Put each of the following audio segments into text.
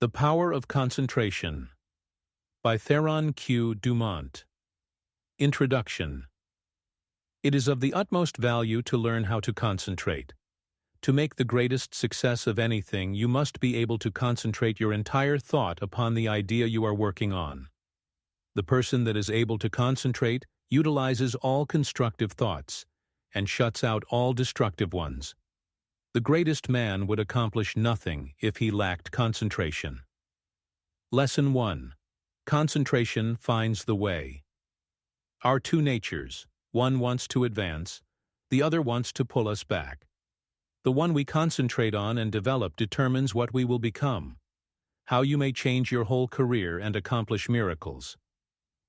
The Power of Concentration by Theron Q. Dumont. Introduction. It is of the utmost value to learn how to concentrate. To make the greatest success of anything, you must be able to concentrate your entire thought upon the idea you are working on. The person that is able to concentrate utilizes all constructive thoughts and shuts out all destructive ones. The greatest man would accomplish nothing if he lacked concentration. Lesson 1. Concentration finds the way. Our two natures, one wants to advance, the other wants to pull us back. The one we concentrate on and develop determines what we will become, how you may change your whole career and accomplish miracles.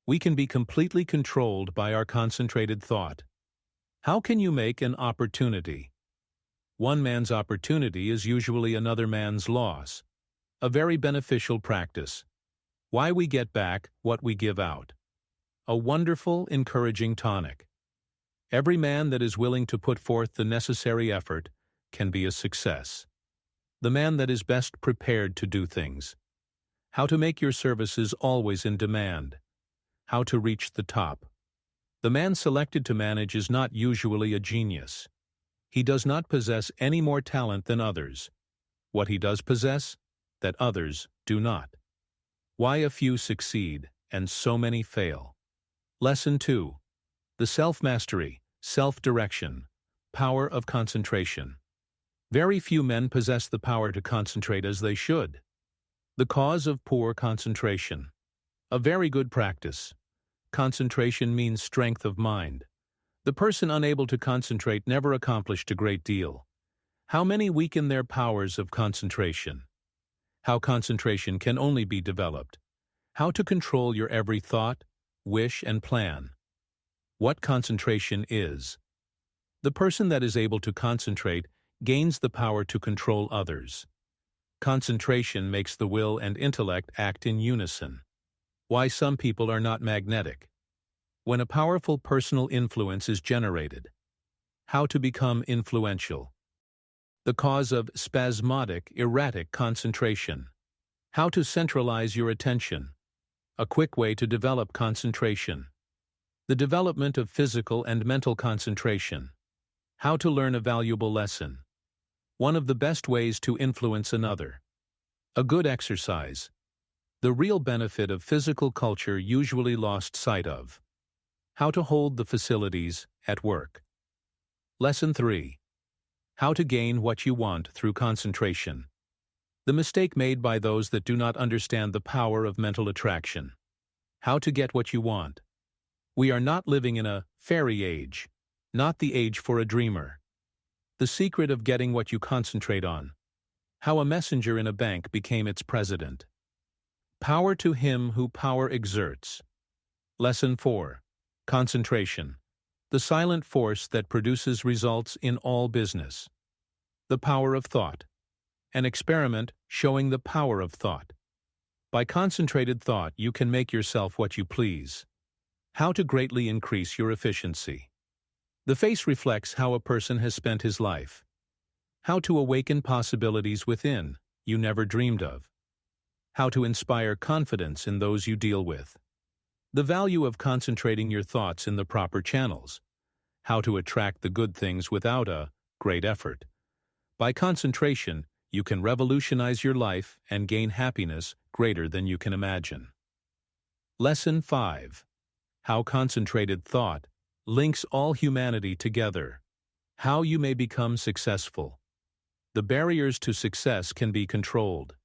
We can be completely controlled by our concentrated thought. How can you make an opportunity? One man's opportunity is usually another man's loss. A very beneficial practice. Why we get back what we give out. A wonderful, encouraging tonic. Every man that is willing to put forth the necessary effort can be a success. The man that is best prepared to do things. How to make your services always in demand. How to reach the top. The man selected to manage is not usually a genius. He does not possess any more talent than others. What he does possess, that others do not. Why a few succeed and so many fail. Lesson 2. The self-mastery, self-direction, power of concentration. Very few men possess the power to concentrate as they should. The cause of poor concentration. A very good practice. Concentration means strength of mind. The person unable to concentrate never accomplished a great deal. How many weaken their powers of concentration? How concentration can only be developed. How to control your every thought, wish, and plan. What concentration is. The person that is able to concentrate gains the power to control others. Concentration makes the will and intellect act in unison. Why some people are not magnetic. When a powerful personal influence is generated. How to become influential. The cause of spasmodic, erratic concentration. How to centralize your attention. A quick way to develop concentration. The development of physical and mental concentration. How to learn a valuable lesson. One of the best ways to influence another. A good exercise. The real benefit of physical culture usually lost sight of. How to hold the facilities at work. Lesson 3. How to gain what you want through concentration. The mistake made by those that do not understand the power of mental attraction. How to get what you want. We are not living in a fairy age, not the age for a dreamer. The secret of getting what you concentrate on. How a messenger in a bank became its president. Power to him who power exerts. Lesson 4. Concentration. The silent force that produces results in all business. The power of thought. An experiment showing the power of thought. By concentrated thought, you can make yourself what you please. How to greatly increase your efficiency. The face reflects how a person has spent his life. How to awaken possibilities within you never dreamed of. How to inspire confidence in those you deal with. The value of concentrating your thoughts in the proper channels. How to attract the good things without a great effort. By concentration, you can revolutionize your life and gain happiness greater than you can imagine. Lesson 5. How concentrated thought links all humanity together. How you may become successful. The barriers to success can be controlled.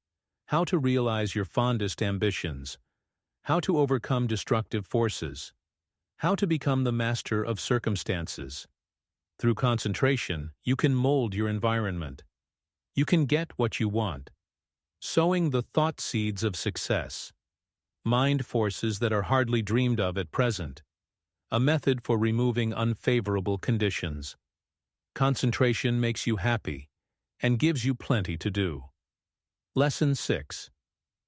How to realize your fondest ambitions. How to overcome destructive forces. How to become the master of circumstances. Through concentration, you can mold your environment. You can get what you want. Sowing the thought seeds of success. Mind forces that are hardly dreamed of at present. A method for removing unfavorable conditions. Concentration makes you happy and gives you plenty to do. Lesson 6.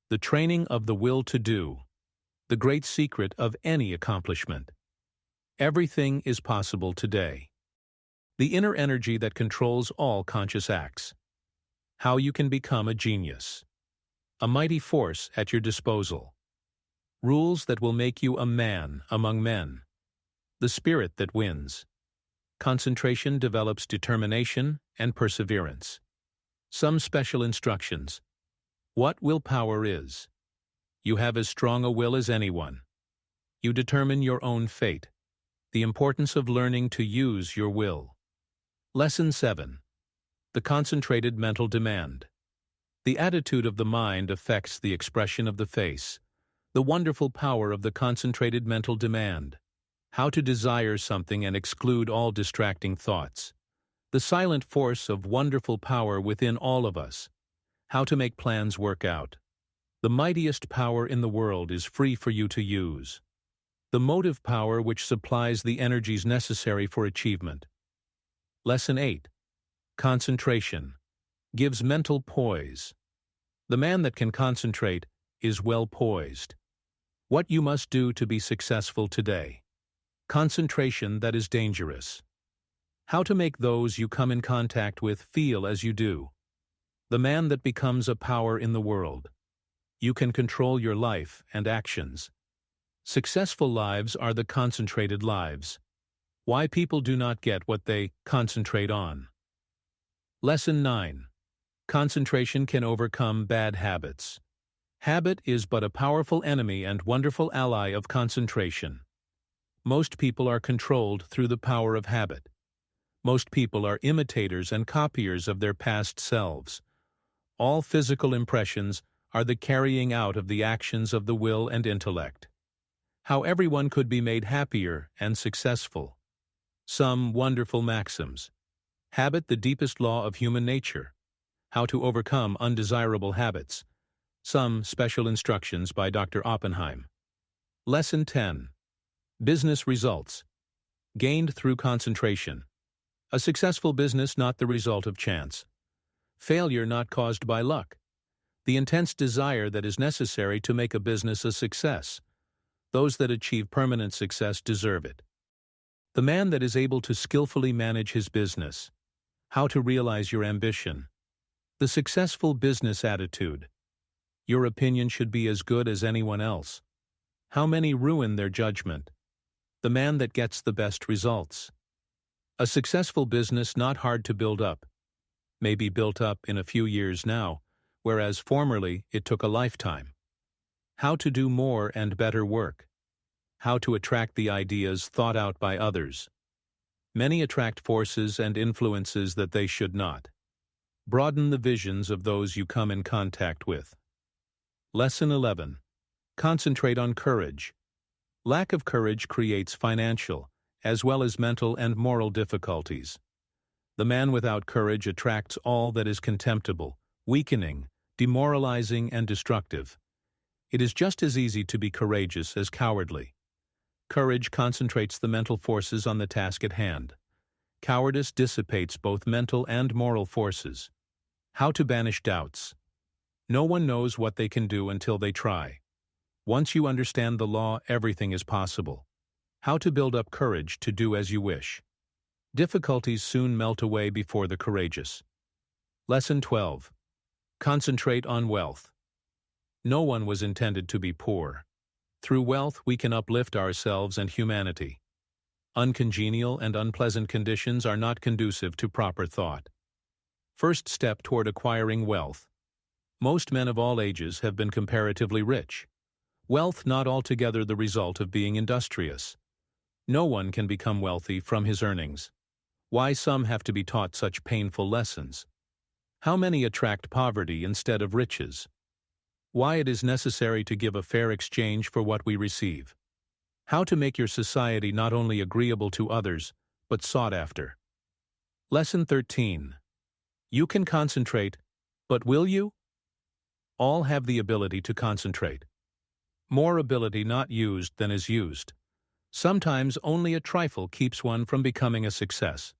The training of the will to do. The great secret of any accomplishment. Everything is possible today. The inner energy that controls all conscious acts. How you can become a genius. a mighty force at your disposal. Rules that will make you a man among men. The spirit that wins. Concentration develops determination and perseverance. Some special instructions. What willpower is. You have as strong a will as anyone. You determine your own fate. The importance of learning to use your will. Lesson 7. The concentrated mental demand. The attitude of the mind affects the expression of the face. The wonderful power of the concentrated mental demand. How to desire something and exclude all distracting thoughts. The silent force of wonderful power within all of us. How to make plans work out. The mightiest power in the world is free for you to use. The motive power which supplies the energies necessary for achievement. Lesson 8. Concentration. Gives mental poise. The man that can concentrate is well poised. What you must do to be successful today. Concentration that is dangerous. How to make those you come in contact with feel as you do. The man that becomes a power in the world. You can control your life and actions. Successful lives are the concentrated lives. Why people do not get what they concentrate on. Lesson 9. Concentration can overcome bad habits. Habit is but a powerful enemy and wonderful ally of concentration. Most people are controlled through the power of habit. Most people are imitators and copiers of their past selves. All physical impressions are the carrying out of the actions of the will and intellect. How everyone could be made happier and successful. Some wonderful maxims. Habit, the deepest law of human nature. How to overcome undesirable habits. Some special instructions by Dr. Oppenheim. Lesson 10. Business results. Gained through concentration. A successful business not the result of chance. Failure not caused by luck. The intense desire that is necessary to make a business a success. Those that achieve permanent success deserve it. The man that is able to skillfully manage his business. How to realize your ambition. The successful business attitude. Your opinion should be as good as anyone else. How many ruin their judgment. The man that gets the best results. A successful business not hard to build up. May be built up in a few years now, whereas formerly it took a lifetime. How to do more and better work. How to attract the ideas thought out by others. Many attract forces and influences that they should not. Broaden the visions of those you come in contact with. Lesson 11. Concentrate on courage. Lack of courage creates financial, as well as mental and moral difficulties. The man without courage attracts all that is contemptible, weakening, demoralizing, and destructive. It is just as easy to be courageous as cowardly. Courage concentrates the mental forces on the task at hand. Cowardice dissipates both mental and moral forces. How to banish doubts. No one knows what they can do until they try. Once you understand the law, everything is possible. How to build up courage to do as you wish. Difficulties soon melt away before the courageous. Lesson 12. Concentrate on wealth. No one was intended to be poor. Through wealth we can uplift ourselves and humanity. Uncongenial and unpleasant conditions are not conducive to proper thought. First step toward acquiring wealth. Most men of all ages have been comparatively rich. Wealth not altogether the result of being industrious. No one can become wealthy from his earnings. Why some have to be taught such painful lessons? How many attract poverty instead of riches? Why it is necessary to give a fair exchange for what we receive. How to make your society not only agreeable to others, but sought after. Lesson 13. You can concentrate, but will you? All have the ability to concentrate. More ability not used than is used. Sometimes only a trifle keeps one from becoming a success.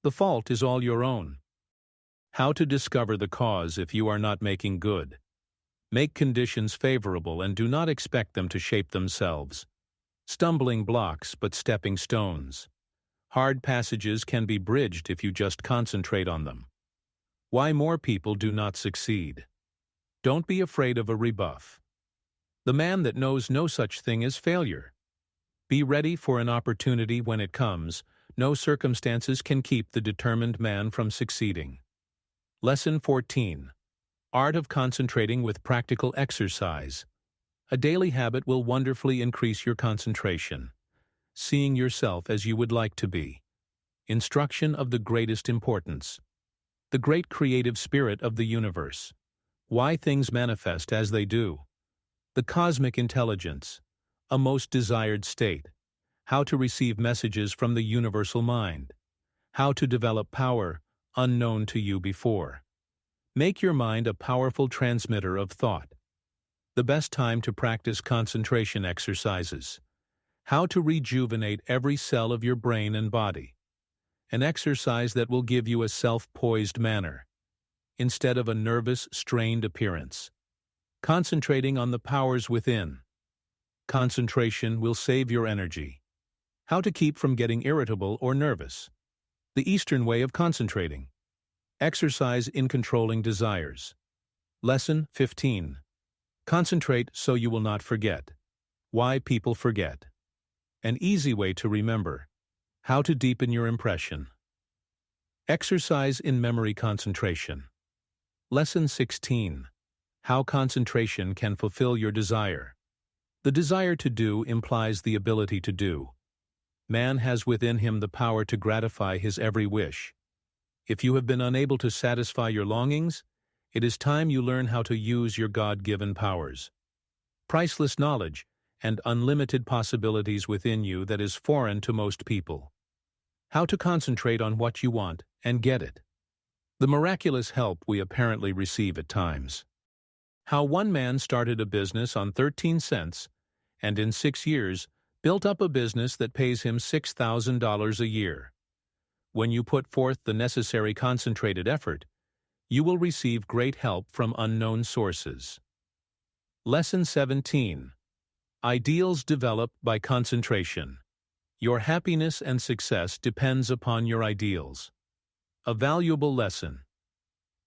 The fault is all your own. How to discover the cause if you are not making good. Make conditions favorable and do not expect them to shape themselves. Stumbling blocks but stepping stones. Hard passages can be bridged if you just concentrate on them. Why more people do not succeed. Don't be afraid of a rebuff. The man that knows no such thing as failure. Be ready for an opportunity when it comes. No circumstances can keep the determined man from succeeding. Lesson 14. Art of concentrating with practical exercise. A daily habit will wonderfully increase your concentration. Seeing yourself as you would like to be. Instruction of the greatest importance. The great creative spirit of the universe. Why things manifest as they do. The cosmic intelligence. A most desired state. How to receive messages from the universal mind. How to develop power unknown to you before. Make your mind a powerful transmitter of thought. The best time to practice concentration exercises. How to rejuvenate every cell of your brain and body. An exercise that will give you a self-poised manner, instead of a nervous, strained appearance. Concentrating on the powers within. Concentration will save your energy. How to keep from getting irritable or nervous. The Eastern way of concentrating. Exercise in controlling desires. Lesson 15. Concentrate so you will not forget. Why people forget. An easy way to remember. How to deepen your impression. Exercise in memory concentration. Lesson 16. How concentration can fulfill your desire. The desire to do implies the ability to do. Man has within him the power to gratify his every wish. If you have been unable to satisfy your longings, it is time you learn how to use your God-given powers. Priceless knowledge and unlimited possibilities within you that is foreign to most people. How to concentrate on what you want and get it. The miraculous help we apparently receive at times. How one man started a business on 13 cents and in 6 years built up a business that pays him $6,000 a year. When you put forth the necessary concentrated effort, you will receive great help from unknown sources. Lesson 17. Ideals develop by concentration. Your happiness and success depends upon your ideals. A valuable lesson.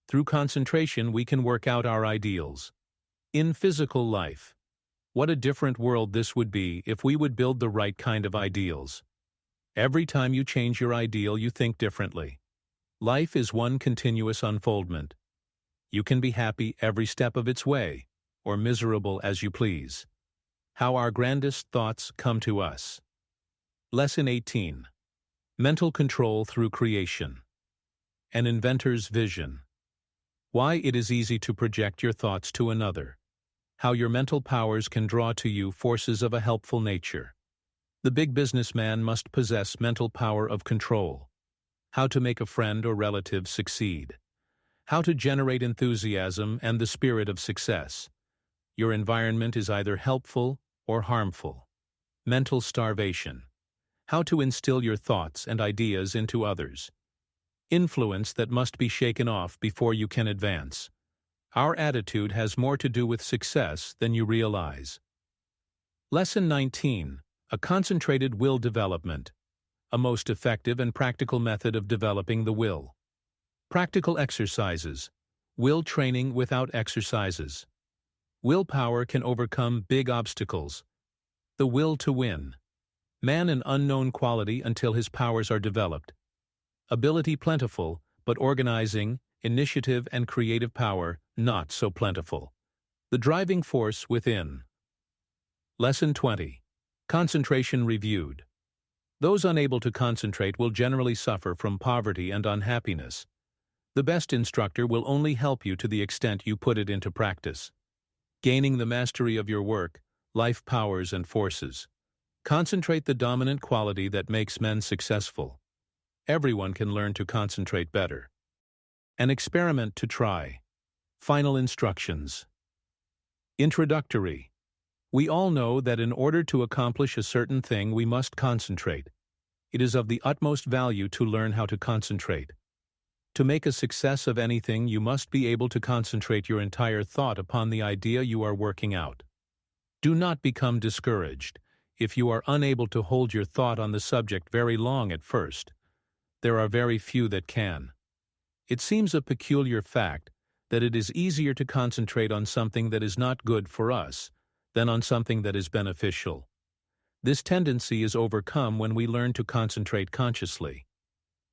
Through concentration we can work out our ideals. In physical life, what a different world this would be if we would build the right kind of ideals. Every time you change your ideal, you think differently. Life is one continuous unfoldment. You can be happy every step of its way, or miserable as you please. How our grandest thoughts come to us. Lesson 18. Mental control through creation. An inventor's vision. Why it is easy to project your thoughts to another. How your mental powers can draw to you forces of a helpful nature. The big businessman must possess mental power of control. How to make a friend or relative succeed. How to generate enthusiasm and the spirit of success. Your environment is either helpful or harmful. Mental starvation. How to instill your thoughts and ideas into others. Influence that must be shaken off before you can advance. Our attitude has more to do with success than you realize. Lesson 19. A concentrated will development. A most effective and practical method of developing the will. Practical exercises. Will training without exercises. Willpower can overcome big obstacles. The will to win. Man an unknown quality until his powers are developed. Ability plentiful, but organizing, initiative and creative power not so plentiful. The driving force within. Lesson 20. Concentration reviewed. Those unable to concentrate will generally suffer from poverty and unhappiness. The best instructor will only help you to the extent you put it into practice. Gaining the mastery of your work, life powers and forces. Concentrate the dominant quality that makes men successful. Everyone can learn to concentrate better. An experiment to try. Final instructions. Introductory. We all know that in order to accomplish a certain thing we must concentrate. It is of the utmost value to learn how to concentrate. To make a success of anything you must be able to concentrate your entire thought upon the idea you are working out. Do not become discouraged if you are unable to hold your thought on the subject very long at first. There are very few that can. It seems a peculiar fact that it is easier to concentrate on something that is not good for us than on something that is beneficial. This tendency is overcome when we learn to concentrate consciously.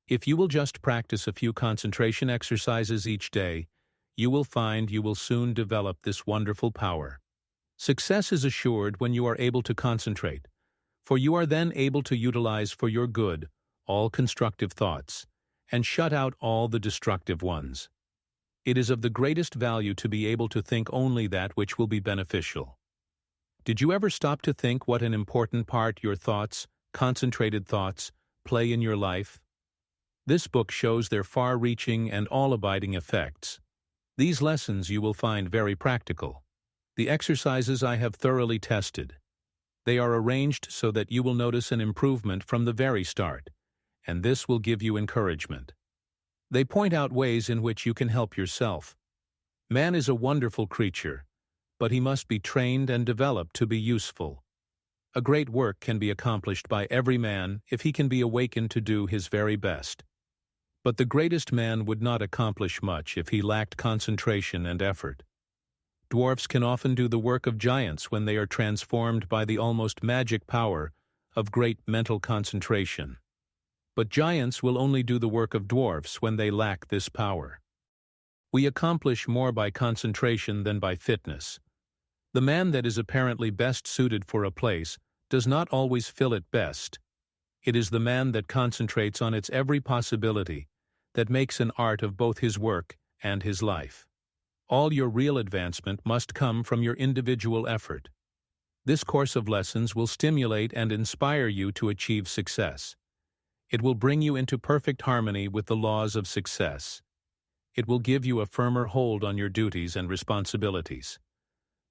If you will just practice a few concentration exercises each day, you will find you will soon develop this wonderful power. Success is assured when you are able to concentrate, for you are then able to utilize for your good all constructive thoughts and shut out all the destructive ones. It is of the greatest value to be able to think only that which will be beneficial. Did you ever stop to think what an important part your thoughts, concentrated thoughts, play in your life? This book shows their far-reaching and all-abiding effects. These lessons you will find very practical. The exercises I have thoroughly tested. They are arranged so that you will notice an improvement from the very start, and this will give you encouragement. They point out ways in which you can help yourself. Man is a wonderful creature, but he must be trained and developed to be useful. A great work can be accomplished by every man if he can be awakened to do his very best. But the greatest man would not accomplish much if he lacked concentration and effort. Dwarfs can often do the work of giants when they are transformed by the almost magic power of great mental concentration. But giants will only do the work of dwarfs when they lack this power. We accomplish more by concentration than by fitness. The man that is apparently best suited for a place does not always fill it best. It is the man that concentrates on its every possibility that makes an art of both his work and his life. All your real advancement must come from your individual effort. This course of lessons will stimulate and inspire you to achieve success. It will bring you into perfect harmony with the laws of success. It will give you a firmer hold on your duties and responsibilities.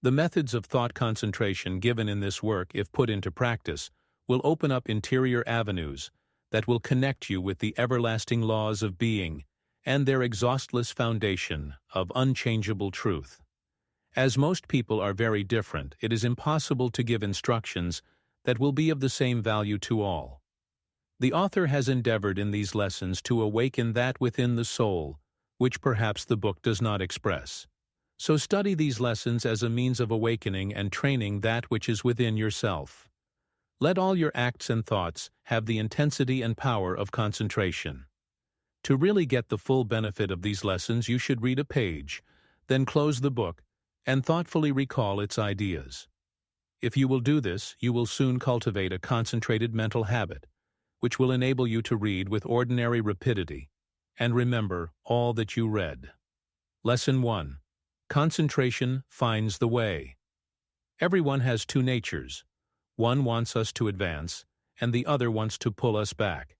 The methods of thought concentration given in this work, if put into practice, will open up interior avenues that will connect you with the everlasting laws of being and their exhaustless foundation of unchangeable truth. As most people are very different, it is impossible to give instructions that will be of the same value to all. The author has endeavored in these lessons to awaken that within the soul, which perhaps the book does not express. So study these lessons as a means of awakening and training that which is within yourself. Let all your acts and thoughts have the intensity and power of concentration. To really get the full benefit of these lessons, you should read a page, then close the book, and thoughtfully recall its ideas. If you will do this, you will soon cultivate a concentrated mental habit, which will enable you to read with ordinary rapidity and remember all that you read. Lesson 1. Concentration finds the way. Everyone has two natures. One wants us to advance, and the other wants to pull us back.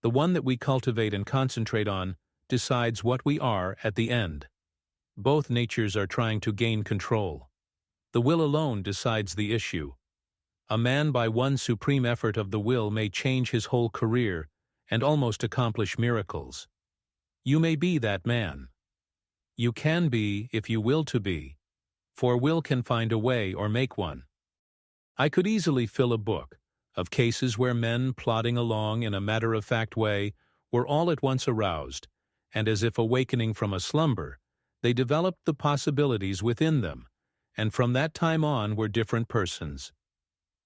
The one that we cultivate and concentrate on decides what we are at the end. Both natures are trying to gain control. The will alone decides the issue. A man by one supreme effort of the will may change his whole career and almost accomplish miracles. You may be that man. You can be if you will to be, for will can find a way or make one. I could easily fill a book of cases where men plodding along in a matter-of-fact way were all at once aroused, and as if awakening from a slumber, they developed the possibilities within them, and from that time on were different persons.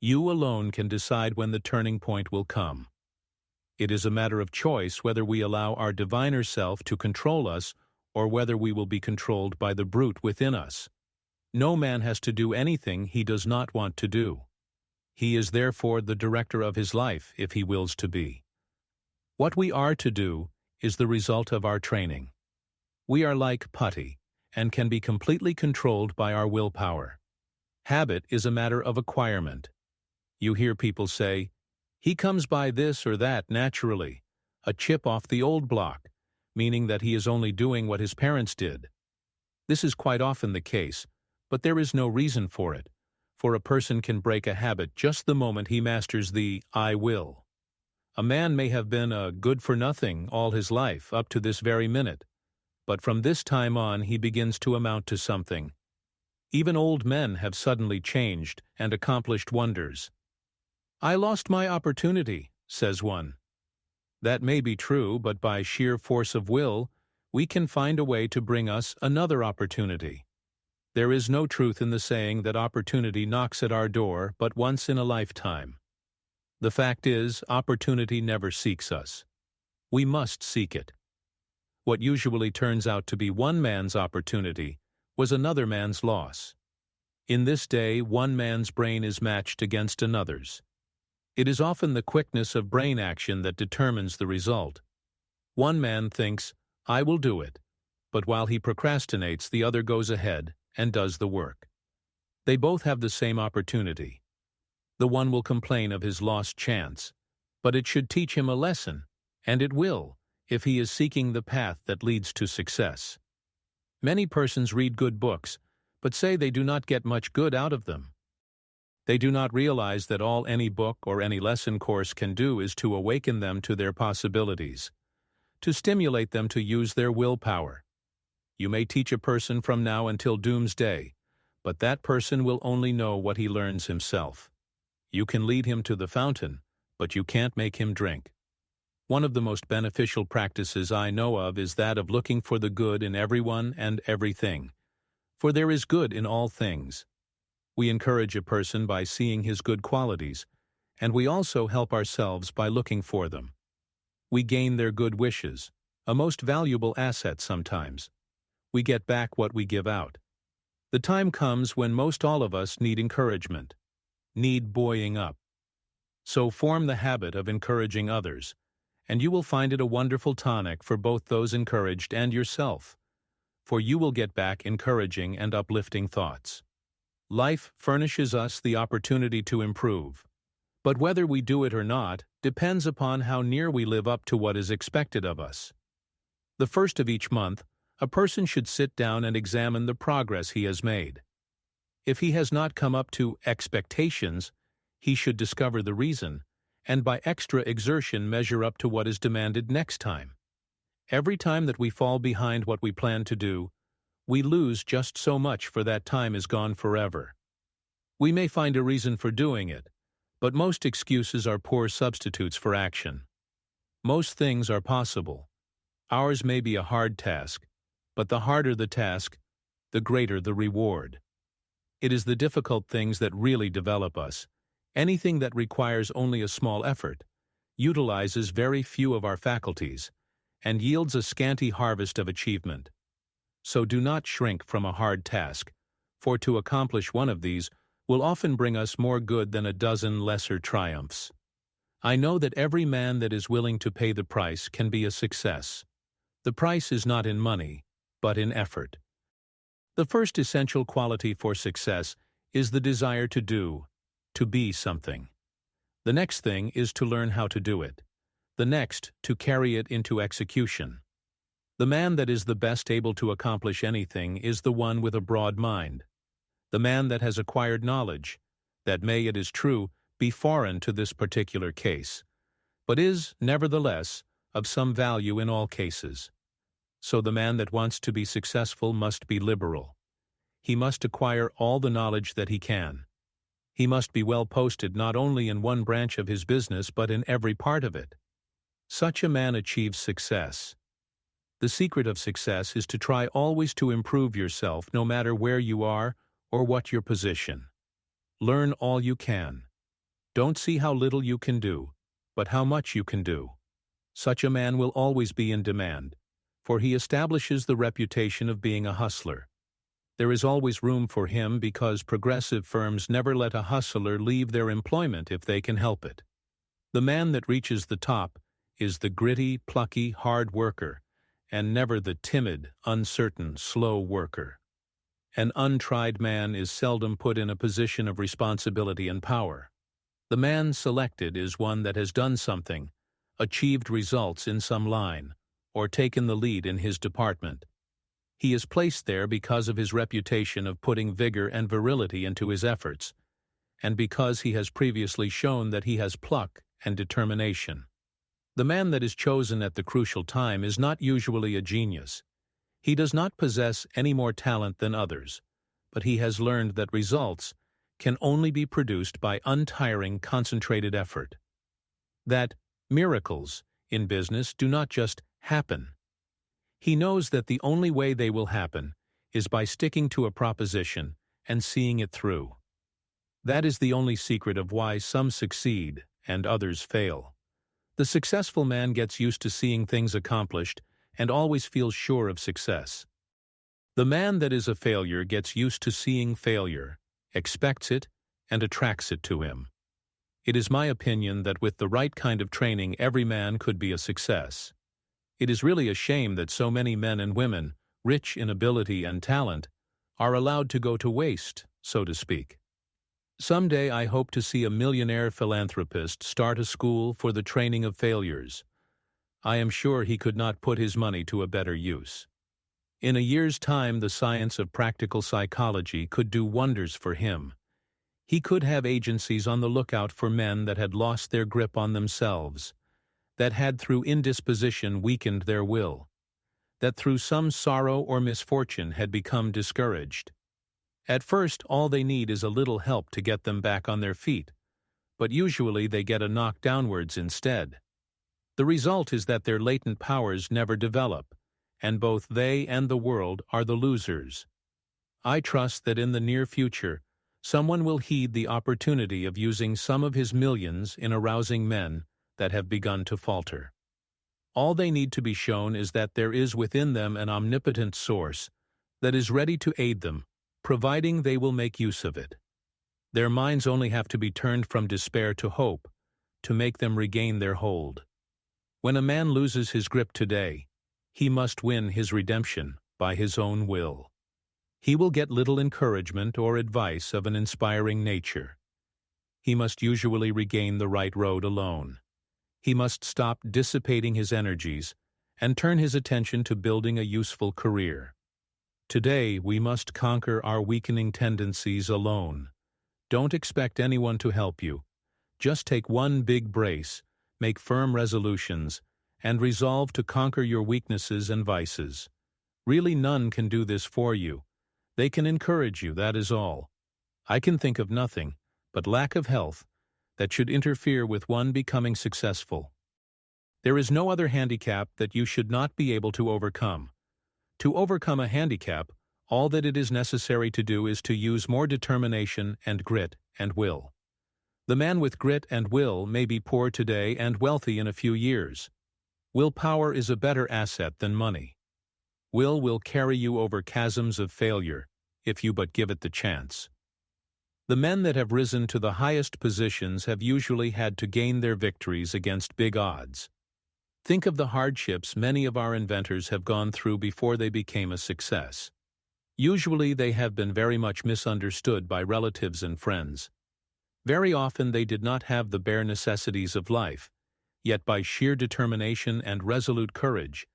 You alone can decide when the turning point will come. It is a matter of choice whether we allow our diviner self to control us or whether we will be controlled by the brute within us. No man has to do anything he does not want to do. He is therefore the director of his life if he wills to be. What we are to do is the result of our training. We are like putty and can be completely controlled by our willpower. Habit is a matter of acquirement. You hear people say, "He comes by this or that naturally, a chip off the old block," meaning that he is only doing what his parents did. This is quite often the case, but there is no reason for it, for a person can break a habit just the moment he masters the "I will." A man may have been a good-for-nothing all his life up to this very minute, but from this time on he begins to amount to something. Even old men have suddenly changed and accomplished wonders. "I lost my opportunity," says one. That may be true, but by sheer force of will, we can find a way to bring us another opportunity. There is no truth in the saying that opportunity knocks at our door but once in a lifetime. The fact is, opportunity never seeks us. We must seek it. What usually turns out to be one man's opportunity was another man's loss. In this day, one man's brain is matched against another's. It is often the quickness of brain action that determines the result. One man thinks, "I will do it," but while he procrastinates, the other goes ahead and does the work. They both have the same opportunity. The one will complain of his lost chance, but it should teach him a lesson, and it will, if he is seeking the path that leads to success. Many persons read good books, but say they do not get much good out of them. They do not realize that all any book or any lesson course can do is to awaken them to their possibilities, to stimulate them to use their willpower. You may teach a person from now until doomsday, but that person will only know what he learns himself. You can lead him to the fountain, but you can't make him drink. One of the most beneficial practices I know of is that of looking for the good in everyone and everything, for there is good in all things. We encourage a person by seeing his good qualities, and we also help ourselves by looking for them. We gain their good wishes, a most valuable asset sometimes. We get back what we give out. The time comes when most all of us need encouragement, need buoying up. So form the habit of encouraging others, and you will find it a wonderful tonic for both those encouraged and yourself, for you will get back encouraging and uplifting thoughts. Life furnishes us the opportunity to improve, but whether we do it or not depends upon how near we live up to what is expected of us. The first of each month, a person should sit down and examine the progress he has made. If he has not come up to expectations, he should discover the reason, and by extra exertion measure up to what is demanded next time. Every time that we fall behind what we plan to do, we lose just so much, for that time is gone forever. We may find a reason for doing it, but most excuses are poor substitutes for action. Most things are possible. Ours may be a hard task, but the harder the task, the greater the reward. It is the difficult things that really develop us. Anything that requires only a small effort utilizes very few of our faculties and yields a scanty harvest of achievement. So do not shrink from a hard task, for to accomplish one of these will often bring us more good than a dozen lesser triumphs. I know that every man that is willing to pay the price can be a success. The price is not in money, but in effort. The first essential quality for success is the desire to do, to be something. The next thing is to learn how to do it. The next, to carry it into execution. The man that is the best able to accomplish anything is the one with a broad mind. The man that has acquired knowledge, that may, it is true, be foreign to this particular case, but is, nevertheless, of some value in all cases. So the man that wants to be successful must be liberal. He must acquire all the knowledge that he can. He must be well posted not only in one branch of his business but in every part of it. Such a man achieves success. The secret of success is to try always to improve yourself no matter where you are or what your position. Learn all you can. Don't see how little you can do, but how much you can do. Such a man will always be in demand, for he establishes the reputation of being a hustler. There is always room for him because progressive firms never let a hustler leave their employment if they can help it. The man that reaches the top is the gritty, plucky, hard worker, and never the timid, uncertain, slow worker. An untried man is seldom put in a position of responsibility and power. The man selected is one that has done something, achieved results in some line, or taken the lead in his department. He is placed there because of his reputation of putting vigor and virility into his efforts, and because he has previously shown that he has pluck and determination. The man that is chosen at the crucial time is not usually a genius. He does not possess any more talent than others, but he has learned that results can only be produced by untiring, concentrated effort. That miracles in business do not just happen. He knows that the only way they will happen is by sticking to a proposition and seeing it through. That is the only secret of why some succeed and others fail. The successful man gets used to seeing things accomplished and always feels sure of success. The man that is a failure gets used to seeing failure, expects it, and attracts it to him. It is my opinion that with the right kind of training every man could be a success. It is really a shame that so many men and women, rich in ability and talent, are allowed to go to waste, so to speak. Someday I hope to see a millionaire philanthropist start a school for the training of failures. I am sure he could not put his money to a better use. In a year's time, the science of practical psychology could do wonders for him. He could have agencies on the lookout for men that had lost their grip on themselves, that had through indisposition weakened their will, that through some sorrow or misfortune had become discouraged. At first, all they need is a little help to get them back on their feet, but usually they get a knock downwards instead. The result is that their latent powers never develop, and both they and the world are the losers. I trust that in the near future, someone will heed the opportunity of using some of his millions in arousing men that have begun to falter. All they need to be shown is that there is within them an omnipotent source that is ready to aid them, providing they will make use of it. Their minds only have to be turned from despair to hope to make them regain their hold. When a man loses his grip today, he must win his redemption by his own will. He will get little encouragement or advice of an inspiring nature. He must usually regain the right road alone. He must stop dissipating his energies and turn his attention to building a useful career. Today, we must conquer our weakening tendencies alone. Don't expect anyone to help you. Just take one big brace, make firm resolutions, and resolve to conquer your weaknesses and vices. Really, none can do this for you. They can encourage you, that is all. I can think of nothing but lack of health that should interfere with one becoming successful. There is no other handicap that you should not be able to overcome. To overcome a handicap, all that it is necessary to do is to use more determination and grit and will. The man with grit and will may be poor today and wealthy in a few years. Willpower is a better asset than money. Will carry you over chasms of failure if you but give it the chance. The men that have risen to the highest positions have usually had to gain their victories against big odds. Think of the hardships many of our inventors have gone through before they became a success. Usually they have been very much misunderstood by relatives and friends. Very often they did not have the bare necessities of life, yet by sheer determination and resolute courage,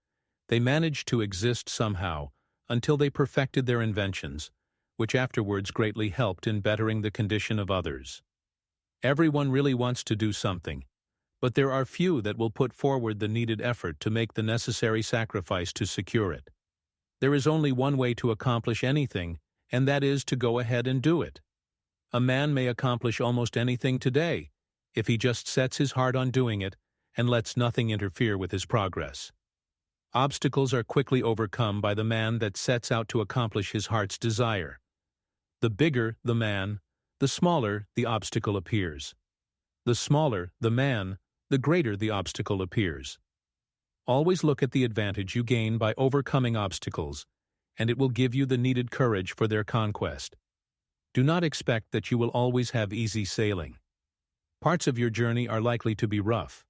they managed to exist somehow until they perfected their inventions, which afterwards greatly helped in bettering the condition of others. Everyone really wants to do something, but there are few that will put forward the needed effort to make the necessary sacrifice to secure it. There is only one way to accomplish anything, and that is to go ahead and do it. A man may accomplish almost anything today if he just sets his heart on doing it and lets nothing interfere with his progress. Obstacles are quickly overcome by the man that sets out to accomplish his heart's desire. The bigger the man, the smaller the obstacle appears. The smaller the man, the greater the obstacle appears. Always look at the advantage you gain by overcoming obstacles, and it will give you the needed courage for their conquest. Do not expect that you will always have easy sailing. Parts of your journey are likely to be rough.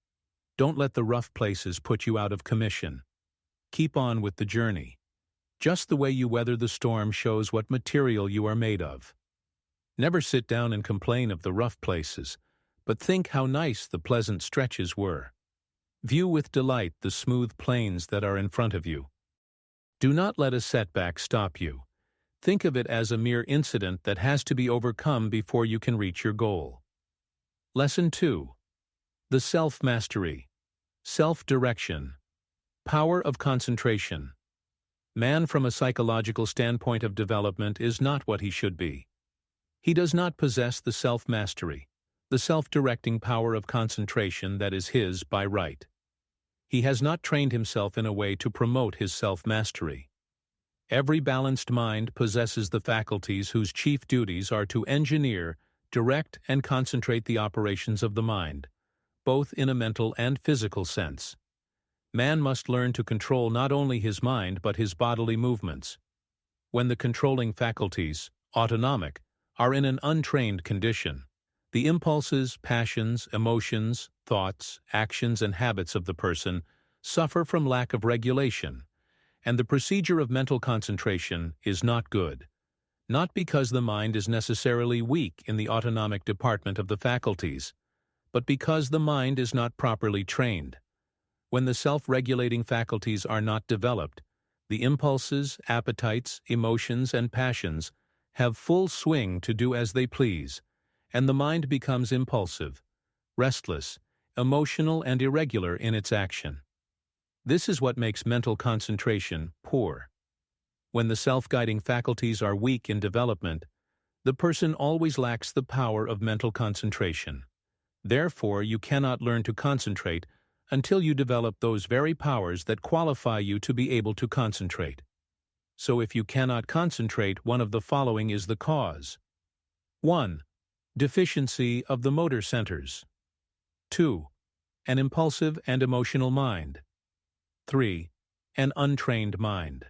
Don't let the rough places put you out of commission. Keep on with the journey. Just the way you weather the storm shows what material you are made of. Never sit down and complain of the rough places, but think how nice the pleasant stretches were. View with delight the smooth plains that are in front of you. Do not let a setback stop you. Think of it as a mere incident that has to be overcome before you can reach your goal. Lesson 2. The self-mastery, self-direction, power of concentration. Man from a psychological standpoint of development is not what he should be. He does not possess the self-mastery, the self-directing power of concentration that is his by right. He has not trained himself in a way to promote his self-mastery. Every balanced mind possesses the faculties whose chief duties are to engineer, direct, and concentrate the operations of the mind, both in a mental and physical sense. Man must learn to control not only his mind but his bodily movements. When the controlling faculties, autonomic, are in an untrained condition, the impulses, passions, emotions, thoughts, actions, and habits of the person suffer from lack of regulation, and the procedure of mental concentration is not good, not because the mind is necessarily weak in the autonomic department of the faculties, but because the mind is not properly trained. When the self-regulating faculties are not developed, the impulses, appetites, emotions, and passions have full swing to do as they please, and the mind becomes impulsive, restless, emotional, and irregular in its action. This is what makes mental concentration poor. When the self-guiding faculties are weak in development, the person always lacks the power of mental concentration. Therefore, you cannot learn to concentrate until you develop those very powers that qualify you to be able to concentrate. So if you cannot concentrate, one of the following is the cause. 1. Deficiency of the motor centers. 2. An impulsive and emotional mind. 3. An untrained mind.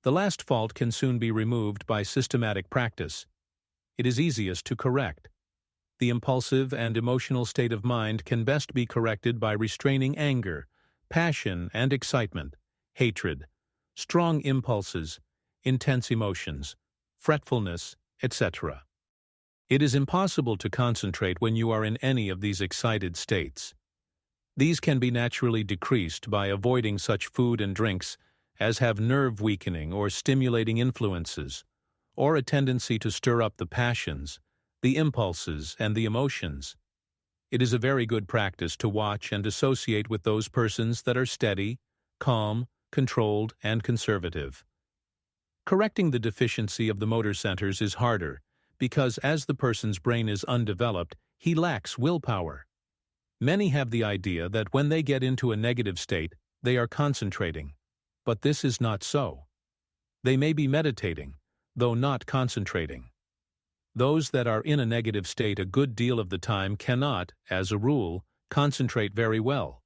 The last fault can soon be removed by systematic practice. It is easiest to correct. The impulsive and emotional state of mind can best be corrected by restraining anger, passion and excitement, hatred, strong impulses, intense emotions, fretfulness, etc. It is impossible to concentrate when you are in any of these excited states. These can be naturally decreased by avoiding such food and drinks as have nerve-weakening or stimulating influences, or a tendency to stir up the passions, the impulses, and the emotions. It is a very good practice to watch and associate with those persons that are steady, calm, controlled, and conservative. Correcting the deficiency of the motor centers is harder because as the person's brain is undeveloped, he lacks willpower. Many have the idea that when they get into a negative state, they are concentrating, but this is not so. They may be meditating, though not concentrating. Those that are in a negative state a good deal of the time cannot, as a rule, concentrate very well.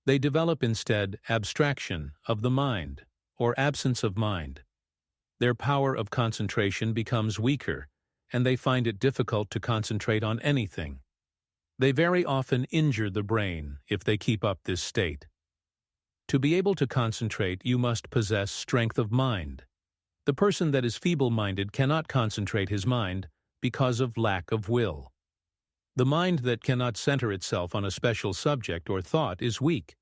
They develop instead abstraction of the mind, or absence of mind. Their power of concentration becomes weaker, and they find it difficult to concentrate on anything. They very often injure the brain if they keep up this state. To be able to concentrate, you must possess strength of mind. The person that is feeble-minded cannot concentrate his mind because of lack of will. The mind that cannot center itself on a special subject or thought is weak.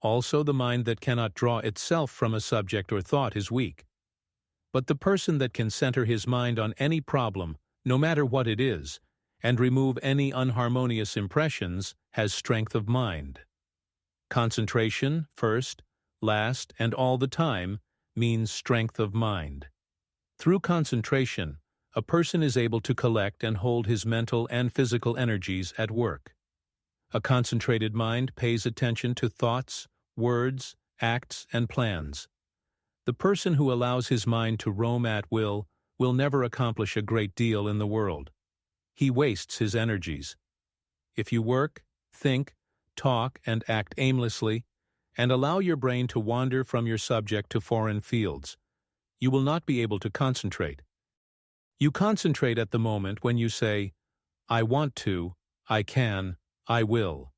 Also, the mind that cannot draw itself from a subject or thought is weak. But the person that can center his mind on any problem, no matter what it is, and remove any unharmonious impressions, has strength of mind. Concentration, first, last, and all the time, means strength of mind. Through concentration, a person is able to collect and hold his mental and physical energies at work. A concentrated mind pays attention to thoughts, words, acts, and plans. The person who allows his mind to roam at will never accomplish a great deal in the world. He wastes his energies. If you work, think, talk, and act aimlessly, and allow your brain to wander from your subject to foreign fields, you will not be able to concentrate. You concentrate at the moment when you say, I want to, I can, I will.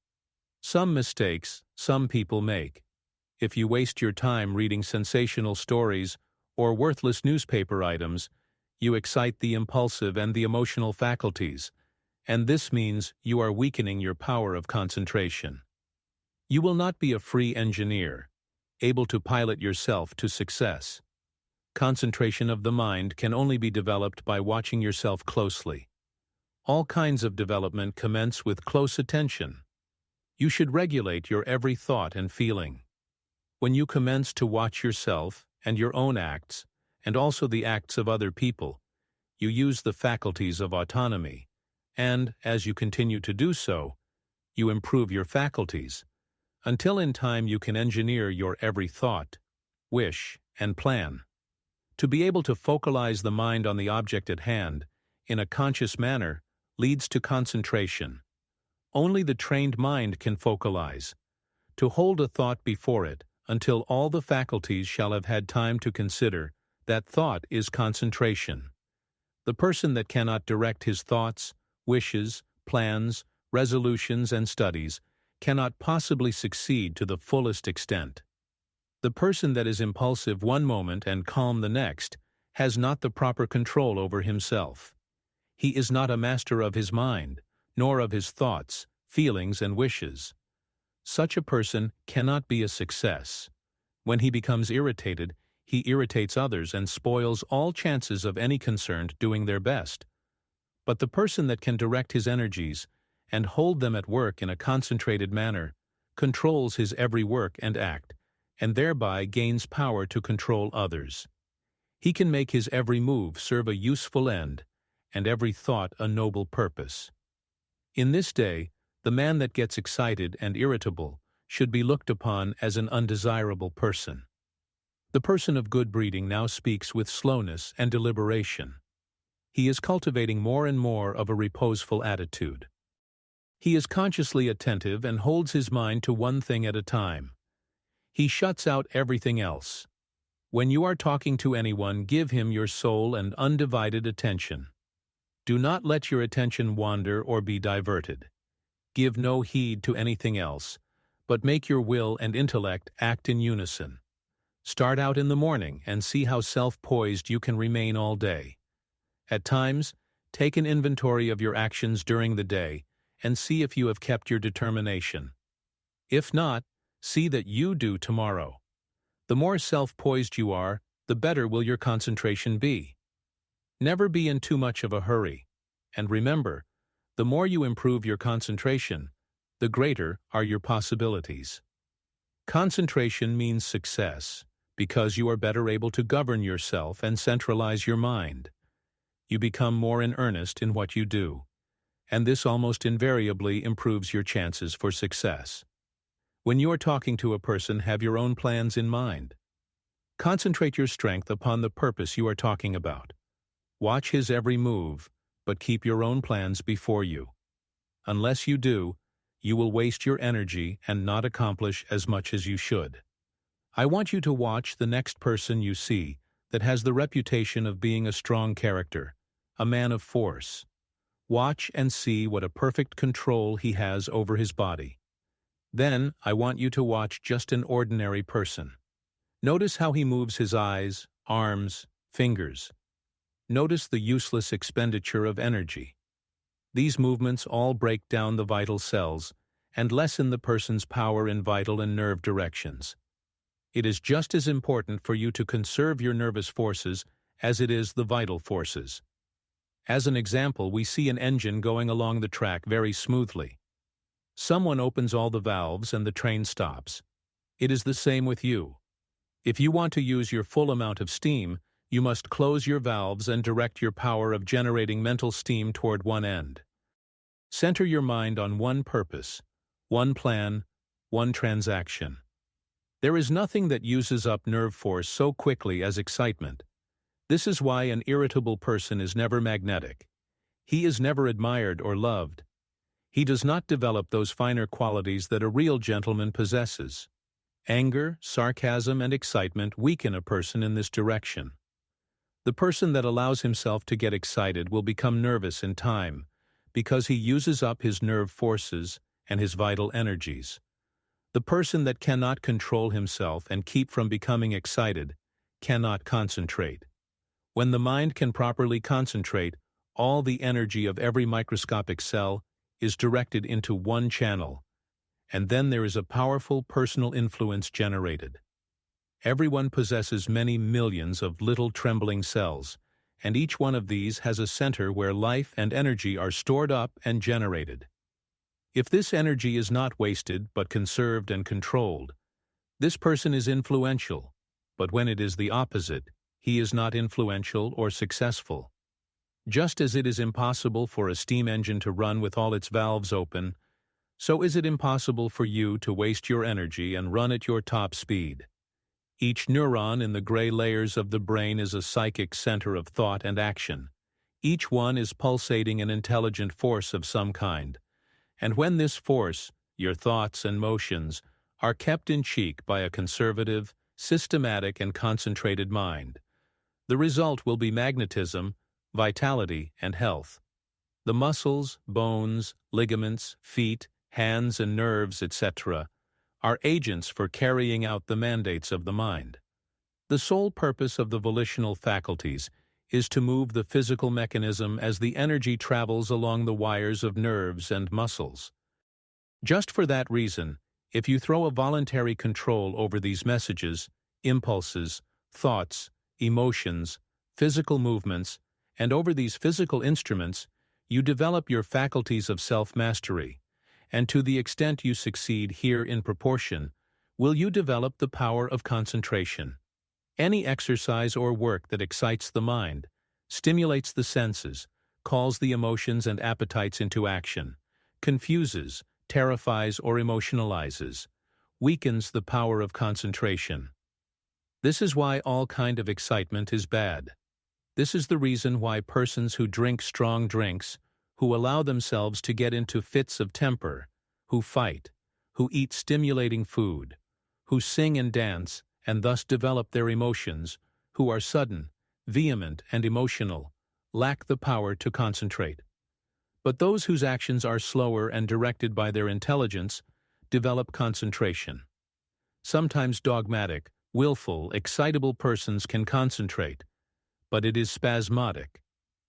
Some mistakes some people make. If you waste your time reading sensational stories or worthless newspaper items, you excite the impulsive and the emotional faculties, and this means you are weakening your power of concentration. You will not be a free engineer, able to pilot yourself to success. Concentration of the mind can only be developed by watching yourself closely. All kinds of development commence with close attention. You should regulate your every thought and feeling. When you commence to watch yourself and your own acts, and also the acts of other people, you use the faculties of autonomy, and, as you continue to do so, you improve your faculties, until in time you can engineer your every thought, wish, and plan. To be able to focalize the mind on the object at hand in a conscious manner leads to concentration. Only the trained mind can focalize. To hold a thought before it until all the faculties shall have had time to consider that thought is concentration. The person that cannot direct his thoughts, wishes, plans, resolutions, and studies cannot possibly succeed to the fullest extent. The person that is impulsive one moment and calm the next has not the proper control over himself. He is not a master of his mind, nor of his thoughts, feelings, and wishes. Such a person cannot be a success. When he becomes irritated, he irritates others and spoils all chances of any concerned doing their best. But the person that can direct his energies and hold them at work in a concentrated manner controls his every work and act, and thereby gains power to control others. He can make his every move serve a useful end, and every thought a noble purpose. In this day, the man that gets excited and irritable should be looked upon as an undesirable person. The person of good breeding now speaks with slowness and deliberation. He is cultivating more and more of a reposeful attitude. He is consciously attentive and holds his mind to one thing at a time. He shuts out everything else. When you are talking to anyone, give him your sole and undivided attention. Do not let your attention wander or be diverted. Give no heed to anything else, but make your will and intellect act in unison. Start out in the morning and see how self-poised you can remain all day. At times, take an inventory of your actions during the day and see if you have kept your determination. If not, see that you do tomorrow. The more self-poised you are, the better will your concentration be. Never be in too much of a hurry, and remember, the more you improve your concentration, the greater are your possibilities. Concentration means success, because you are better able to govern yourself and centralize your mind. You become more in earnest in what you do, and this almost invariably improves your chances for success. When you are talking to a person, have your own plans in mind. Concentrate your strength upon the purpose you are talking about. Watch his every move, but keep your own plans before you. Unless you do, you will waste your energy and not accomplish as much as you should. I want you to watch the next person you see that has the reputation of being a strong character, a man of force. Watch and see what a perfect control he has over his body. Then, I want you to watch just an ordinary person. Notice how he moves his eyes, arms, fingers. Notice the useless expenditure of energy. These movements all break down the vital cells and lessen the person's power in vital and nerve directions. It is just as important for you to conserve your nervous forces as it is the vital forces. As an example, we see an engine going along the track very smoothly. Someone opens all the valves and the train stops. It is the same with you. If you want to use your full amount of steam, you must close your valves and direct your power of generating mental steam toward one end. Center your mind on one purpose, one plan, one transaction. There is nothing that uses up nerve force so quickly as excitement. This is why an irritable person is never magnetic. He is never admired or loved. He does not develop those finer qualities that a real gentleman possesses. Anger, sarcasm, and excitement weaken a person in this direction. The person that allows himself to get excited will become nervous in time, because he uses up his nerve forces and his vital energies. The person that cannot control himself and keep from becoming excited cannot concentrate. When the mind can properly concentrate, all the energy of every microscopic cell is directed into one channel, and then there is a powerful personal influence generated. Everyone possesses many millions of little trembling cells, and each one of these has a center where life and energy are stored up and generated. If this energy is not wasted but conserved and controlled, this person is influential, but when it is the opposite, he is not influential or successful. Just as it is impossible for a steam engine to run with all its valves open, So is it impossible for you to waste your energy and run at your top speed? Each neuron in the gray layers of the brain is a psychic center of thought and action. Each one is pulsating an intelligent force of some kind. And when this force, your thoughts and motions, are kept in check by a conservative, systematic, and concentrated mind, the result will be magnetism, vitality, and health. The muscles, bones, ligaments, feet, hands, and nerves, etc., are agents for carrying out the mandates of the mind. The sole purpose of the volitional faculties is to move the physical mechanism as the energy travels along the wires of nerves and muscles. Just for that reason, if you throw a voluntary control over these messages, impulses, thoughts, emotions, physical movements, and over these physical instruments, you develop your faculties of self-mastery, and to the extent you succeed here in proportion, will you develop the power of concentration. Any exercise or work that excites the mind, stimulates the senses, calls the emotions and appetites into action, confuses, terrifies, or emotionalizes, weakens the power of concentration. This is why all kind of excitement is bad. This is the reason why persons who drink strong drinks, who allow themselves to get into fits of temper, who fight, who eat stimulating food, who sing and dance, and thus develop their emotions, who are sudden, vehement, and emotional, lack the power to concentrate. But those whose actions are slower and directed by their intelligence develop concentration. Sometimes dogmatic, willful, excitable persons can concentrate, but it is spasmodic,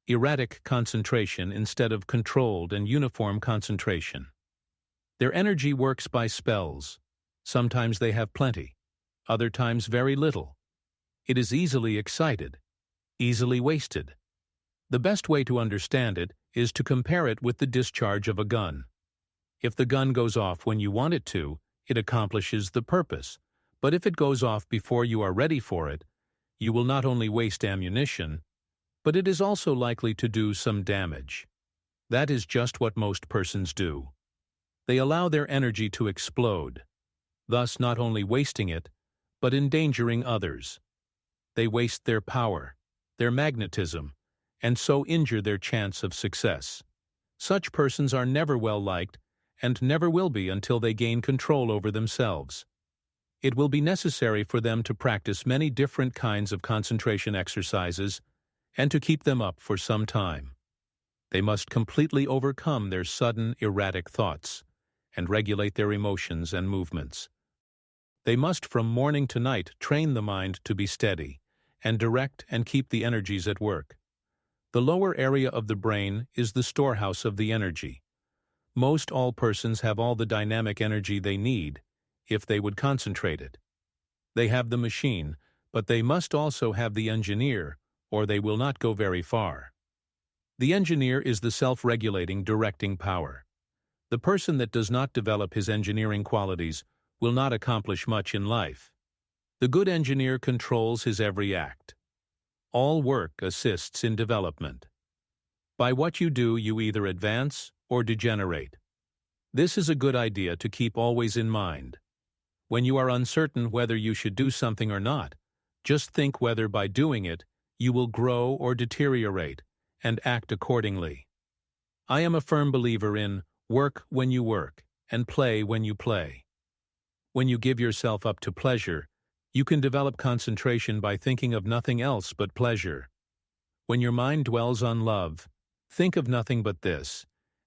erratic concentration instead of controlled and uniform concentration. Their energy works by spells. Sometimes they have plenty, other times very little. It is easily excited, easily wasted. The best way to understand it is to compare it with the discharge of a gun. If the gun goes off when you want it to, it accomplishes the purpose. But if it goes off before you are ready for it, you will not only waste ammunition, but it is also likely to do some damage. That is just what most persons do. They allow their energy to explode, thus not only wasting it, but endangering others. They waste their power, their magnetism, and so injure their chance of success. Such persons are never well liked and never will be until they gain control over themselves. It will be necessary for them to practice many different kinds of concentration exercises and to keep them up for some time. They must completely overcome their sudden, erratic thoughts and regulate their emotions and movements. They must from morning to night train the mind to be steady and direct and keep the energies at work. The lower area of the brain is the storehouse of the energy. Most all persons have all the dynamic energy they need if they would concentrate it. They have the machine, but they must also have the engineer, or they will not go very far. The engineer is the self-regulating, directing power. The person that does not develop his engineering qualities will not accomplish much in life. The good engineer controls his every act. All work assists in development. By what you do, you either advance or degenerate. This is a good idea to keep always in mind. When you are uncertain whether you should do something or not, just think whether by doing it you will grow or deteriorate, and act accordingly. I am a firm believer in work when you work and play when you play. When you give yourself up to pleasure, you can develop concentration by thinking of nothing else but pleasure. When your mind dwells on love, think of nothing but this,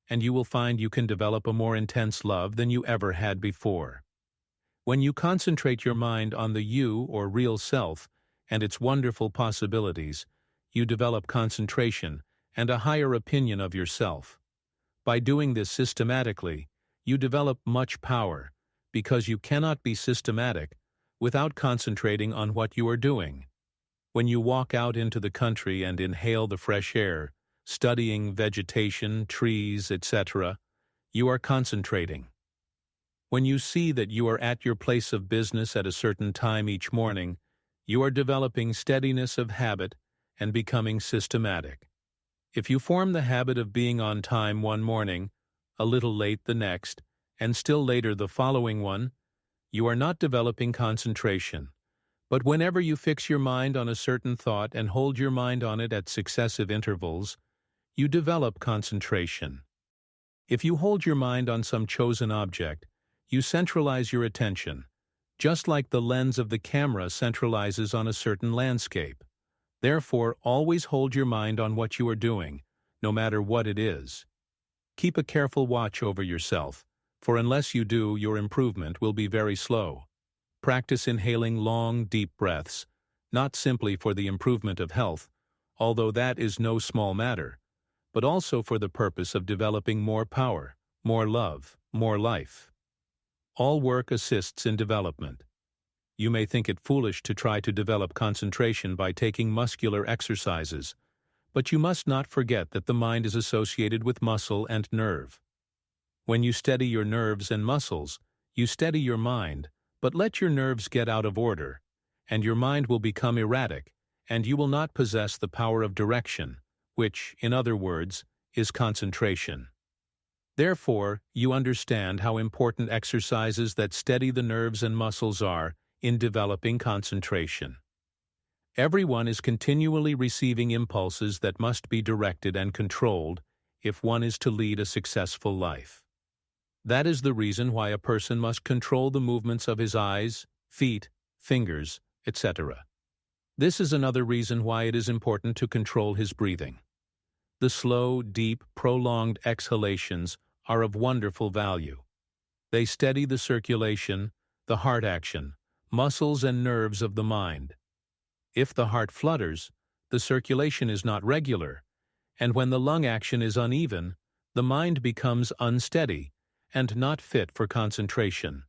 and you will find you can develop a more intense love than you ever had before. When you concentrate your mind on the you or real self and its wonderful possibilities, you develop concentration and a higher opinion of yourself. By doing this systematically, you develop much power, because you cannot be systematic without concentrating on what you are doing. When you walk out into the country and inhale the fresh air, studying vegetation, trees, etc., you are concentrating. When you see that you are at your place of business at a certain time each morning, you are developing steadiness of habit and becoming systematic. If you form the habit of being on time one morning, a little late the next, and still later the following one, you are not developing concentration. But whenever you fix your mind on a certain thought and hold your mind on it at successive intervals, you develop concentration. If you hold your mind on some chosen object, you centralize your attention, just like the lens of the camera centralizes on a certain landscape. Therefore, always hold your mind on what you are doing, no matter what it is. Keep a careful watch over yourself, for unless you do, your improvement will be very slow. Practice inhaling long, deep breaths, not simply for the improvement of health, although that is no small matter, but also for the purpose of developing more power, more love, more life. All work assists in development. You may think it foolish to try to develop concentration by taking muscular exercises, but you must not forget that the mind is associated with muscle and nerve. When you steady your nerves and muscles, you steady your mind, but let your nerves get out of order, and your mind will become erratic, and you will not possess the power of direction, which, in other words, is concentration. Therefore, you understand how important exercises that steady the nerves and muscles are in developing concentration. Everyone is continually receiving impulses that must be directed and controlled if one is to lead a successful life. That is the reason why a person must control the movements of his eyes, feet, fingers, etc. This is another reason why it is important to control his breathing. The slow, deep, prolonged exhalations are of wonderful value. They steady the circulation, the heart action, muscles and nerves of the mind. If the heart flutters, the circulation is not regular, and when the lung action is uneven, the mind becomes unsteady and not fit for concentration.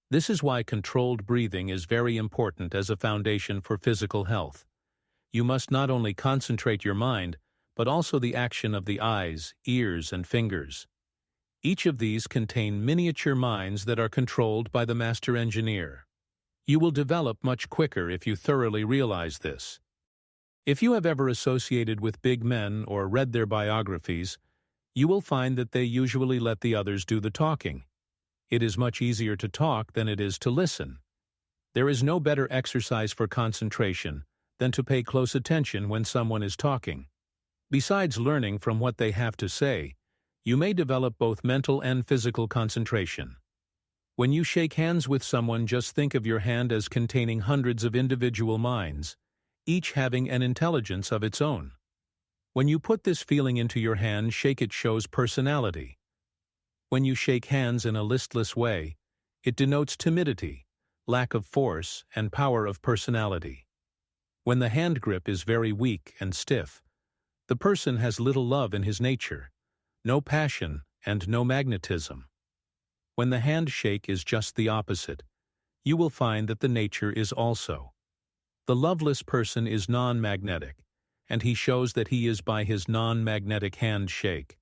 This is why controlled breathing is very important as a foundation for physical health. You must not only concentrate your mind, but also the action of the eyes, ears, and fingers. Each of these contain miniature minds that are controlled by the master engineer. You will develop much quicker if you thoroughly realize this. If you have ever associated with big men or read their biographies, you will find that they usually let the others do the talking. It is much easier to talk than it is to listen. There is no better exercise for concentration than to pay close attention when someone is talking. Besides learning from what they have to say, you may develop both mental and physical concentration. When you shake hands with someone, just think of your hand as containing hundreds of individual minds, each having an intelligence of its own. When you put this feeling into your hand, shake it shows personality. When you shake hands in a listless way, it denotes timidity, lack of force, and power of personality. When the hand grip is very weak and stiff, the person has little love in his nature, no passion, and no magnetism. When the handshake is just the opposite, you will find that the nature is also. The loveless person is non-magnetic, and he shows that he is by his non-magnetic handshake.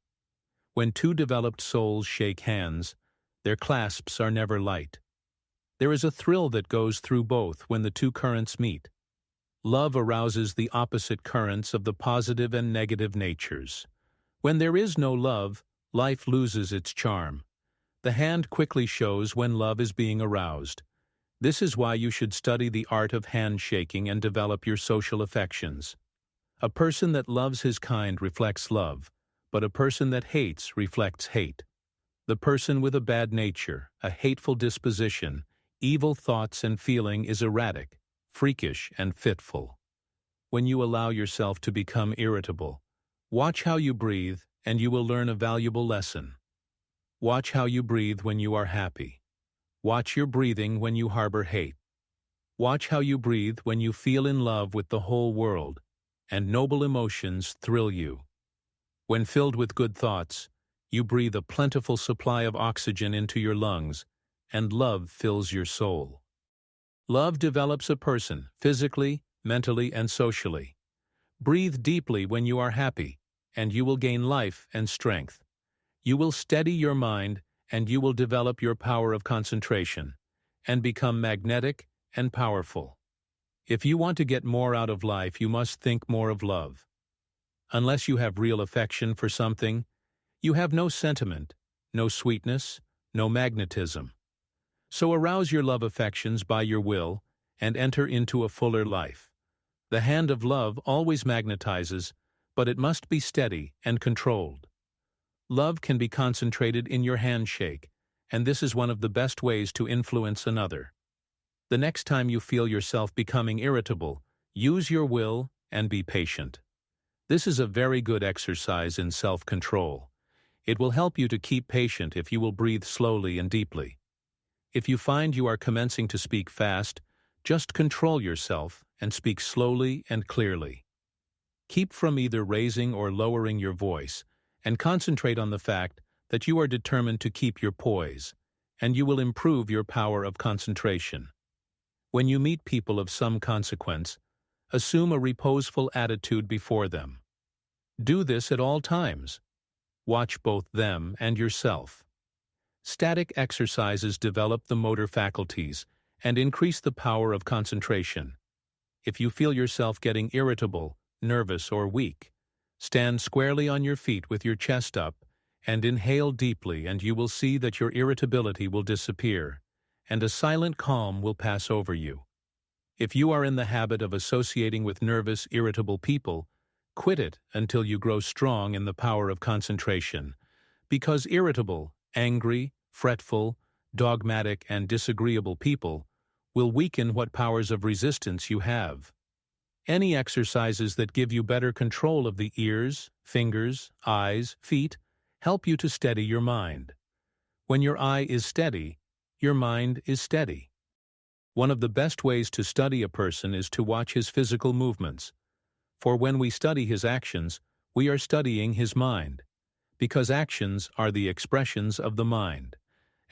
When two developed souls shake hands, their clasps are never light. There is a thrill that goes through both when the two currents meet. Love arouses the opposite currents of the positive and negative natures. When there is no love, life loses its charm. The hand quickly shows when love is being aroused. This is why you should study the art of handshaking and develop your social affections. A person that loves his kind reflects love, but a person that hates reflects hate. The person with a bad nature, a hateful disposition, evil thoughts and feeling is erratic, freakish, and fitful. When you allow yourself to become irritable, watch how you breathe, and you will learn a valuable lesson. Watch how you breathe when you are happy. Watch your breathing when you harbor hate. Watch how you breathe when you feel in love with the whole world, and noble emotions thrill you. When filled with good thoughts, you breathe a plentiful supply of oxygen into your lungs, and love fills your soul. Love develops a person physically, mentally, and socially. Breathe deeply when you are happy, and you will gain life and strength. You will steady your mind, and you will develop your power of concentration, and become magnetic and powerful. If you want to get more out of life, you must think more of love. Unless you have real affection for something, you have no sentiment, no sweetness, no magnetism. So arouse your love affections by your will and enter into a fuller life. The hand of love always magnetizes, but it must be steady and controlled. Love can be concentrated in your handshake, and this is one of the best ways to influence another. The next time you feel yourself becoming irritable, use your will and be patient. This is a very good exercise in self-control. It will help you to keep patient if you will breathe slowly and deeply. If you find you are commencing to speak fast, just control yourself and speak slowly and clearly. Keep from either raising or lowering your voice, and concentrate on the fact that you are determined to keep your poise, and you will improve your power of concentration. When you meet people of some consequence, assume a reposeful attitude before them. Do this at all times. Watch both them and yourself. Static exercises develop the motor faculties and increase the power of concentration. If you feel yourself getting irritable, nervous, or weak, stand squarely on your feet with your chest up and inhale deeply, and you will see that your irritability will disappear, and a silent calm will pass over you. If you are in the habit of associating with nervous, irritable people, quit it until you grow strong in the power of concentration, because irritable, angry, fretful, dogmatic, and disagreeable people will weaken what powers of resistance you have. Any exercises that give you better control of the ears, fingers, eyes, feet help you to steady your mind. When your eye is steady, your mind is steady. One of the best ways to study a person is to watch his physical movements. For when we study his actions, we are studying his mind, because actions are the expressions of the mind.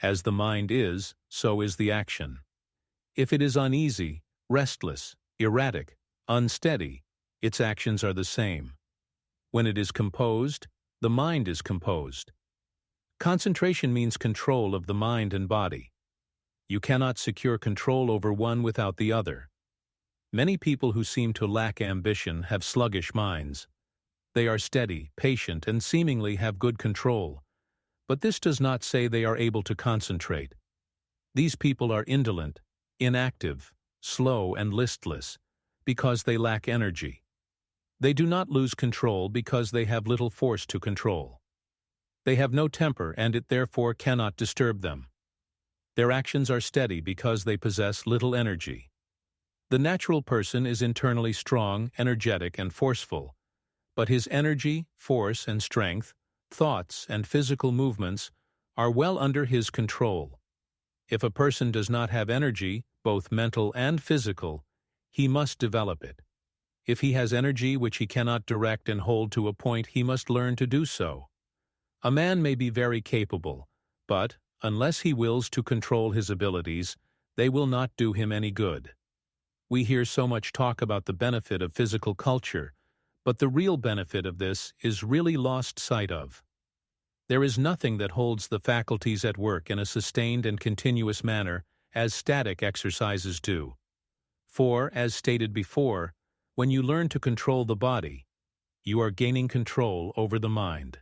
As the mind is, so is the action. If it is uneasy, restless, erratic, unsteady, its actions are the same. When it is composed, the mind is composed. Concentration means control of the mind and body. You cannot secure control over one without the other. Many people who seem to lack ambition have sluggish minds. They are steady, patient, and seemingly have good control. But this does not say they are able to concentrate. These people are indolent, inactive, slow, and listless, because they lack energy. They do not lose control because they have little force to control. They have no temper, and it therefore cannot disturb them. Their actions are steady because they possess little energy. The natural person is internally strong, energetic, and forceful, but his energy, force, and strength, thoughts, and physical movements are well under his control. If a person does not have energy, both mental and physical, he must develop it. If he has energy which he cannot direct and hold to a point, he must learn to do so. A man may be very capable, but, unless he wills to control his abilities, they will not do him any good. We hear so much talk about the benefit of physical culture, but the real benefit of this is really lost sight of. There is nothing that holds the faculties at work in a sustained and continuous manner as static exercises do. For, as stated before, when you learn to control the body, you are gaining control over the mind.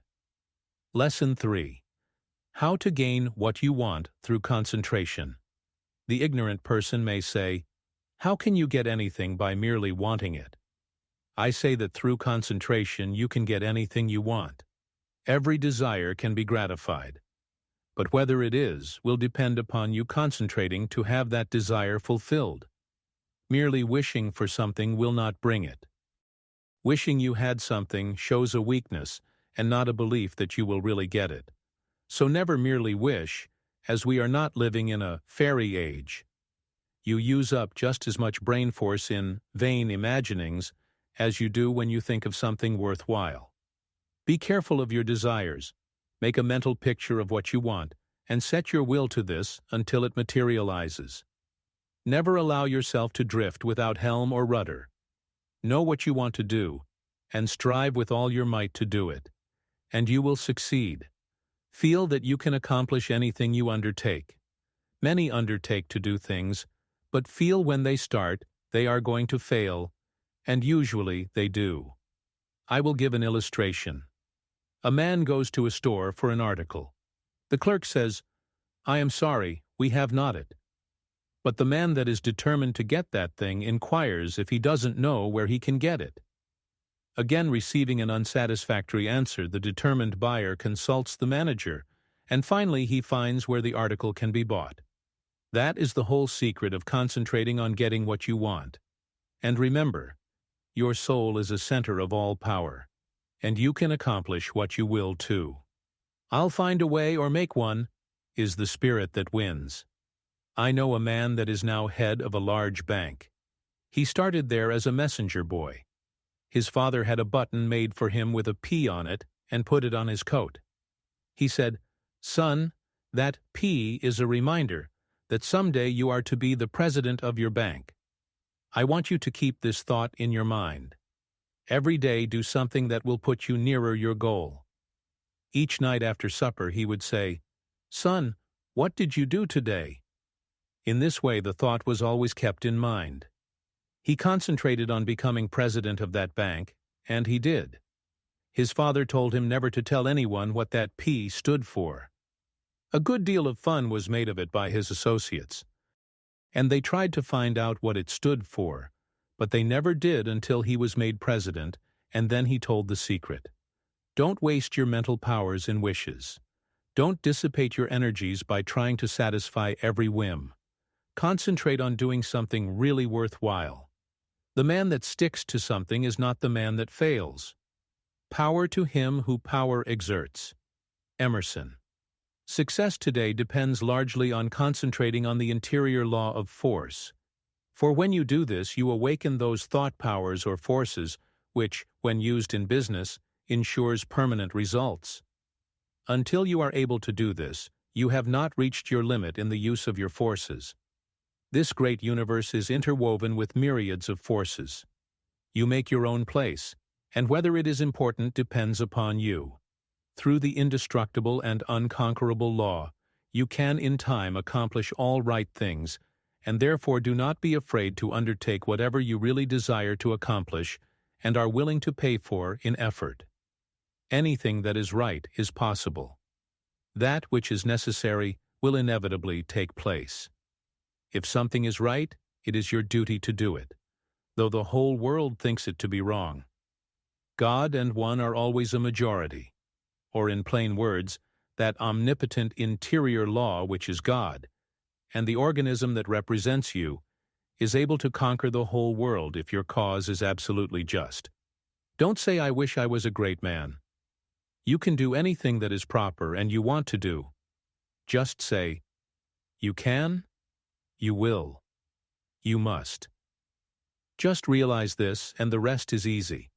Lesson 3. How to gain what you want through concentration. The ignorant person may say, "How can you get anything by merely wanting it?" I say that through concentration you can get anything you want. Every desire can be gratified. But whether it is will depend upon you concentrating to have that desire fulfilled. Merely wishing for something will not bring it. Wishing you had something shows a weakness and not a belief that you will really get it. So never merely wish, as we are not living in a fairy age. You use up just as much brain force in vain imaginings as you do when you think of something worthwhile. Be careful of your desires. Make a mental picture of what you want, and set your will to this until it materializes. Never allow yourself to drift without helm or rudder. Know what you want to do, and strive with all your might to do it, and you will succeed. Feel that you can accomplish anything you undertake. Many undertake to do things, but feel when they start they are going to fail, and usually they do. I will give an illustration. A man goes to a store for an article. The clerk says, I am sorry, we have not it. But the man that is determined to get that thing inquires if he doesn't know where he can get it. Again receiving an unsatisfactory answer, the determined buyer consults the manager, and finally he finds where the article can be bought. That is the whole secret of concentrating on getting what you want. And remember, your soul is a center of all power, and you can accomplish what you will too. I'll find a way or make one is the spirit that wins. I know a man that is now head of a large bank. He started there as a messenger boy. His father had a button made for him with a P on it and put it on his coat. He said, "Son, that P is a reminder that someday you are to be the president of your bank. I want you to keep this thought in your mind. Every day do something that will put you nearer your goal." Each night after supper he would say, "Son, what did you do today?" In this way the thought was always kept in mind. He concentrated on becoming president of that bank, and he did. His father told him never to tell anyone what that P stood for. A good deal of fun was made of it by his associates, and they tried to find out what it stood for, but they never did until he was made president, and then he told the secret. Don't waste your mental powers in wishes. Don't dissipate your energies by trying to satisfy every whim. Concentrate on doing something really worthwhile. The man that sticks to something is not the man that fails. Power to him who power exerts. Emerson. Success today depends largely on concentrating on the interior law of force. For when you do this, you awaken those thought powers or forces which, when used in business, ensures permanent results. Until you are able to do this, you have not reached your limit in the use of your forces. This great universe is interwoven with myriads of forces. You make your own place, and whether it is important depends upon you. Through the indestructible and unconquerable law, you can in time accomplish all right things, and therefore do not be afraid to undertake whatever you really desire to accomplish and are willing to pay for in effort. Anything that is right is possible. That which is necessary will inevitably take place. If something is right, it is your duty to do it, though the whole world thinks it to be wrong. God and one are always a majority, or in plain words, that omnipotent interior law which is God, and the organism that represents you, is able to conquer the whole world if your cause is absolutely just. Don't say, "I wish I was a great man." You can do anything that is proper and you want to do. Just say, "You can, you will, you must." Just realize this, and the rest is easy.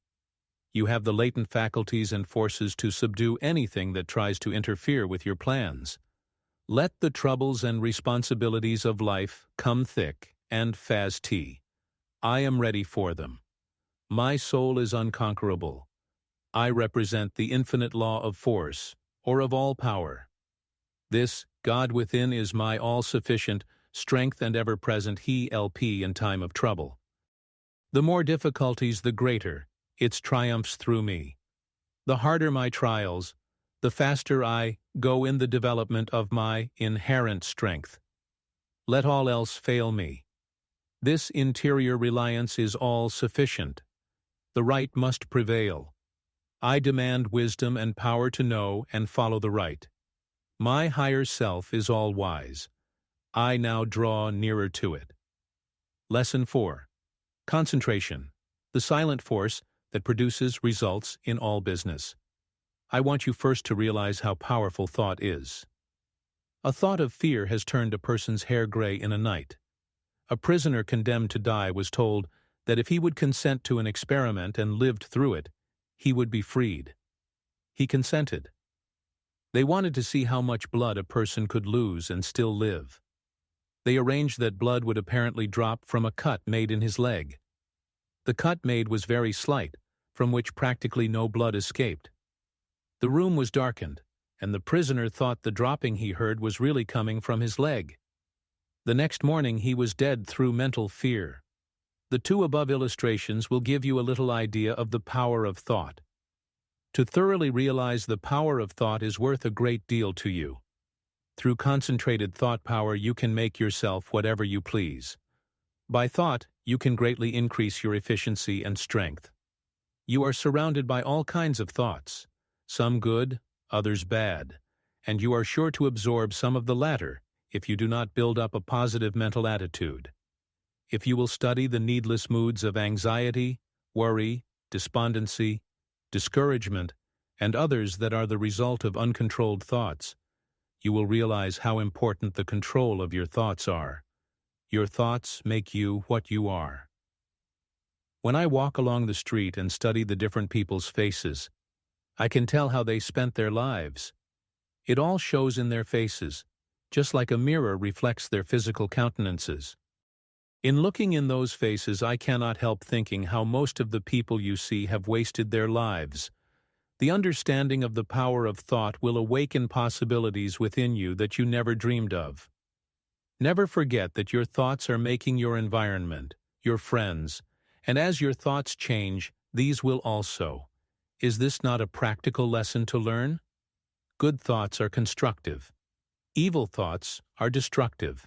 You have the latent faculties and forces to subdue anything that tries to interfere with your plans. Let the troubles and responsibilities of life come thick and fast. I am ready for them. My soul is unconquerable. I represent the infinite law of force, or of all power. This God within is my all-sufficient strength and ever-present help in time of trouble. The more difficulties, the greater its triumphs through me. The harder my trials, the faster I go in the development of my inherent strength. Let all else fail me. This interior reliance is all-sufficient. The right must prevail. I demand wisdom and power to know and follow the right. My higher self is all-wise. I now draw nearer to it. Lesson 4. Concentration, the silent force that produces results in all business. I want you first to realize how powerful thought is. A thought of fear has turned a person's hair gray in a night. A prisoner condemned to die was told that if he would consent to an experiment and lived through it, he would be freed. He consented. They wanted to see how much blood a person could lose and still live. They arranged that blood would apparently drop from a cut made in his leg. The cut made was very slight, from which practically no blood escaped. The room was darkened, and the prisoner thought the dropping he heard was really coming from his leg. The next morning he was dead through mental fear. The two above illustrations will give you a little idea of the power of thought. To thoroughly realize the power of thought is worth a great deal to you. Through concentrated thought power, you can make yourself whatever you please. By thought, you can greatly increase your efficiency and strength. You are surrounded by all kinds of thoughts, some good, others bad, and you are sure to absorb some of the latter if you do not build up a positive mental attitude. If you will study the needless moods of anxiety, worry, despondency, discouragement, and others that are the result of uncontrolled thoughts, you will realize how important the control of your thoughts are. Your thoughts make you what you are. When I walk along the street and study the different people's faces, I can tell how they spent their lives. It all shows in their faces, just like a mirror reflects their physical countenances. In looking in those faces, I cannot help thinking how most of the people you see have wasted their lives. The understanding of the power of thought will awaken possibilities within you that you never dreamed of. Never forget that your thoughts are making your environment, your friends, and as your thoughts change, these will also. Is this not a practical lesson to learn? Good thoughts are constructive. Evil thoughts are destructive.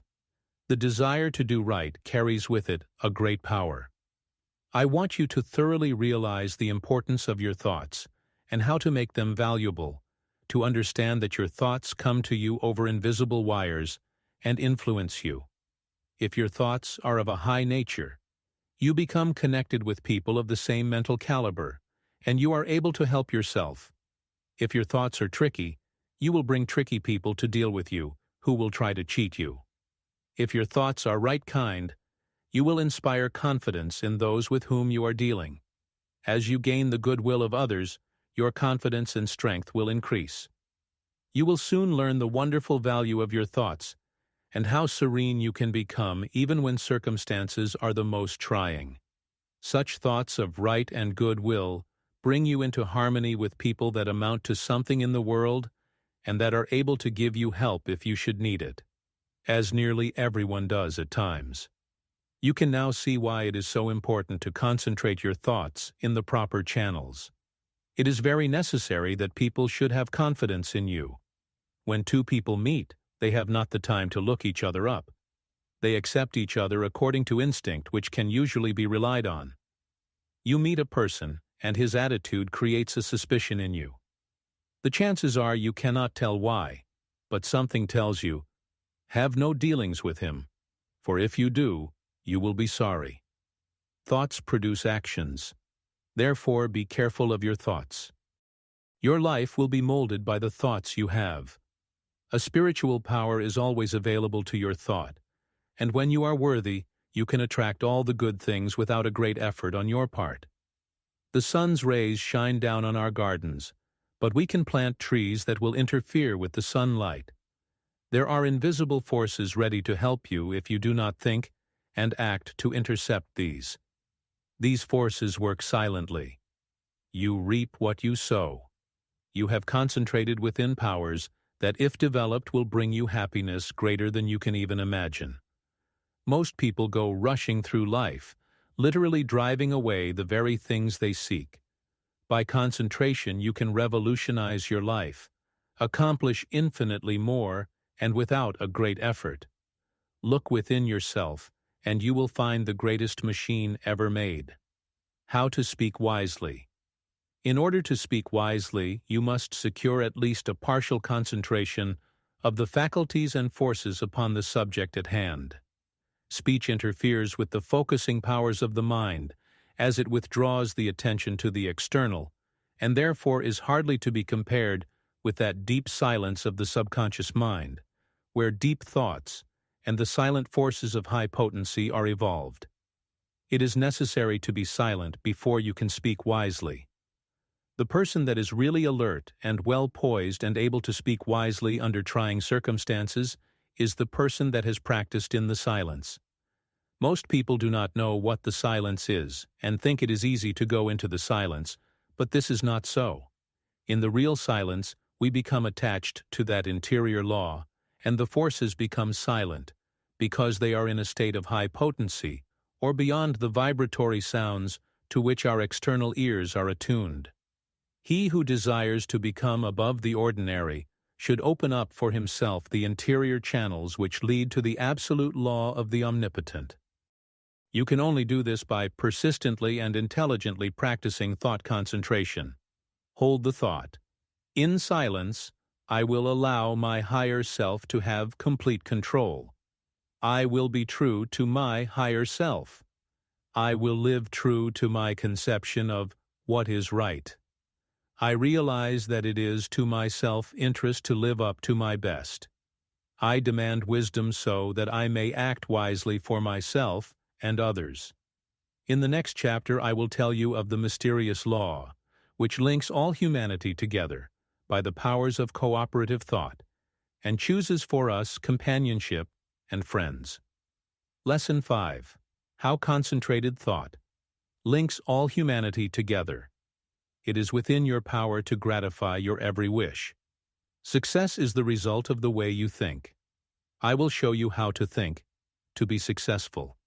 The desire to do right carries with it a great power. I want you to thoroughly realize the importance of your thoughts and how to make them valuable, to understand that your thoughts come to you over invisible wires and influence you. If your thoughts are of a high nature, you become connected with people of the same mental caliber, and you are able to help yourself. If your thoughts are tricky, you will bring tricky people to deal with you, who will try to cheat you. If your thoughts are right kind, you will inspire confidence in those with whom you are dealing. As you gain the goodwill of others, your confidence and strength will increase. You will soon learn the wonderful value of your thoughts and how serene you can become even when circumstances are the most trying. Such thoughts of right and good will bring you into harmony with people that amount to something in the world and that are able to give you help if you should need it, as nearly everyone does at times. You can now see why it is so important to concentrate your thoughts in the proper channels. It is very necessary that people should have confidence in you. When two people meet, they have not the time to look each other up. They accept each other according to instinct, which can usually be relied on. You meet a person, and his attitude creates a suspicion in you. The chances are you cannot tell why, but something tells you, have no dealings with him, for if you do, you will be sorry. Thoughts produce actions. Therefore, be careful of your thoughts. Your life will be molded by the thoughts you have. A spiritual power is always available to your thought, and when you are worthy, you can attract all the good things without a great effort on your part. The sun's rays shine down on our gardens, but we can plant trees that will interfere with the sunlight. There are invisible forces ready to help you if you do not think and act to intercept these. These forces work silently. You reap what you sow. You have concentrated within powers that, if developed, will bring you happiness greater than you can even imagine. Most people go rushing through life, literally driving away the very things they seek. By concentration, you can revolutionize your life, accomplish infinitely more, and without a great effort. Look within yourself, and you will find the greatest machine ever made. How to speak wisely. In order to speak wisely, you must secure at least a partial concentration of the faculties and forces upon the subject at hand. Speech interferes with the focusing powers of the mind, as it withdraws the attention to the external, and therefore is hardly to be compared with that deep silence of the subconscious mind, where deep thoughts and the silent forces of high potency are evolved. It is necessary to be silent before you can speak wisely. The person that is really alert and well poised and able to speak wisely under trying circumstances is the person that has practiced in the silence. Most people do not know what the silence is and think it is easy to go into the silence, but this is not so. In the real silence, we become attached to that interior law, and the forces become silent, because they are in a state of high potency, or beyond the vibratory sounds to which our external ears are attuned. He who desires to become above the ordinary should open up for himself the interior channels which lead to the absolute law of the omnipotent. You can only do this by persistently and intelligently practicing thought concentration. Hold the thought. In silence, I will allow my higher self to have complete control. I will be true to my higher self. I will live true to my conception of what is right. I realize that it is to my self-interest to live up to my best. I demand wisdom so that I may act wisely for myself and others. In the next chapter, I will tell you of the mysterious law, which links all humanity together by the powers of cooperative thought, and chooses for us companionship and friends. Lesson 5. How concentrated thought links all humanity together. It is within your power to gratify your every wish. Success is the result of the way you think. I will show you how to think to be successful.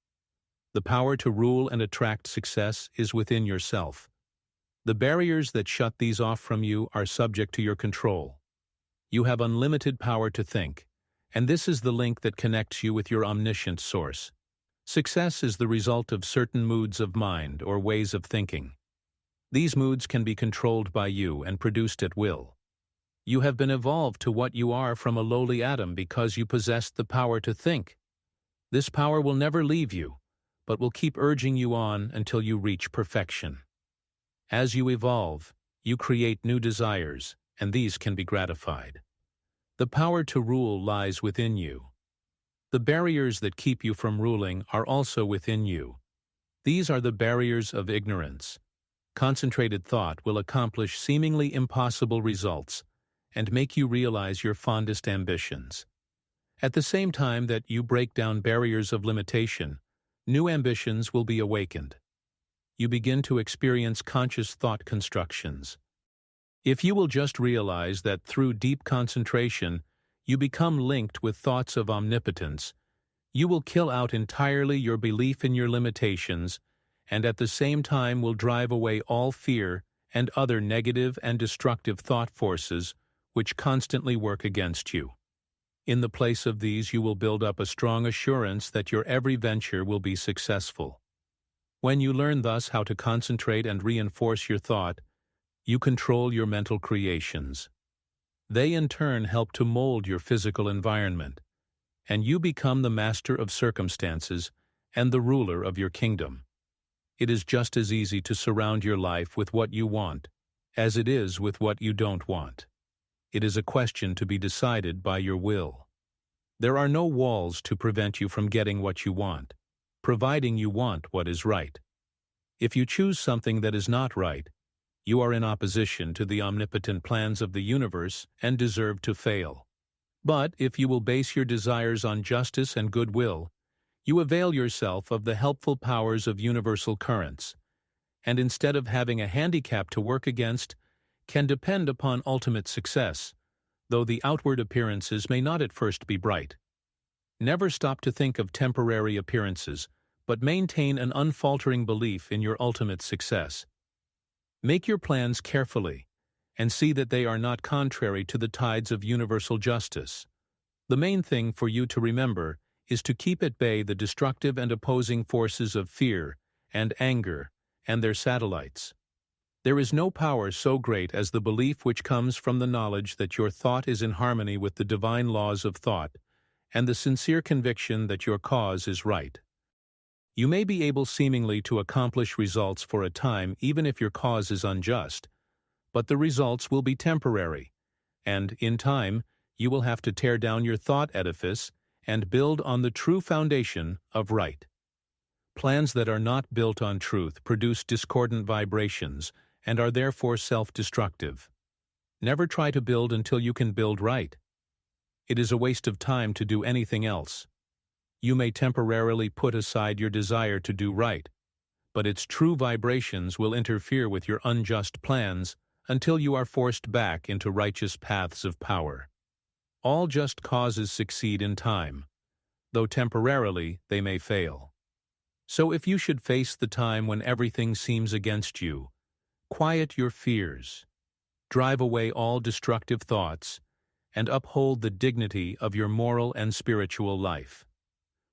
The power to rule and attract success is within yourself. The barriers that shut these off from you are subject to your control. You have unlimited power to think, and this is the link that connects you with your omniscient source. Success is the result of certain moods of mind or ways of thinking. These moods can be controlled by you and produced at will. You have been evolved to what you are from a lowly atom because you possessed the power to think. This power will never leave you, but will keep urging you on until you reach perfection. As you evolve, you create new desires, and these can be gratified. The power to rule lies within you. The barriers that keep you from ruling are also within you. These are the barriers of ignorance. Concentrated thought will accomplish seemingly impossible results and make you realize your fondest ambitions. At the same time that you break down barriers of limitation, new ambitions will be awakened. You begin to experience conscious thought constructions. If you will just realize that through deep concentration, you become linked with thoughts of omnipotence, you will kill out entirely your belief in your limitations and at the same time will drive away all fear and other negative and destructive thought forces which constantly work against you. In the place of these, you will build up a strong assurance that your every venture will be successful. When you learn thus how to concentrate and reinforce your thought, you control your mental creations. They in turn help to mold your physical environment, and you become the master of circumstances and the ruler of your kingdom. It is just as easy to surround your life with what you want as it is with what you don't want. It is a question to be decided by your will. There are no walls to prevent you from getting what you want, providing you want what is right. If you choose something that is not right, you are in opposition to the omnipotent plans of the universe and deserve to fail. But if you will base your desires on justice and goodwill, you avail yourself of the helpful powers of universal currents, and instead of having a handicap to work against, can depend upon ultimate success, though the outward appearances may not at first be bright. Never stop to think of temporary appearances, but maintain an unfaltering belief in your ultimate success. Make your plans carefully, and see that they are not contrary to the tides of universal justice. The main thing for you to remember is to keep at bay the destructive and opposing forces of fear and anger and their satellites. There is no power so great as the belief which comes from the knowledge that your thought is in harmony with the divine laws of thought and the sincere conviction that your cause is right. You may be able seemingly to accomplish results for a time even if your cause is unjust, but the results will be temporary, and, in time, you will have to tear down your thought edifice and build on the true foundation of right. Plans that are not built on truth produce discordant vibrations and are therefore self-destructive. Never try to build until you can build right. It is a waste of time to do anything else. You may temporarily put aside your desire to do right, but its true vibrations will interfere with your unjust plans until you are forced back into righteous paths of power. All just causes succeed in time, though temporarily they may fail. So if you should face the time when everything seems against you, quiet your fears, drive away all destructive thoughts, and uphold the dignity of your moral and spiritual life.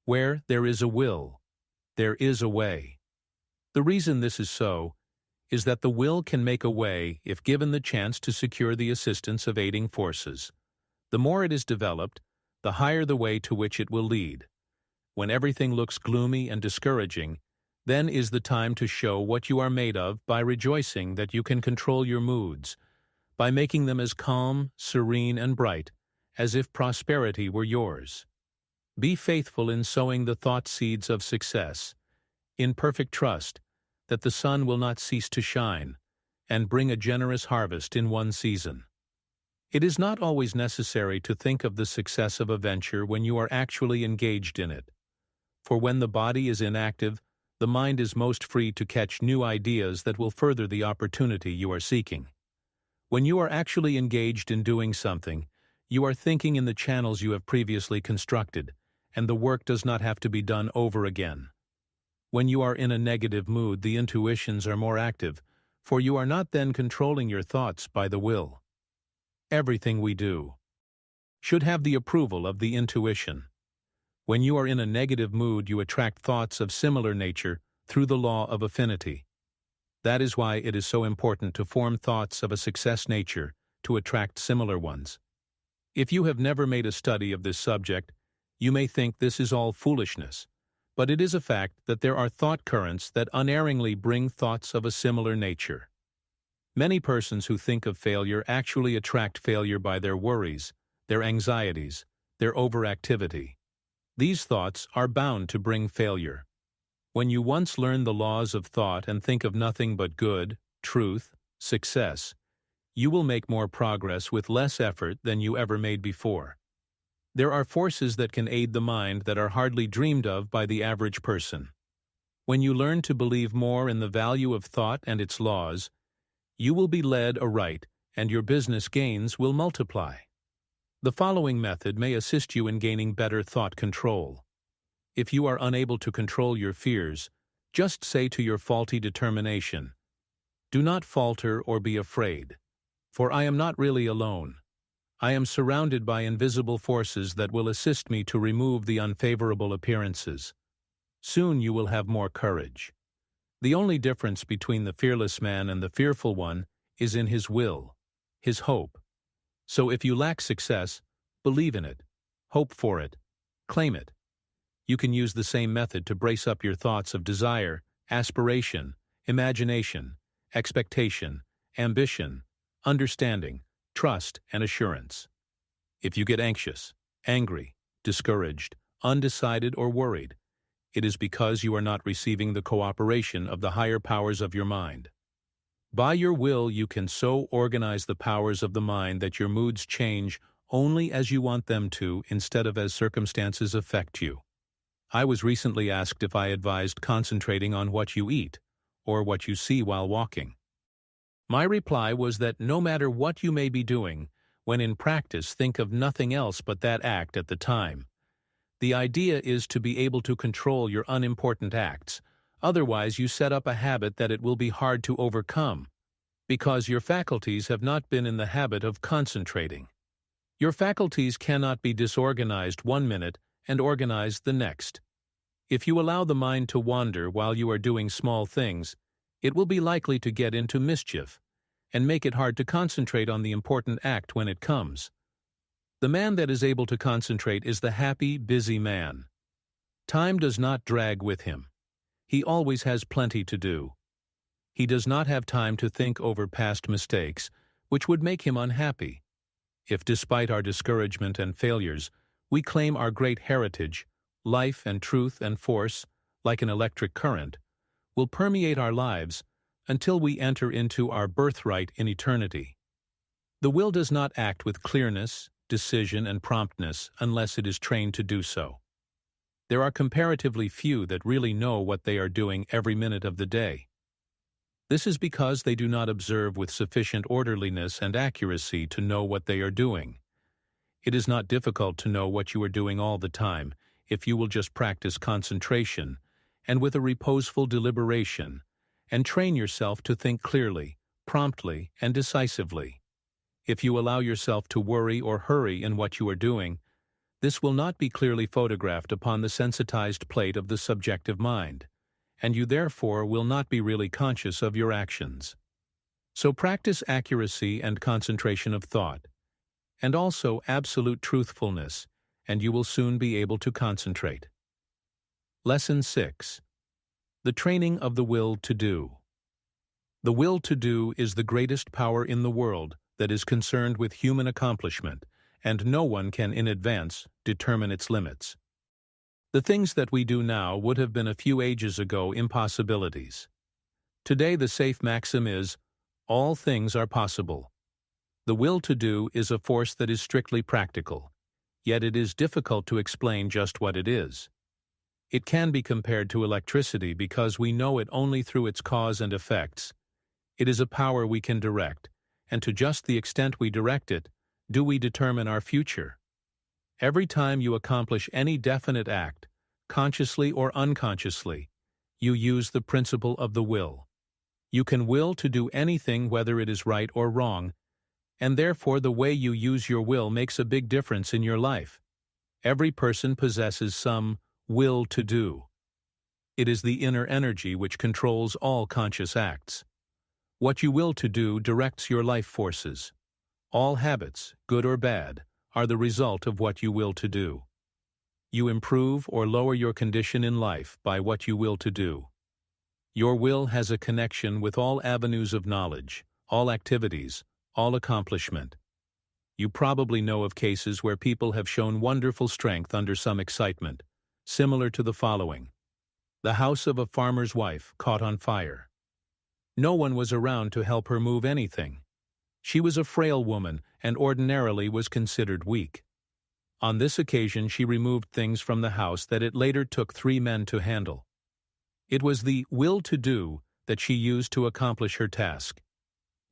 Where there is a will, there is a way. The reason this is so is that the will can make a way if given the chance to secure the assistance of aiding forces. The more it is developed, the higher the way to which it will lead. When everything looks gloomy and discouraging, then is the time to show what you are made of by rejoicing that you can control your moods, by making them as calm, serene, and bright as if prosperity were yours. Be faithful in sowing the thought seeds of success, in perfect trust that the sun will not cease to shine and bring a generous harvest in one season. It is not always necessary to think of the success of a venture when you are actually engaged in it. For when the body is inactive, the mind is most free to catch new ideas that will further the opportunity you are seeking. When you are actually engaged in doing something, you are thinking in the channels you have previously constructed, and the work does not have to be done over again. When you are in a negative mood, the intuitions are more active, for you are not then controlling your thoughts by the will. Everything we do should have the approval of the intuition. When you are in a negative mood, you attract thoughts of similar nature through the law of affinity. That is why it is so important to form thoughts of a success nature to attract similar ones. If you have never made a study of this subject, you may think this is all foolishness, but it is a fact that there are thought currents that unerringly bring thoughts of a similar nature. Many persons who think of failure actually attract failure by their worries, their anxieties, their overactivity. These thoughts are bound to bring failure. When you once learn the laws of thought and think of nothing but good, truth, success, you will make more progress with less effort than you ever made before. There are forces that can aid the mind that are hardly dreamed of by the average person. When you learn to believe more in the value of thought and its laws, you will be led aright and your business gains will multiply. The following method may assist you in gaining better thought control. If you are unable to control your fears, just say to your faulty determination, "Do not falter or be afraid, for I am not really alone. I am surrounded by invisible forces that will assist me to remove the unfavorable appearances. Soon you will have more courage." The only difference between the fearless man and the fearful one is in his will, his hope. So if you lack success, believe in it, hope for it, claim it. You can use the same method to brace up your thoughts of desire, aspiration, imagination, expectation, ambition, understanding, trust, and assurance. If you get anxious, angry, discouraged, undecided, or worried, it is because you are not receiving the cooperation of the higher powers of your mind. By your will, you can so organize the powers of the mind that your moods change only as you want them to instead of as circumstances affect you. I was recently asked if I advised concentrating on what you eat or what you see while walking. My reply was that no matter what you may be doing, when in practice, think of nothing else but that act at the time. The idea is to be able to control your unimportant acts. Otherwise, you set up a habit that it will be hard to overcome, because your faculties have not been in the habit of concentrating. Your faculties cannot be disorganized one minute and organized the next. If you allow the mind to wander while you are doing small things, it will be likely to get into mischief and make it hard to concentrate on the important act when it comes. The man that is able to concentrate is the happy, busy man. Time does not drag with him. He always has plenty to do. He does not have time to think over past mistakes, which would make him unhappy. If despite our discouragement and failures, we claim our great heritage, life and truth and force, like an electric current, will permeate our lives until we enter into our birthright in eternity. The will does not act with clearness, decision, and promptness unless it is trained to do so. There are comparatively few that really know what they are doing every minute of the day. This is because they do not observe with sufficient orderliness and accuracy to know what they are doing. It is not difficult to know what you are doing all the time if you will just practice concentration and with a reposeful deliberation, and train yourself to think clearly, promptly, and decisively. If you allow yourself to worry or hurry in what you are doing, this will not be clearly photographed upon the sensitized plate of the subjective mind, and you therefore will not be really conscious of your actions. So practice accuracy and concentration of thought, and also absolute truthfulness, and you will soon be able to concentrate. Lesson 6. The training of the will to do. The will to do is the greatest power in the world that is concerned with human accomplishment, and no one can in advance determine its limits. The things that we do now would have been a few ages ago impossibilities. Today the safe maxim is, all things are possible. The will to do is a force that is strictly practical, yet it is difficult to explain just what it is. It can be compared to electricity because we know it only through its cause and effects. It is a power we can direct, and to just the extent we direct it, do we determine our future. Every time you accomplish any definite act, consciously or unconsciously, you use the principle of the will. You can will to do anything whether it is right or wrong, and therefore the way you use your will makes a big difference in your life. Every person possesses some will to do. It is the inner energy which controls all conscious acts. What you will to do directs your life forces. All habits, good or bad, are the result of what you will to do. You improve or lower your condition in life by what you will to do. Your will has a connection with all avenues of knowledge, all activities, all accomplishment. You probably know of cases where people have shown wonderful strength under some excitement, similar to the following. The house of a farmer's wife caught on fire. No one was around to help her move anything. She was a frail woman and ordinarily was considered weak. On this occasion she removed things from the house that it later took 3 men to handle. It was the will to do that she used to accomplish her task.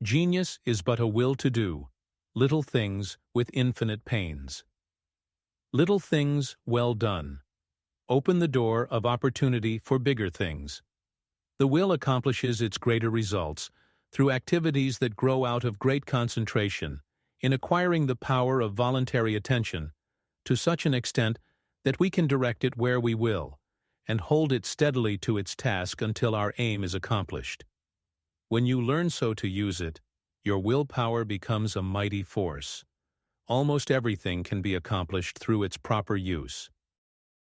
Genius is but a will to do, little things with infinite pains. Little things well done open the door of opportunity for bigger things. The will accomplishes its greater results through activities that grow out of great concentration, in acquiring the power of voluntary attention to such an extent that we can direct it where we will, and hold it steadily to its task until our aim is accomplished. When you learn so to use it, your willpower becomes a mighty force. Almost everything can be accomplished through its proper use.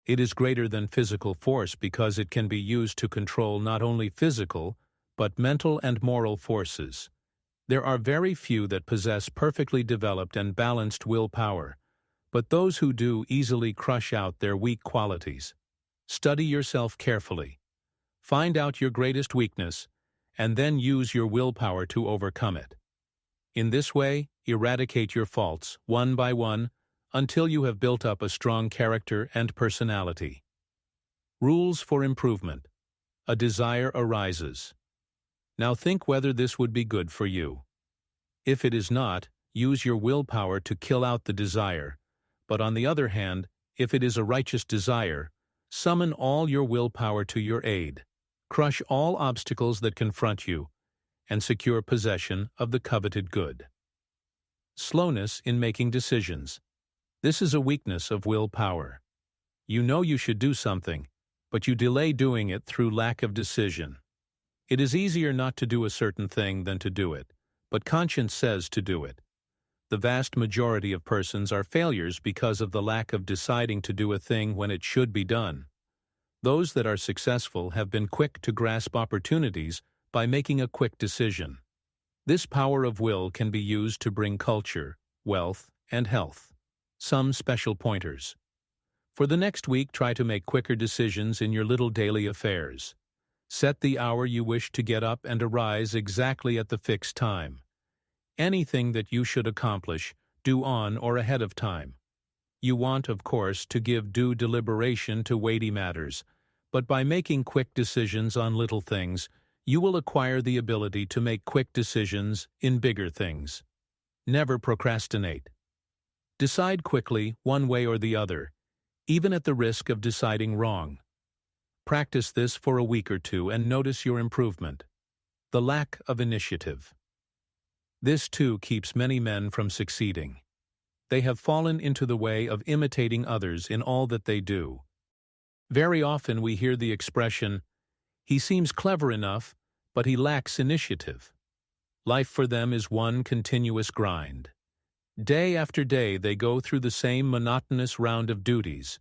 It is greater than physical force because it can be used to control not only physical, but mental and moral forces. There are very few that possess perfectly developed and balanced willpower, but those who do easily crush out their weak qualities. Study yourself carefully. Find out your greatest weakness, and then use your willpower to overcome it. In this way, eradicate your faults, one by one, until you have built up a strong character and personality. Rules for improvement. A desire arises. Now think whether this would be good for you. If it is not, use your willpower to kill out the desire, but on the other hand, if it is a righteous desire, summon all your willpower to your aid. Crush all obstacles that confront you, and secure possession of the coveted good. Slowness in making decisions. This is a weakness of willpower. You know you should do something, but you delay doing it through lack of decision. It is easier not to do a certain thing than to do it, but conscience says to do it. The vast majority of persons are failures because of the lack of deciding to do a thing when it should be done. Those that are successful have been quick to grasp opportunities by making a quick decision. This power of will can be used to bring culture, wealth, and health. Some special pointers. For the next week, try to make quicker decisions in your little daily affairs. Set the hour you wish to get up and arise exactly at the fixed time. Anything that you should accomplish, do on or ahead of time. You want, of course, to give due deliberation to weighty matters, but by making quick decisions on little things, you will acquire the ability to make quick decisions in bigger things. Never procrastinate. Decide quickly, one way or the other, even at the risk of deciding wrong. Practice this for a week or two and notice your improvement. The lack of initiative. This too keeps many men from succeeding. They have fallen into the way of imitating others in all that they do. Very often we hear the expression, "He seems clever enough, but he lacks initiative." Life for them is one continuous grind. Day after day they go through the same monotonous round of duties,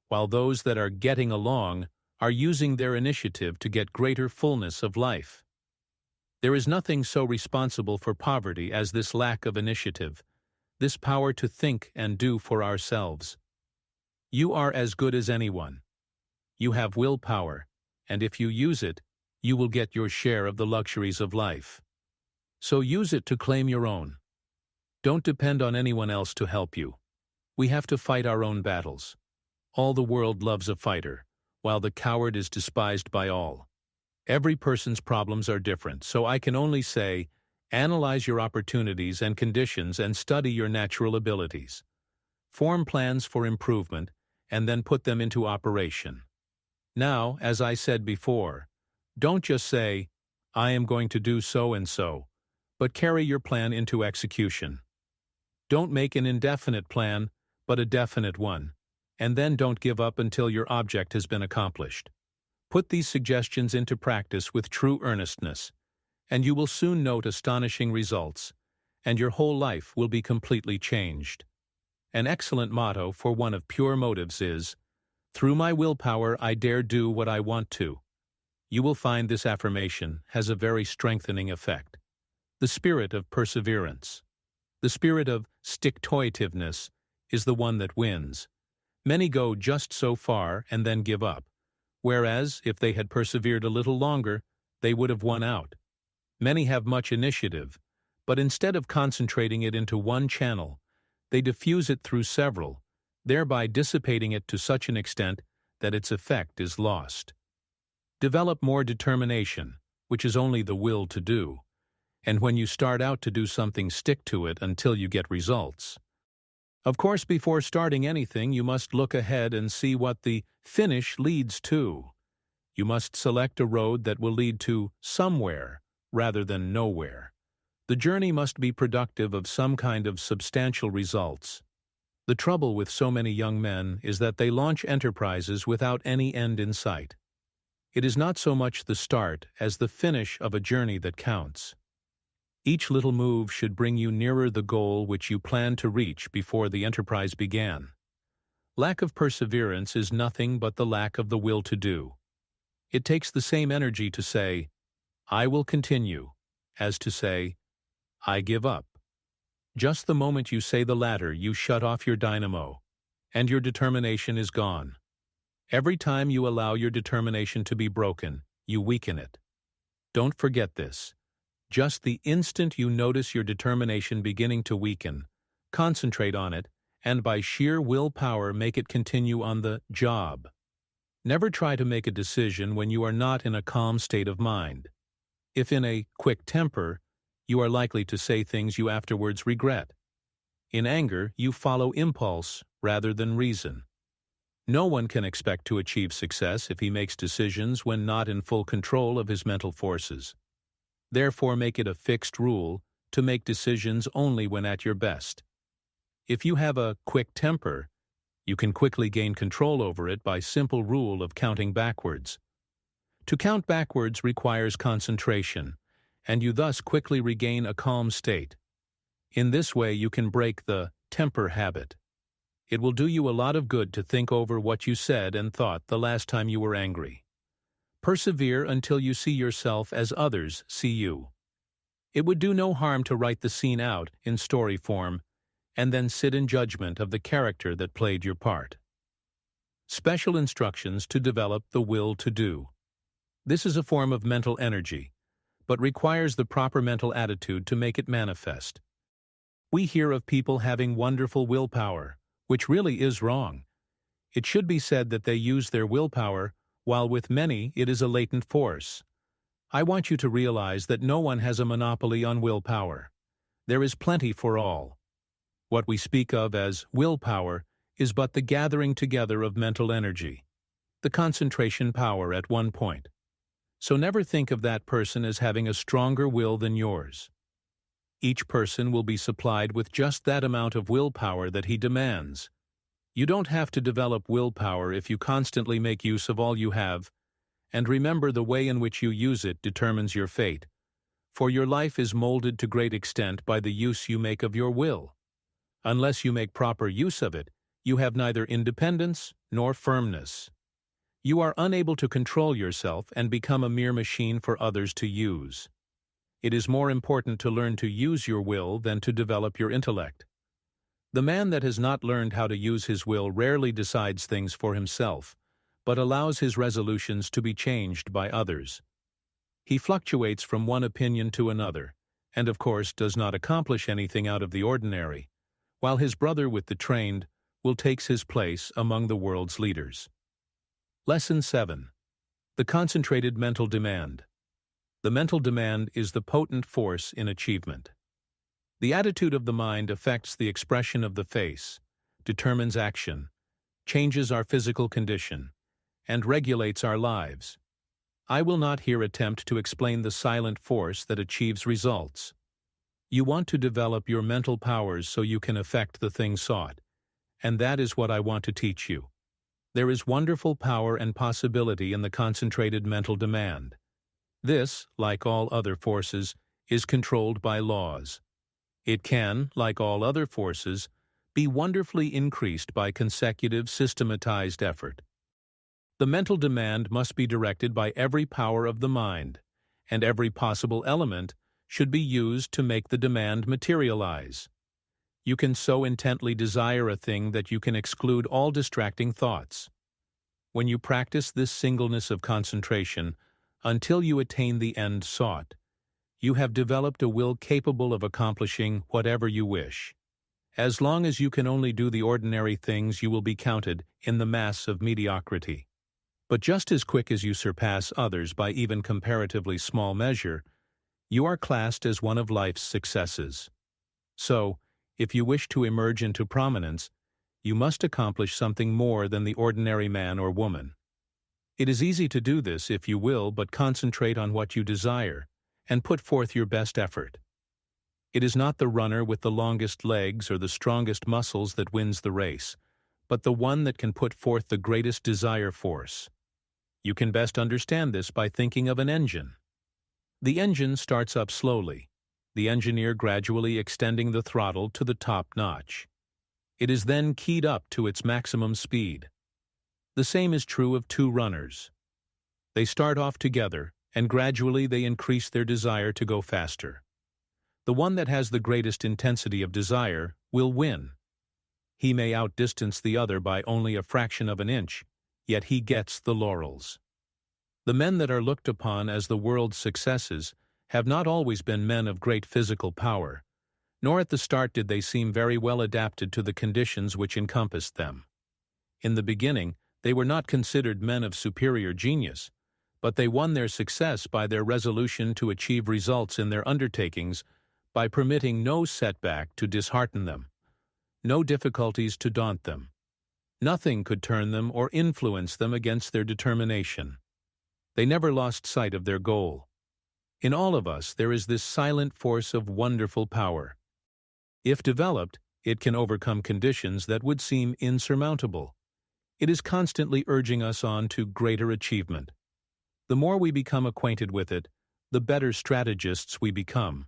while those that are getting along are using their initiative to get greater fullness of life. There is nothing so responsible for poverty as this lack of initiative, this power to think and do for ourselves. You are as good as anyone. You have willpower, and if you use it, you will get your share of the luxuries of life. So use it to claim your own. Don't depend on anyone else to help you. We have to fight our own battles. All the world loves a fighter, while the coward is despised by all. Every person's problems are different, so I can only say, analyze your opportunities and conditions and study your natural abilities. Form plans for improvement, and then put them into operation. Now, as I said before, don't just say, "I am going to do so and so," but carry your plan into execution. Don't make an indefinite plan, but a definite one, and then don't give up until your object has been accomplished. Put these suggestions into practice with true earnestness, and you will soon note astonishing results, and your whole life will be completely changed. An excellent motto for one of pure motives is, "Through my willpower I dare do what I want to." You will find this affirmation has a very strengthening effect. The spirit of perseverance, the spirit of stick-to-itiveness, is the one that wins. Many go just so far and then give up, whereas if they had persevered a little longer, they would have won out. Many have much initiative, but instead of concentrating it into one channel, they diffuse it through several, thereby dissipating it to such an extent that its effect is lost. Develop more determination, which is only the will to do, and when you start out to do something, stick to it until you get results. Of course, before starting anything, you must look ahead and see what the finish leads to. You must select a road that will lead to somewhere rather than nowhere. The journey must be productive of some kind of substantial results. The trouble with so many young men is that they launch enterprises without any end in sight. It is not so much the start as the finish of a journey that counts. Each little move should bring you nearer the goal which you planned to reach before the enterprise began. Lack of perseverance is nothing but the lack of the will to do. It takes the same energy to say, "I will continue," as to say, "I give up." Just the moment you say the latter, you shut off your dynamo, and your determination is gone. Every time you allow your determination to be broken, you weaken it. Don't forget this. Just the instant you notice your determination beginning to weaken, concentrate on it, and by sheer willpower make it continue on the job. Never try to make a decision when you are not in a calm state of mind. If in a quick temper, you are likely to say things you afterwards regret. In anger, you follow impulse rather than reason. No one can expect to achieve success if he makes decisions when not in full control of his mental forces. Therefore, make it a fixed rule to make decisions only when at your best. If you have a quick temper, you can quickly gain control over it by simple rule of counting backwards. To count backwards requires concentration, and you thus quickly regain a calm state. In this way, you can break the temper habit. It will do you a lot of good to think over what you said and thought the last time you were angry. Persevere until you see yourself as others see you. It would do no harm to write the scene out in story form and then sit in judgment of the character that played your part. Special instructions to develop the will to do. This is a form of mental energy, but requires the proper mental attitude to make it manifest. We hear of people having wonderful willpower, which really is wrong. It should be said that they use their willpower, while with many it is a latent force. I want you to realize that no one has a monopoly on willpower. There is plenty for all. What we speak of as willpower is but the gathering together of mental energy, the concentration power at one point. So never think of that person as having a stronger will than yours. Each person will be supplied with just that amount of willpower that he demands. You don't have to develop willpower if you constantly make use of all you have, and remember the way in which you use it determines your fate, for your life is molded to great extent by the use you make of your will. Unless you make proper use of it, you have neither independence nor firmness. You are unable to control yourself and become a mere machine for others to use. It is more important to learn to use your will than to develop your intellect. The man that has not learned how to use his will rarely decides things for himself, but allows his resolutions to be changed by others. He fluctuates from one opinion to another, and of course does not accomplish anything out of the ordinary, while his brother with the trained will take his place among the world's leaders. Lesson 7. The concentrated mental demand. The mental demand is the potent force in achievement. The attitude of the mind affects the expression of the face, determines action, changes our physical condition, and regulates our lives. I will not here attempt to explain the silent force that achieves results. You want to develop your mental powers so you can effect the thing sought, and that is what I want to teach you. There is wonderful power and possibility in the concentrated mental demand. This, like all other forces, is controlled by laws. It can, like all other forces, be wonderfully increased by consecutive systematized effort. The mental demand must be directed by every power of the mind, and every possible element should be used to make the demand materialize. You can so intently desire a thing that you can exclude all distracting thoughts. When you practice this singleness of concentration until you attain the end sought, you have developed a will capable of accomplishing whatever you wish. As long as you can only do the ordinary things, you will be counted in the mass of mediocrity. But just as quick as you surpass others by even comparatively small measure, you are classed as one of life's successes. So, if you wish to emerge into prominence, you must accomplish something more than the ordinary man or woman. It is easy to do this if you will but concentrate on what you desire and put forth your best effort. It is not the runner with the longest legs or the strongest muscles that wins the race, but the one that can put forth the greatest desire force. You can best understand this by thinking of an engine. The engine starts up slowly, the engineer gradually extending the throttle to the top notch. It is then keyed up to its maximum speed. The same is true of two runners. They start off together, and gradually they increase their desire to go faster. The one that has the greatest intensity of desire will win. He may outdistance the other by only a fraction of an inch, yet he gets the laurels. The men that are looked upon as the world's successes have not always been men of great physical power, nor at the start did they seem very well adapted to the conditions which encompassed them. In the beginning, they were not considered men of superior genius, but they won their success by their resolution to achieve results in their undertakings by permitting no setback to dishearten them, no difficulties to daunt them. Nothing could turn them or influence them against their determination. They never lost sight of their goal. In all of us there is this silent force of wonderful power. If developed, it can overcome conditions that would seem insurmountable. It is constantly urging us on to greater achievement. The more we become acquainted with it, the better strategists we become,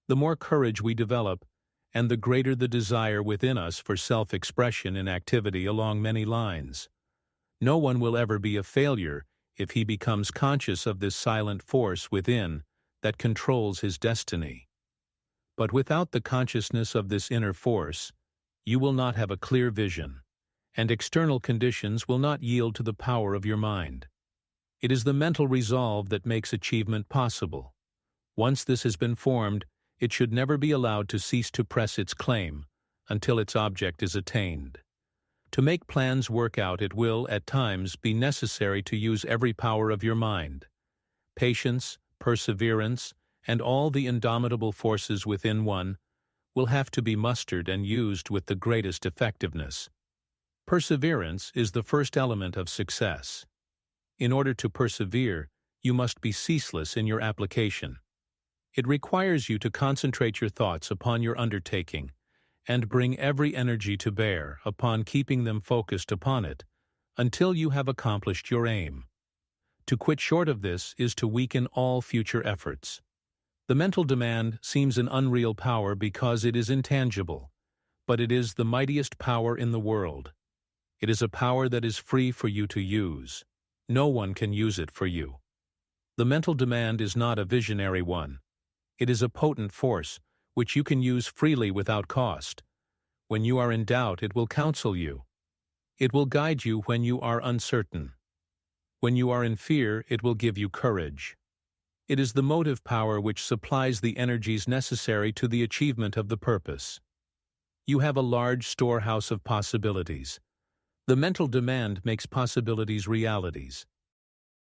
the more courage we develop, and the greater the desire within us for self-expression in activity along many lines. No one will ever be a failure if he becomes conscious of this silent force within that controls his destiny. But without the consciousness of this inner force, you will not have a clear vision, and external conditions will not yield to the power of your mind. It is the mental resolve that makes achievement possible. Once this has been formed, it should never be allowed to cease to press its claim until its object is attained. To make plans work out, it will, at times, be necessary to use every power of your mind. Patience, perseverance, and all the indomitable forces within one will have to be mustered and used with the greatest effectiveness. Perseverance is the first element of success. In order to persevere, you must be ceaseless in your application. It requires you to concentrate your thoughts upon your undertaking and bring every energy to bear upon keeping them focused upon it until you have accomplished your aim. To quit short of this is to weaken all future efforts. The mental demand seems an unreal power because it is intangible, but it is the mightiest power in the world. It is a power that is free for you to use. No one can use it for you. The mental demand is not a visionary one. It is a potent force, which you can use freely without cost. When you are in doubt, it will counsel you. It will guide you when you are uncertain. When you are in fear, it will give you courage. It is the motive power which supplies the energies necessary to the achievement of the purpose. You have a large storehouse of possibilities. The mental demand makes possibilities realities.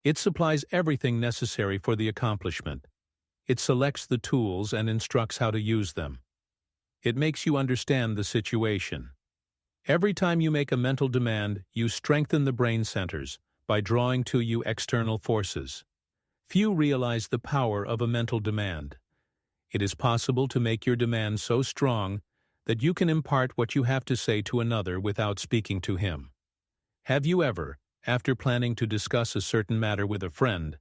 It supplies everything necessary for the accomplishment. It selects the tools and instructs how to use them. It makes you understand the situation. Every time you make a mental demand, you strengthen the brain centers by drawing to you external forces. Few realize the power of a mental demand. It is possible to make your demand so strong that you can impart what you have to say to another without speaking to him. Have you ever, after planning to discuss a certain matter with a friend,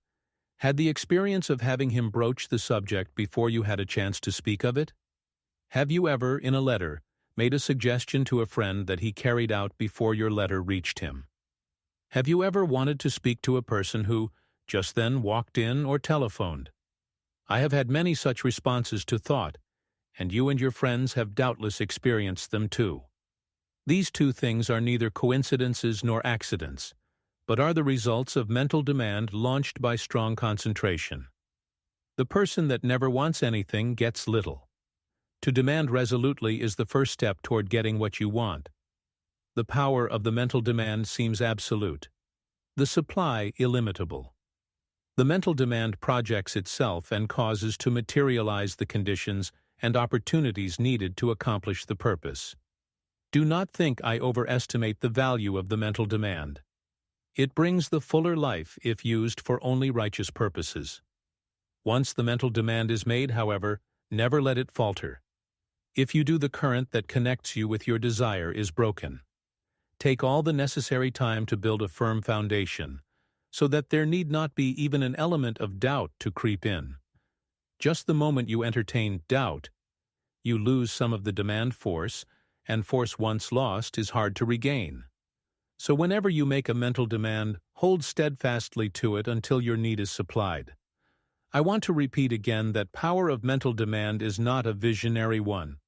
had the experience of having him broach the subject before you had a chance to speak of it? Have you ever, in a letter, made a suggestion to a friend that he carried out before your letter reached him? Have you ever wanted to speak to a person who, just then, walked in or telephoned? I have had many such responses to thought, and you and your friends have doubtless experienced them too. These two things are neither coincidences nor accidents, but are the results of mental demand launched by strong concentration. The person that never wants anything gets little. To demand resolutely is the first step toward getting what you want. The power of the mental demand seems absolute, the supply illimitable. The mental demand projects itself and causes to materialize the conditions and opportunities needed to accomplish the purpose. Do not think I overestimate the value of the mental demand. It brings the fuller life if used for only righteous purposes. Once the mental demand is made, however, never let it falter. If you do, the current that connects you with your desire is broken. Take all the necessary time to build a firm foundation, so that there need not be even an element of doubt to creep in. Just the moment you entertain doubt, you lose some of the demand force, and force once lost is hard to regain. So whenever you make a mental demand, hold steadfastly to it until your need is supplied. I want to repeat again that power of mental demand is not a visionary one.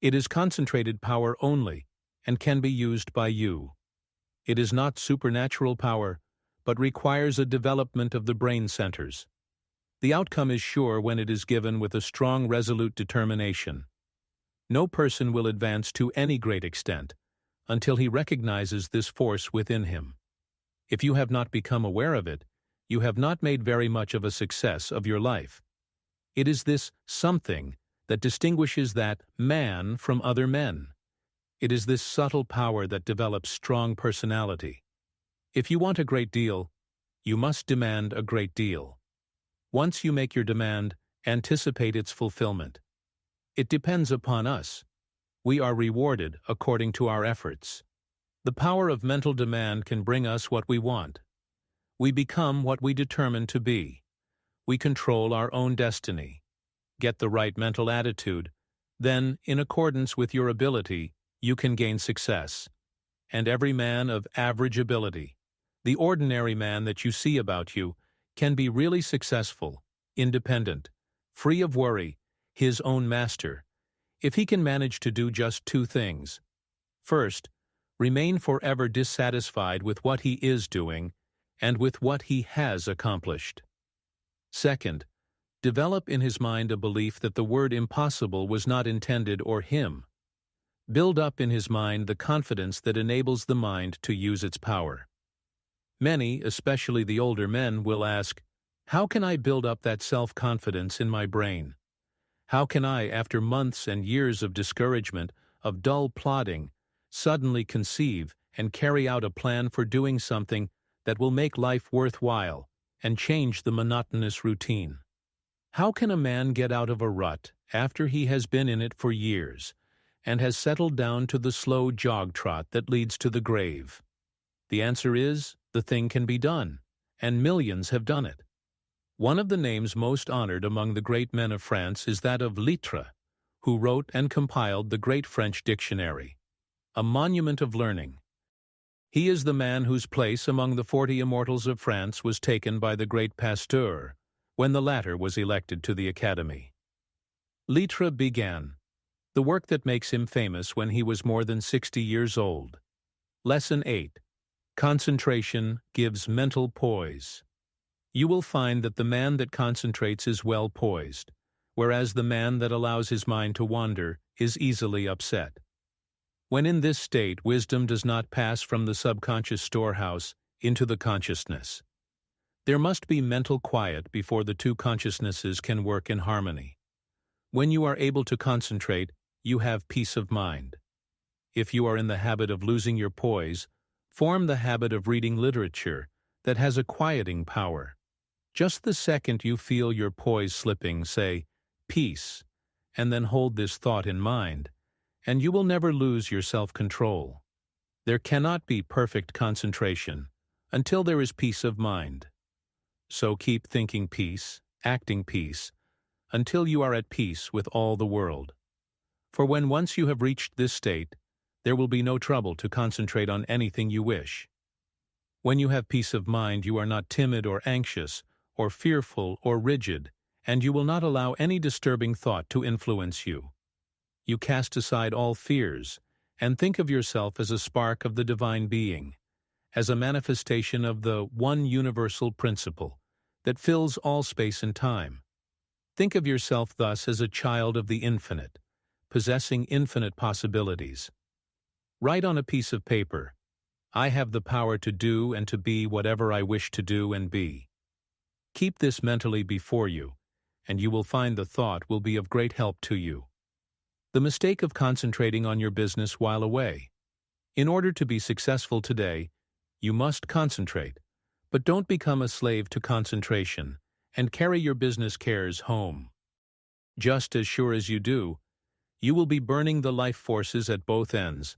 It is concentrated power only, and can be used by you. It is not supernatural power, but requires a development of the brain centers. The outcome is sure when it is given with a strong, resolute determination. No person will advance to any great extent until he recognizes this force within him. If you have not become aware of it, you have not made very much of a success of your life. It is this something that distinguishes that man from other men. It is this subtle power that develops strong personality. If you want a great deal, you must demand a great deal. Once you make your demand, anticipate its fulfillment. It depends upon us. We are rewarded according to our efforts. The power of mental demand can bring us what we want. We become what we determine to be. We control our own destiny. Get the right mental attitude, then, in accordance with your ability, you can gain success. And every man of average ability, the ordinary man that you see about you, can be really successful, independent, free of worry, his own master, if he can manage to do just two things. First, remain forever dissatisfied with what he is doing and with what he has accomplished. Second, develop in his mind a belief that the word impossible was not intended or him. Build up in his mind the confidence that enables the mind to use its power. Many, especially the older men, will ask, how can I build up that self-confidence in my brain? How can I, after months and years of discouragement, of dull plodding, suddenly conceive and carry out a plan for doing something that will make life worthwhile and change the monotonous routine? How can a man get out of a rut after he has been in it for years and has settled down to the slow jog-trot that leads to the grave? The answer is, the thing can be done, and millions have done it. One of the names most honored among the great men of France is that of Littre, who wrote and compiled the great French dictionary, a monument of learning. He is the man whose place among the 40 immortals of France was taken by the great Pasteur when the latter was elected to the Academy. Littre began the work that makes him famous when he was more than 60 years old. Lesson 8. Concentration gives mental poise. You will find that the man that concentrates is well poised, whereas the man that allows his mind to wander is easily upset. When in this state, wisdom does not pass from the subconscious storehouse into the consciousness. There must be mental quiet before the two consciousnesses can work in harmony. When you are able to concentrate, you have peace of mind. If you are in the habit of losing your poise, form the habit of reading literature that has a quieting power. Just the second you feel your poise slipping, say, "Peace," and then hold this thought in mind, and you will never lose your self-control. There cannot be perfect concentration until there is peace of mind. So keep thinking peace, acting peace, until you are at peace with all the world. For when once you have reached this state, there will be no trouble to concentrate on anything you wish. When you have peace of mind, you are not timid or anxious, or fearful or rigid, and you will not allow any disturbing thought to influence you. You cast aside all fears, and think of yourself as a spark of the divine being, as a manifestation of the one universal principle that fills all space and time. Think of yourself thus as a child of the infinite, possessing infinite possibilities. Write on a piece of paper, "I have the power to do and to be whatever I wish to do and be." Keep this mentally before you, and you will find the thought will be of great help to you. The mistake of concentrating on your business while away. In order to be successful today, you must concentrate, but don't become a slave to concentration and carry your business cares home. Just as sure as you do, you will be burning the life forces at both ends,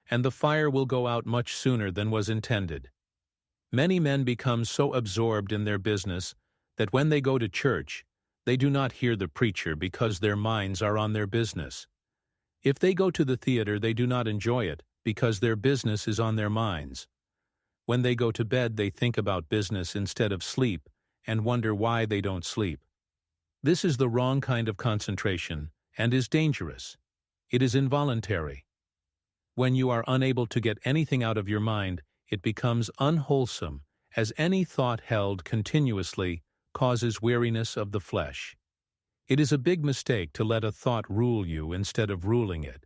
and the fire will go out much sooner than was intended. Many men become so absorbed in their business that when they go to church, they do not hear the preacher because their minds are on their business. If they go to the theater, they do not enjoy it because their business is on their minds. When they go to bed, they think about business instead of sleep and wonder why they don't sleep. This is the wrong kind of concentration and is dangerous. It is involuntary. When you are unable to get anything out of your mind, it becomes unwholesome, as any thought held continuously causes weariness of the flesh. It is a big mistake to let a thought rule you instead of ruling it.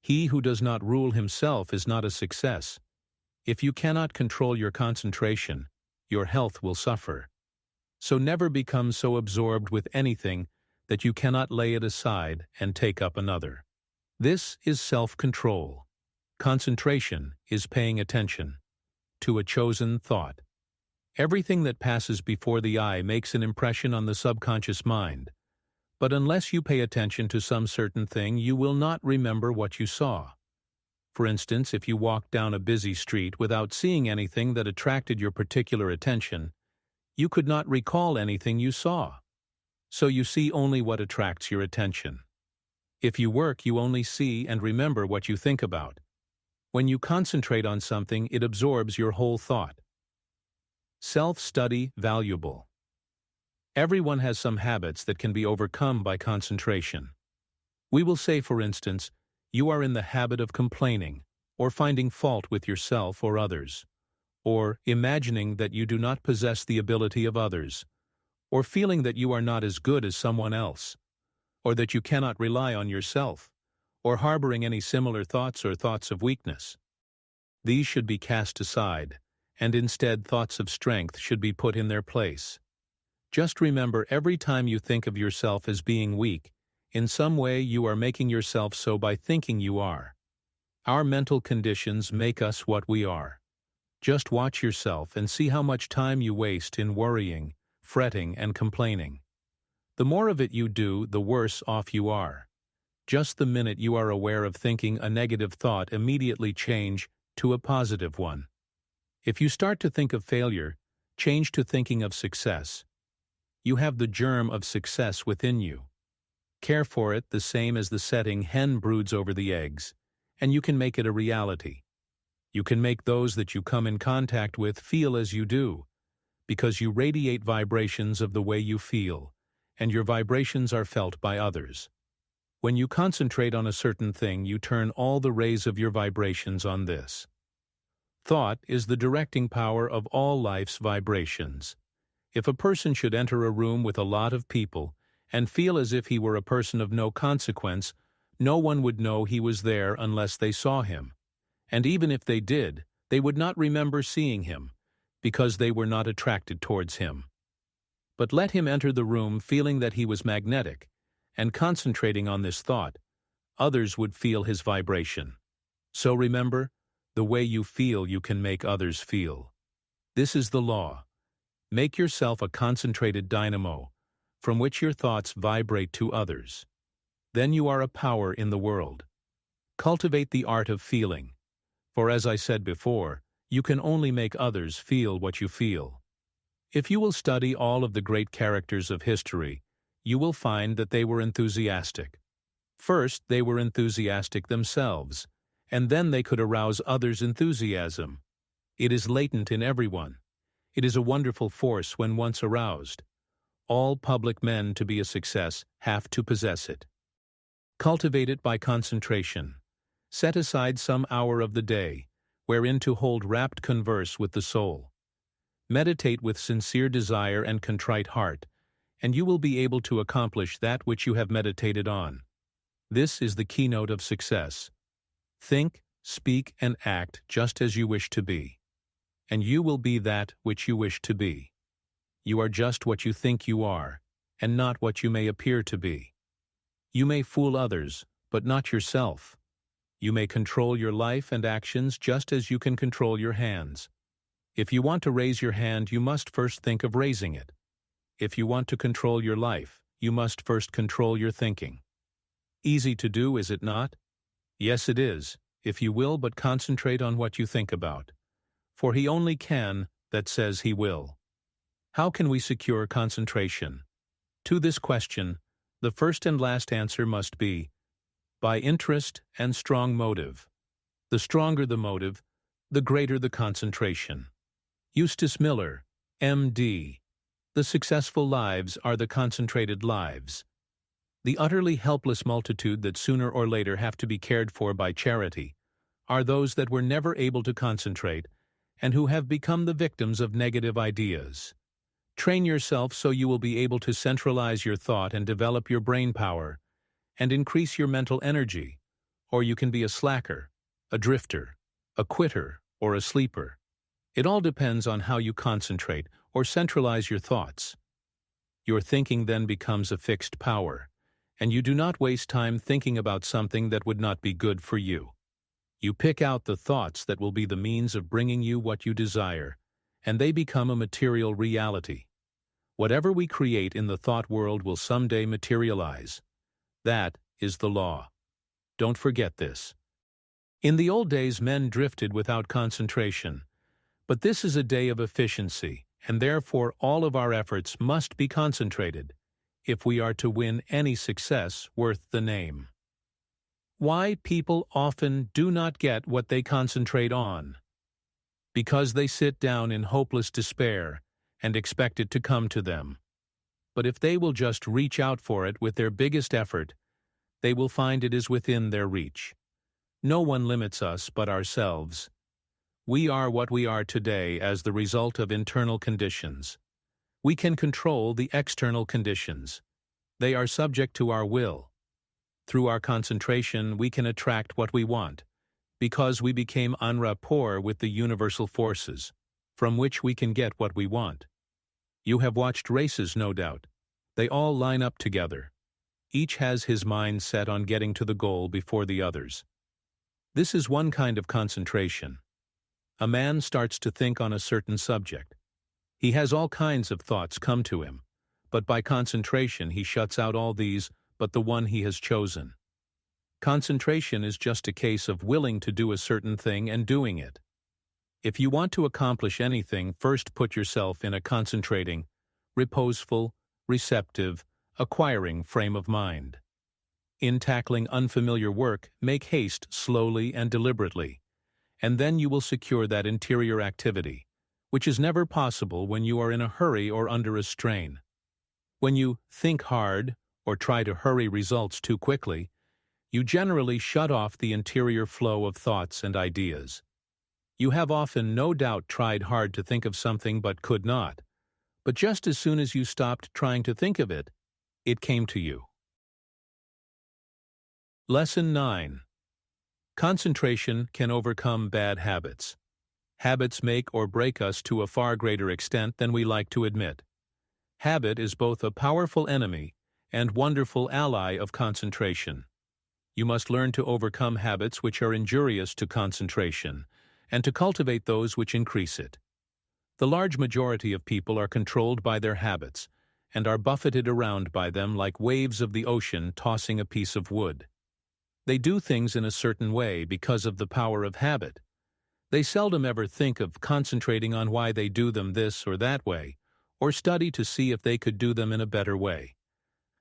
He who does not rule himself is not a success. If you cannot control your concentration, your health will suffer. So never become so absorbed with anything that you cannot lay it aside and take up another. This is self-control. Concentration is paying attention to a chosen thought. Everything that passes before the eye makes an impression on the subconscious mind, but unless you pay attention to some certain thing, you will not remember what you saw. For instance, if you walk down a busy street without seeing anything that attracted your particular attention, you could not recall anything you saw. So you see only what attracts your attention. If you work, you only see and remember what you think about. When you concentrate on something, it absorbs your whole thought. Self-study valuable. Everyone has some habits that can be overcome by concentration. We will say, for instance, you are in the habit of complaining, or finding fault with yourself or others, or imagining that you do not possess the ability of others, or feeling that you are not as good as someone else, or that you cannot rely on yourself, or harboring any similar thoughts or thoughts of weakness. These should be cast aside, and instead thoughts of strength should be put in their place. Just remember, every time you think of yourself as being weak, in some way you are making yourself so by thinking you are. Our mental conditions make us what we are. Just watch yourself and see how much time you waste in worrying, fretting, and complaining. The more of it you do, the worse off you are. Just the minute you are aware of thinking a negative thought, immediately change to a positive one. If you start to think of failure, change to thinking of success. You have the germ of success within you. Care for it the same as the setting hen broods over the eggs, and you can make it a reality. You can make those that you come in contact with feel as you do, because you radiate vibrations of the way you feel, and your vibrations are felt by others. When you concentrate on a certain thing, you turn all the rays of your vibrations on this. Thought is the directing power of all life's vibrations. If a person should enter a room with a lot of people and feel as if he were a person of no consequence, no one would know he was there unless they saw him. And even if they did, they would not remember seeing him, because they were not attracted towards him. But let him enter the room feeling that he was magnetic, and concentrating on this thought, others would feel his vibration. So remember, the way you feel you can make others feel. This is the law. Make yourself a concentrated dynamo, from which your thoughts vibrate to others. Then you are a power in the world. Cultivate the art of feeling, for as I said before, you can only make others feel what you feel. If you will study all of the great characters of history, you will find that they were enthusiastic. First, they were enthusiastic themselves, and then they could arouse others' enthusiasm. It is latent in everyone. It is a wonderful force when once aroused. All public men to be a success have to possess it. Cultivate it by concentration. Set aside some hour of the day, wherein to hold rapt converse with the soul. Meditate with sincere desire and contrite heart, and you will be able to accomplish that which you have meditated on. This is the keynote of success. Think, speak, and act just as you wish to be, and you will be that which you wish to be. You are just what you think you are, and not what you may appear to be. You may fool others, but not yourself. You may control your life and actions just as you can control your hands. If you want to raise your hand, you must first think of raising it. If you want to control your life, you must first control your thinking. Easy to do, is it not? Yes, it is, if you will but concentrate on what you think about. For he only can that says he will. How can we secure concentration? To this question, the first and last answer must be, by interest and strong motive. The stronger the motive, the greater the concentration. Eustace Miller, M.D. The successful lives are the concentrated lives. The utterly helpless multitude that sooner or later have to be cared for by charity are those that were never able to concentrate and who have become the victims of negative ideas. Train yourself so you will be able to centralize your thought and develop your brain power and increase your mental energy, or you can be a slacker, a drifter, a quitter, or a sleeper. It all depends on how you concentrate or centralize your thoughts. Your thinking then becomes a fixed power, and you do not waste time thinking about something that would not be good for you. You pick out the thoughts that will be the means of bringing you what you desire, and they become a material reality. Whatever we create in the thought world will someday materialize. That is the law. Don't forget this. In the old days, men drifted without concentration, but this is a day of efficiency, and therefore all of our efforts must be concentrated if we are to win any success worth the name. Why people often do not get what they concentrate on. Because they sit down in hopeless despair and expect it to come to them. But if they will just reach out for it with their biggest effort, they will find it is within their reach. No one limits us but ourselves. We are what we are today as the result of internal conditions. We can control the external conditions. They are subject to our will. Through our concentration, we can attract what we want, because we became en rapport with the universal forces, from which we can get what we want. You have watched races, no doubt. They all line up together. Each has his mind set on getting to the goal before the others. This is one kind of concentration. A man starts to think on a certain subject. He has all kinds of thoughts come to him, but by concentration he shuts out all these but the one he has chosen. Concentration is just a case of willing to do a certain thing and doing it. If you want to accomplish anything, first put yourself in a concentrating, reposeful, receptive, acquiring frame of mind. In tackling unfamiliar work, make haste slowly and deliberately, and then you will secure that interior activity, which is never possible when you are in a hurry or under a strain. When you think hard or try to hurry results too quickly, you generally shut off the interior flow of thoughts and ideas. You have often no doubt tried hard to think of something but could not, but just as soon as you stopped trying to think of it, it came to you. Lesson 9. Concentration can overcome bad habits. Habits make or break us to a far greater extent than we like to admit. Habit is both a powerful enemy and wonderful ally of concentration. You must learn to overcome habits which are injurious to concentration, and to cultivate those which increase it. The large majority of people are controlled by their habits, and are buffeted around by them like waves of the ocean tossing a piece of wood. They do things in a certain way because of the power of habit. They seldom ever think of concentrating on why they do them this or that way, or study to see if they could do them in a better way.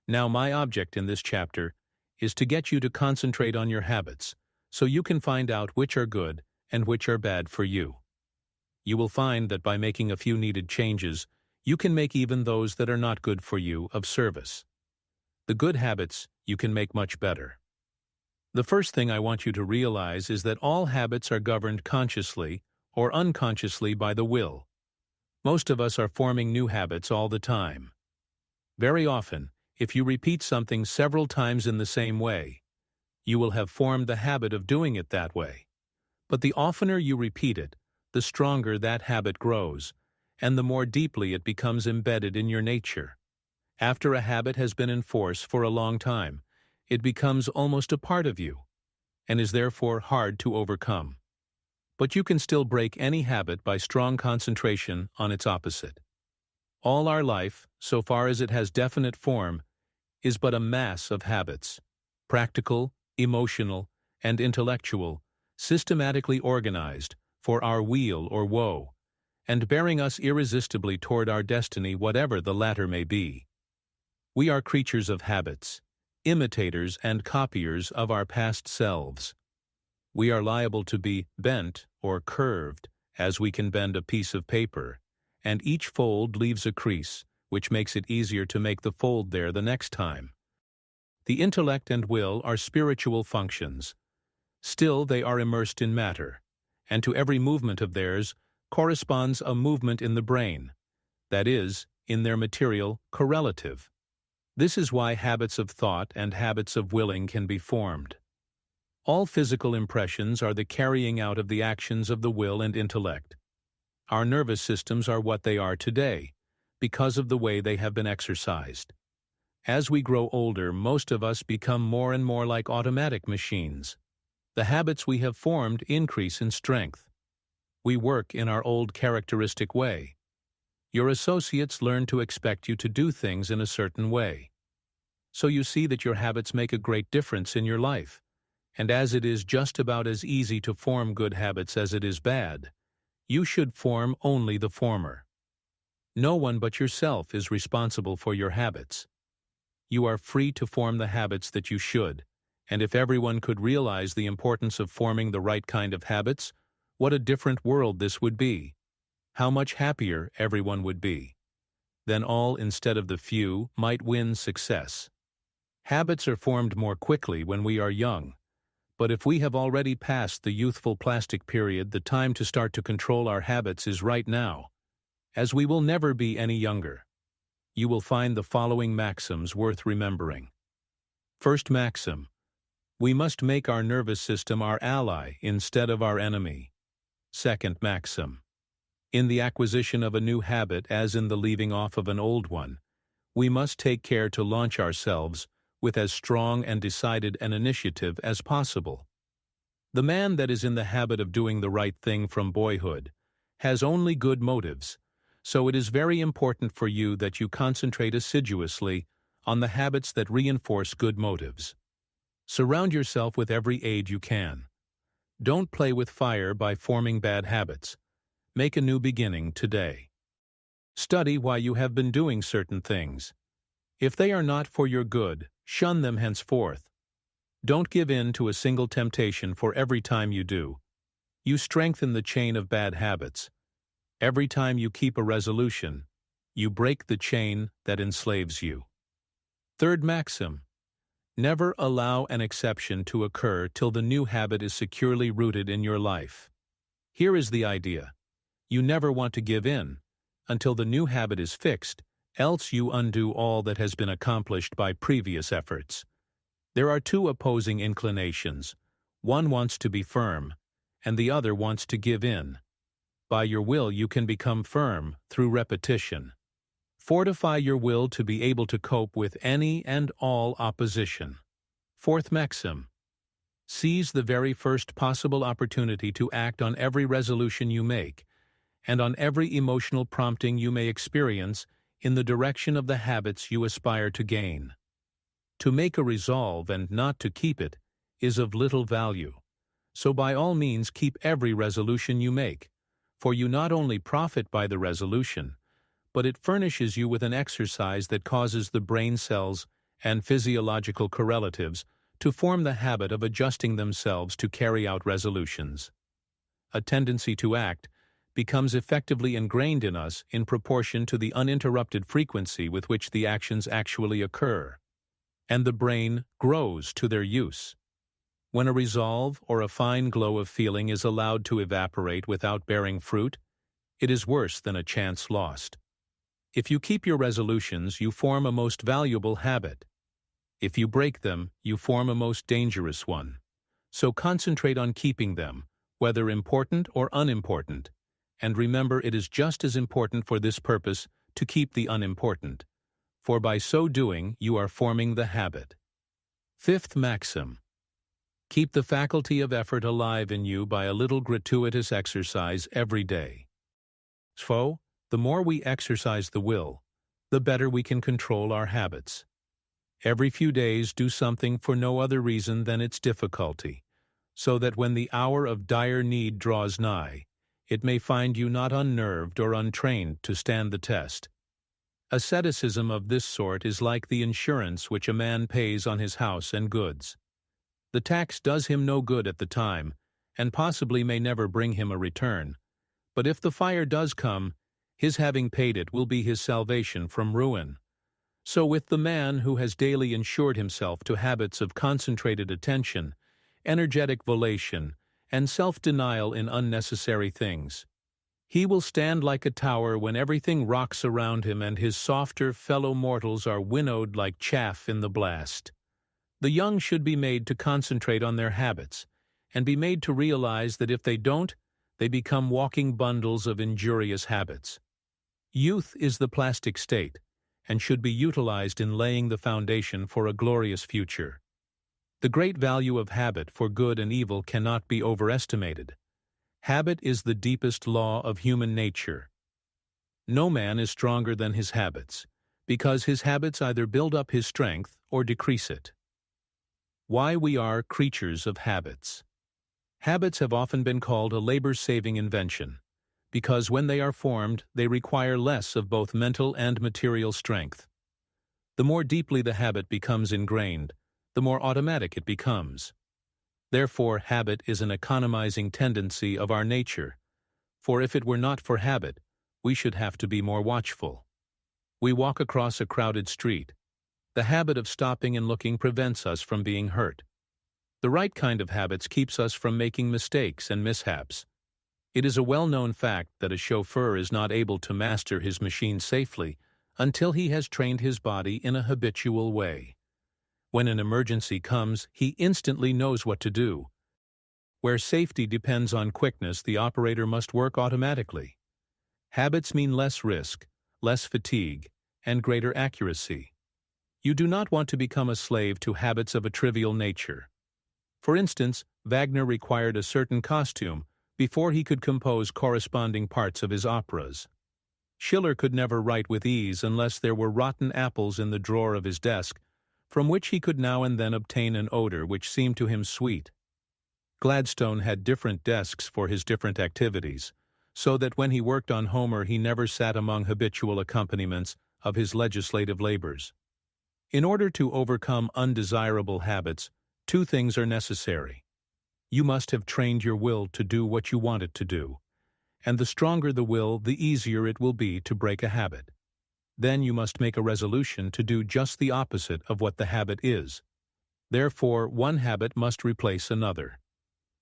Now, my object in this chapter is to get you to concentrate on your habits, so you can find out which are good and which are bad for you. You will find that by making a few needed changes, you can make even those that are not good for you of service. The good habits you can make much better. The first thing I want you to realize is that all habits are governed consciously or unconsciously by the will. Most of us are forming new habits all the time. Very often, if you repeat something several times in the same way, you will have formed the habit of doing it that way. But the oftener you repeat it, the stronger that habit grows, and the more deeply it becomes embedded in your nature. After a habit has been in force for a long time, it becomes almost a part of you, and is therefore hard to overcome. But you can still break any habit by strong concentration on its opposite. All our life, so far as it has definite form, is but a mass of habits, practical, emotional, and intellectual, systematically organized for our weal or woe, and bearing us irresistibly toward our destiny, whatever the latter may be. We are creatures of habits, imitators and copiers of our past selves. We are liable to be bent or curved as we can bend a piece of paper, and each fold leaves a crease, which makes it easier to make the fold there the next time. The intellect and will are spiritual functions. Still, they are immersed in matter, and to every movement of theirs corresponds a movement in the brain, that is, in their material correlative. This is why habits of thought and habits of willing can be formed. All physical impressions are the carrying out of the actions of the will and intellect. Our nervous systems are what they are today, because of the way they have been exercised. As we grow older, most of us become more and more like automatic machines. The habits we have formed increase in strength. We work in our old characteristic way. Your associates learn to expect you to do things in a certain way. So you see that your habits make a great difference in your life, and as it is just about as easy to form good habits as it is bad, you should form only the former. No one but yourself is responsible for your habits. You are free to form the habits that you should, and if everyone could realize the importance of forming the right kind of habits, what a different world this would be. How much happier everyone would be. Then all, instead of the few, might win success. Habits are formed more quickly when we are young, but if we have already passed the youthful plastic period, the time to start to control our habits is right now, as we will never be any younger. You will find the following maxims worth remembering. First maxim: we must make our nervous system our ally instead of our enemy. Second maxim: in the acquisition of a new habit, as in the leaving off of an old one, we must take care to launch ourselves with as strong and decided an initiative as possible. The man that is in the habit of doing the right thing from boyhood has only good motives, So it is very important for you that you concentrate assiduously on the habits that reinforce good motives. Surround yourself with every aid you can. Don't play with fire by forming bad habits. Make a new beginning today. Study why you have been doing certain things. If they are not for your good, shun them henceforth. Don't give in to a single temptation, for every time you do, you strengthen the chain of bad habits. Every time you keep a resolution, you break the chain that enslaves you. Third maxim: never allow an exception to occur till the new habit is securely rooted in your life. Here is the idea. You never want to give in until the new habit is fixed, else you undo all that has been accomplished by previous efforts. There are two opposing inclinations. One wants to be firm, and the other wants to give in. By your will you can become firm through repetition. Fortify your will to be able to cope with any and all opposition. Fourth maxim: seize the very first possible opportunity to act on every resolution you make, and on every emotional prompting you may experience in the direction of the habits you aspire to gain. To make a resolve and not to keep it is of little value, so by all means keep every resolution you make, for you not only profit by the resolution, but it furnishes you with an exercise that causes the brain cells and physiological correlatives to form the habit of adjusting themselves to carry out resolutions. A tendency to act becomes effectively ingrained in us in proportion to the uninterrupted frequency with which the actions actually occur, and the brain grows to their use. When a resolve or a fine glow of feeling is allowed to evaporate without bearing fruit, it is worse than a chance lost. If you keep your resolutions, you form a most valuable habit. If you break them, you form a most dangerous one. So concentrate on keeping them, whether important or unimportant, and remember it is just as important for this purpose to keep the unimportant, for by so doing you are forming the habit. Fifth maxim: keep the faculty of effort alive in you by a little gratuitous exercise every day. So, the more we exercise the will, the better we can control our habits. Every few days do something for no other reason than its difficulty, so that when the hour of dire need draws nigh, it may find you not unnerved or untrained to stand the test. Asceticism of this sort is like the insurance which a man pays on his house and goods. The tax does him no good at the time, and possibly may never bring him a return, but if the fire does come, his having paid it will be his salvation from ruin. So with the man who has daily insured himself to habits of concentrated attention, energetic volation, and self-denial in unnecessary things, he will stand like a tower when everything rocks around him and his softer fellow mortals are winnowed like chaff in the blast. The young should be made to concentrate on their habits, and be made to realize that if they don't, they become walking bundles of injurious habits. Youth is the plastic state, and should be utilized in laying the foundation for a glorious future. The great value of habit for good and evil cannot be overestimated. Habit is the deepest law of human nature. No man is stronger than his habits, because his habits either build up his strength or decrease it. Why we are creatures of habits. Habits have often been called a labor-saving invention, because when they are formed, they require less of both mental and material strength. The more deeply the habit becomes ingrained, the more automatic it becomes. Therefore, habit is an economizing tendency of our nature, for if it were not for habit, we should have to be more watchful. We walk across a crowded street. The habit of stopping and looking prevents us from being hurt. The right kind of habits keeps us from making mistakes and mishaps. It is a well-known fact that a chauffeur is not able to master his machine safely until he has trained his body in a habitual way. When an emergency comes, he instantly knows what to do. Where safety depends on quickness, the operator must work automatically. Habits mean less risk, less fatigue, and greater accuracy. You do not want to become a slave to habits of a trivial nature. For instance, Wagner required a certain costume before he could compose corresponding parts of his operas. Schiller could never write with ease unless there were rotten apples in the drawer of his desk, from which he could now and then obtain an odor which seemed to him sweet. Gladstone had different desks for his different activities, so that when he worked on Homer he never sat among habitual accompaniments of his legislative labors. In order to overcome undesirable habits, two things are necessary. You must have trained your will to do what you want it to do, and the stronger the will, the easier it will be to break a habit. Then you must make a resolution to do just the opposite of what the habit is. Therefore, one habit must replace another.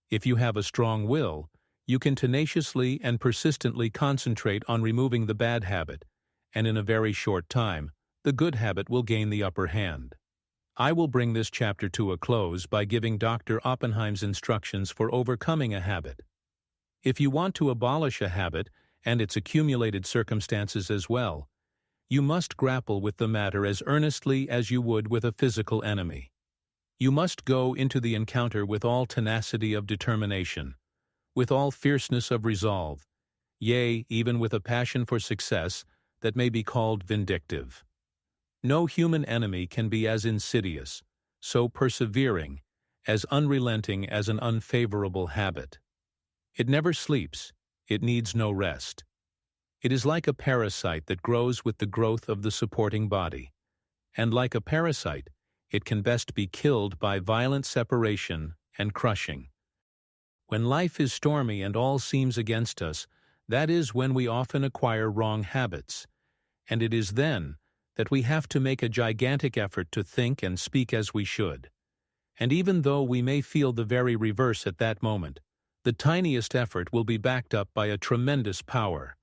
If you have a strong will, you can tenaciously and persistently concentrate on removing the bad habit, and in a very short time, the good habit will gain the upper hand. I will bring this chapter to a close by giving Dr. Oppenheim's instructions for overcoming a habit. If you want to abolish a habit, and its accumulated circumstances as well, you must grapple with the matter as earnestly as you would with a physical enemy. You must go into the encounter with all tenacity of determination, with all fierceness of resolve, yea, even with a passion for success that may be called vindictive. No human enemy can be as insidious, so persevering, as unrelenting as an unfavorable habit. It never sleeps, it needs no rest. It is like a parasite that grows with the growth of the supporting body, and like a parasite, it can best be killed by violent separation and crushing. When life is stormy and all seems against us, that is when we often acquire wrong habits, and it is then that we have to make a gigantic effort to think and speak as we should. And even though we may feel the very reverse at that moment, the tiniest effort will be backed up by a tremendous power,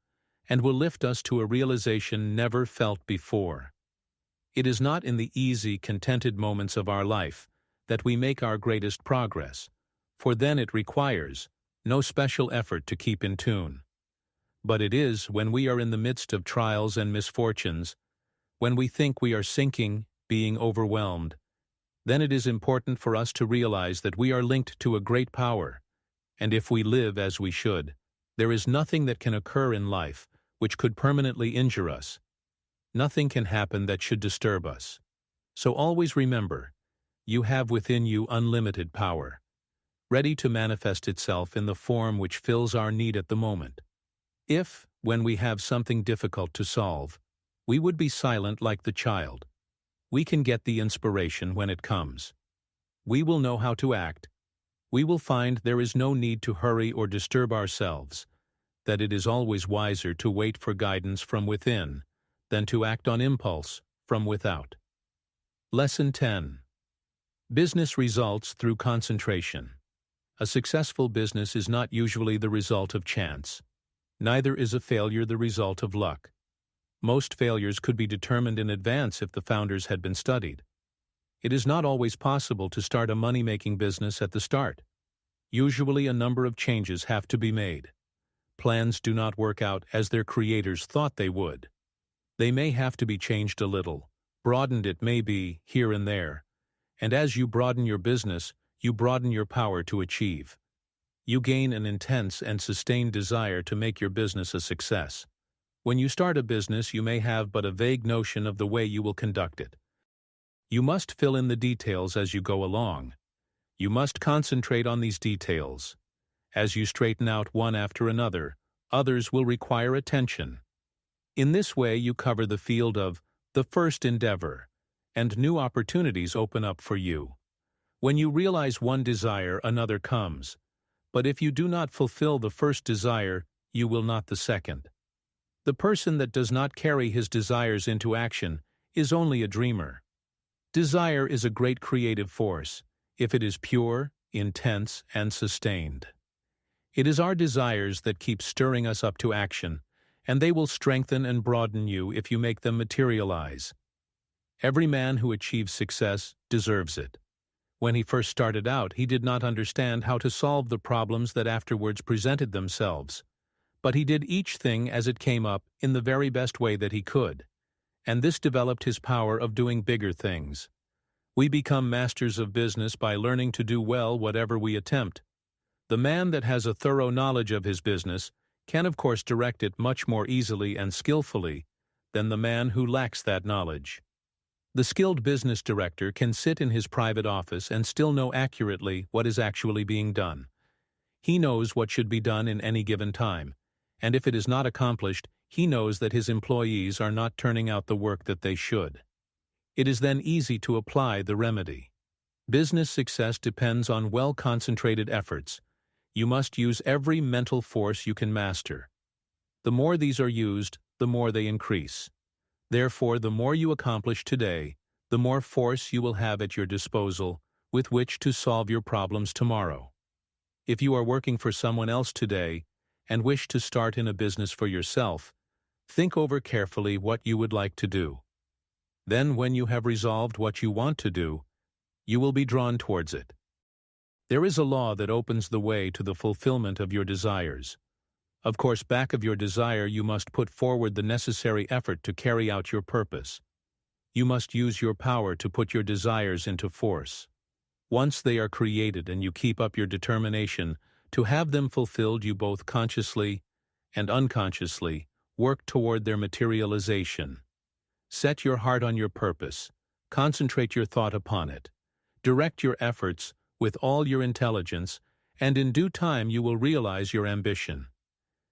and will lift us to a realization never felt before. It is not in the easy, contented moments of our life that we make our greatest progress, for then it requires no special effort to keep in tune. But it is when we are in the midst of trials and misfortunes, when we think we are sinking, being overwhelmed, then it is important for us to realize that we are linked to a great power, and if we live as we should, there is nothing that can occur in life which could permanently injure us. Nothing can happen that should disturb us. So always remember, you have within you unlimited power, ready to manifest itself in the form which fills our need at the moment. If, when we have something difficult to solve, we would be silent like the child, we can get the inspiration when it comes. We will know how to act. We will find there is no need to hurry or disturb ourselves, that it is always wiser to wait for guidance from within than to act on impulse from without. Lesson 10. Business results through concentration. A successful business is not usually the result of chance. Neither is a failure the result of luck. Most failures could be determined in advance if the founders had been studied. It is not always possible to start a money-making business at the start. Usually a number of changes have to be made. Plans do not work out as their creators thought they would. They may have to be changed a little, broadened it may be, here and there, and as you broaden your business, you broaden your power to achieve. You gain an intense and sustained desire to make your business a success. When you start a business, you may have but a vague notion of the way you will conduct it. You must fill in the details as you go along. You must concentrate on these details. As you straighten out one after another, others will require attention. In this way you cover the field of the first endeavor, and new opportunities open up for you. When you realize one desire, another comes. But if you do not fulfill the first desire, you will not the second. The person that does not carry his desires into action is only a dreamer. Desire is a great creative force, if it is pure, intense, and sustained. It is our desires that keep stirring us up to action, and they will strengthen and broaden you if you make them materialize. Every man who achieves success deserves it. When he first started out, he did not understand how to solve the problems that afterwards presented themselves, but he did each thing as it came up in the very best way that he could, and this developed his power of doing bigger things. We become masters of business by learning to do well whatever we attempt. The man that has a thorough knowledge of his business can of course direct it much more easily and skillfully than the man who lacks that knowledge. The skilled business director can sit in his private office and still know accurately what is actually being done. He knows what should be done in any given time, and if it is not accomplished, he knows that his employees are not turning out the work that they should. It is then easy to apply the remedy. Business success depends on well-concentrated efforts. You must use every mental force you can master. The more these are used, the more they increase. Therefore, the more you accomplish today, the more force you will have at your disposal with which to solve your problems tomorrow. If you are working for someone else today and wish to start in a business for yourself, think over carefully what you would like to do. Then, when you have resolved what you want to do, you will be drawn towards it. There is a law that opens the way to the fulfillment of your desires. Of course, back of your desire you must put forward the necessary effort to carry out your purpose. You must use your power to put your desires into force. Once they are created and you keep up your determination to have them fulfilled, you both consciously and unconsciously work toward their materialization. Set your heart on your purpose. Concentrate your thought upon it. Direct your efforts with all your intelligence, and in due time you will realize your ambition.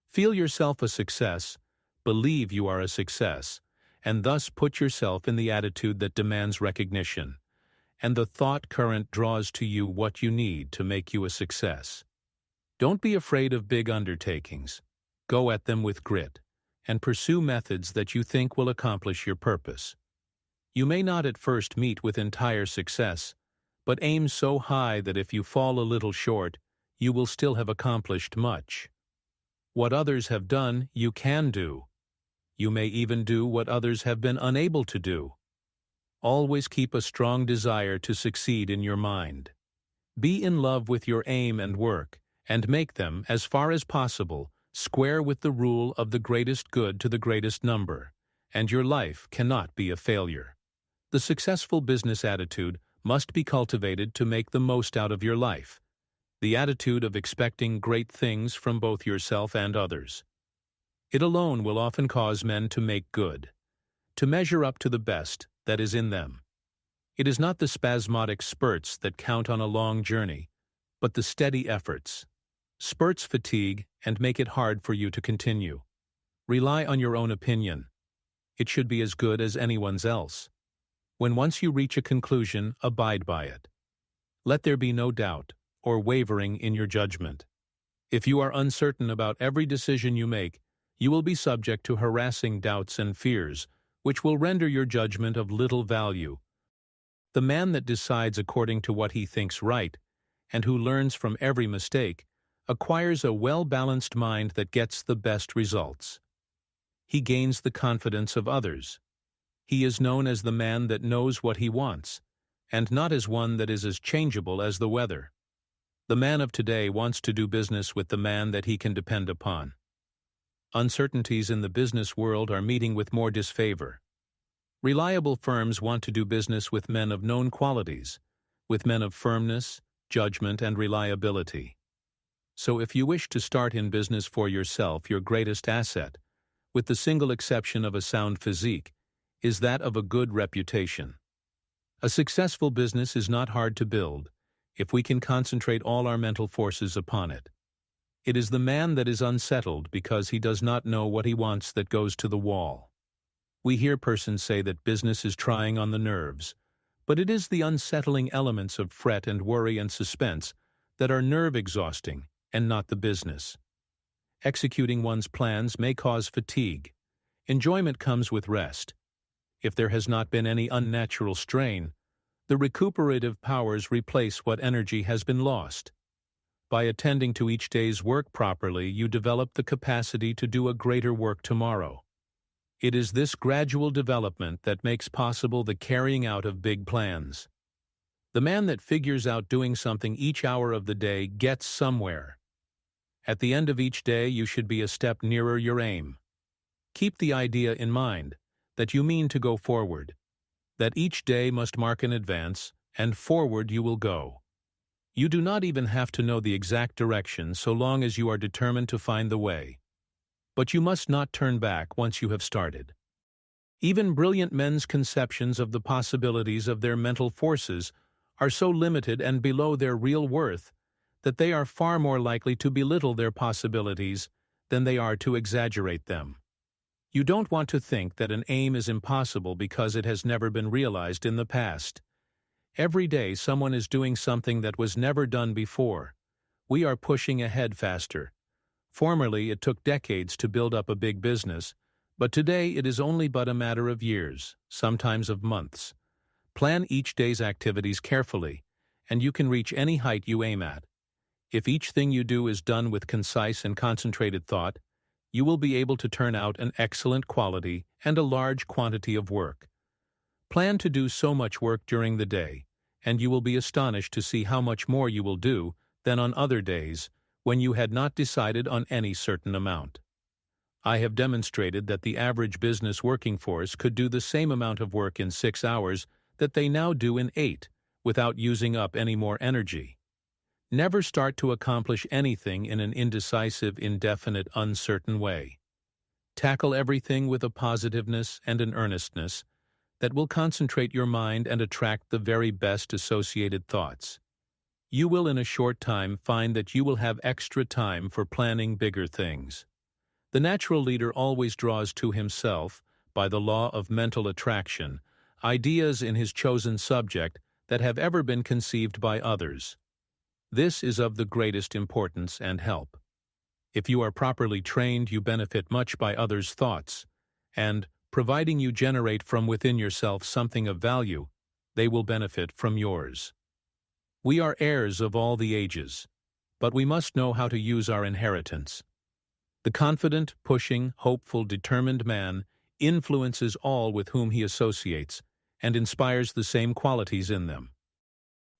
Feel yourself a success, believe you are a success, and thus put yourself in the attitude that demands recognition, and the thought current draws to you what you need to make you a success. Don't be afraid of big undertakings. Go at them with grit, and pursue methods that you think will accomplish your purpose. You may not at first meet with entire success, but aim so high that if you fall a little short, you will still have accomplished much. What others have done, you can do. You may even do what others have been unable to do. Always keep a strong desire to succeed in your mind. Be in love with your aim and work, and make them, as far as possible, square with the rule of the greatest good to the greatest number, and your life cannot be a failure. The successful business attitude must be cultivated to make the most out of your life, the attitude of expecting great things from both yourself and others. It alone will often cause men to make good, to measure up to the best that is in them. It is not the spasmodic spurts that count on a long journey, but the steady efforts. Spurts fatigue and make it hard for you to continue. Rely on your own opinion. It should be as good as anyone's else. When once you reach a conclusion, abide by it. Let there be no doubt or wavering in your judgment. If you are uncertain about every decision you make, you will be subject to harassing doubts and fears, which will render your judgment of little value. The man that decides according to what he thinks right, and who learns from every mistake, acquires a well-balanced mind that gets the best results. He gains the confidence of others. He is known as the man that knows what he wants, and not as one that is as changeable as the weather. The man of today wants to do business with the man that he can depend upon. Uncertainties in the business world are meeting with more disfavor. Reliable firms want to do business with men of known qualities, with men of firmness, judgment, and reliability. So if you wish to start in business for yourself, your greatest asset, with the single exception of a sound physique, is that of a good reputation. A successful business is not hard to build if we can concentrate all our mental forces upon it. It is the man that is unsettled because he does not know what he wants that goes to the wall. We hear persons say that business is trying on the nerves, but it is the unsettling elements of fret and worry and suspense that are nerve-exhausting and not the business. Executing one's plans may cause fatigue. Enjoyment comes with rest. If there has not been any unnatural strain, the recuperative powers replace what energy has been lost. By attending to each day's work properly, you develop the capacity to do a greater work tomorrow. It is this gradual development that makes possible the carrying out of big plans. The man that figures out doing something each hour of the day gets somewhere. At the end of each day, you should be a step nearer your aim. Keep the idea in mind that you mean to go forward, that each day must mark an advance, and forward you will go. You do not even have to know the exact direction so long as you are determined to find the way. but you must not turn back once you have started. Even brilliant men's conceptions of the possibilities of their mental forces are so limited and below their real worth that they are far more likely to belittle their possibilities than they are to exaggerate them. You don't want to think that an aim is impossible because it has never been realized in the past. Every day someone is doing something that was never done before. We are pushing ahead faster. Formerly, it took decades to build up a big business, but today it is only but a matter of years, sometimes of months. Plan each day's activities carefully, and you can reach any height you aim at. If each thing you do is done with concise and concentrated thought, you will be able to turn out an excellent quality and a large quantity of work. Plan to do so much work during the day, and you will be astonished to see how much more you will do than on other days when you had not decided on any certain amount. I have demonstrated that the average business working force could do the same amount of work in 6 hours that they now do in 8, without using up any more energy. Never start to accomplish anything in an indecisive, indefinite, uncertain way. Tackle everything with a positiveness and an earnestness that will concentrate your mind and attract the very best associated thoughts. You will in a short time find that you will have extra time for planning bigger things. The natural leader always draws to himself, by the law of mental attraction, ideas in his chosen subject that have ever been conceived by others. This is of the greatest importance and help. If you are properly trained, you benefit much by others' thoughts, and, providing you generate from within yourself something of value, they will benefit from yours. We are heirs of all the ages, but we must know how to use our inheritance. The confident, pushing, hopeful, determined man influences all with whom he associates and inspires the same qualities in them.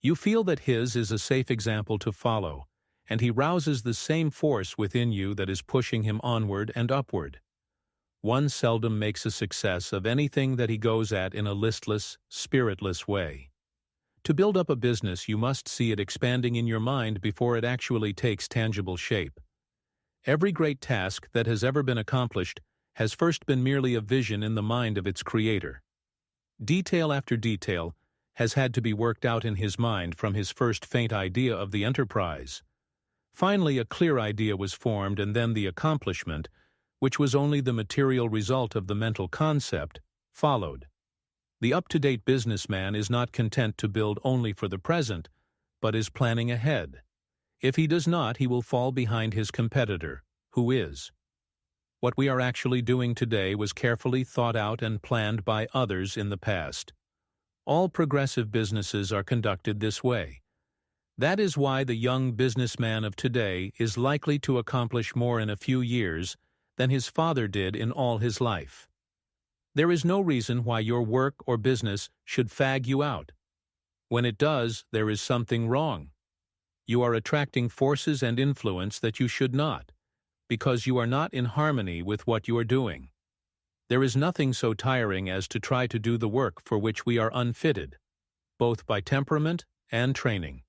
You feel that his is a safe example to follow, and he rouses the same force within you that is pushing him onward and upward. One seldom makes a success of anything that he goes at in a listless, spiritless way. To build up a business, you must see it expanding in your mind before it actually takes tangible shape. Every great task that has ever been accomplished has first been merely a vision in the mind of its creator. Detail after detail has had to be worked out in his mind from his first faint idea of the enterprise. Finally, a clear idea was formed, and then the accomplishment, which was only the material result of the mental concept, followed. The up-to-date businessman is not content to build only for the present, but is planning ahead. If he does not, he will fall behind his competitor, who is. What we are actually doing today was carefully thought out and planned by others in the past. All progressive businesses are conducted this way. That is why the young businessman of today is likely to accomplish more in a few years than his father did in all his life. There is no reason why your work or business should fag you out. When it does, there is something wrong. You are attracting forces and influence that you should not, because you are not in harmony with what you are doing. There is nothing so tiring as to try to do the work for which we are unfitted, both by temperament and training.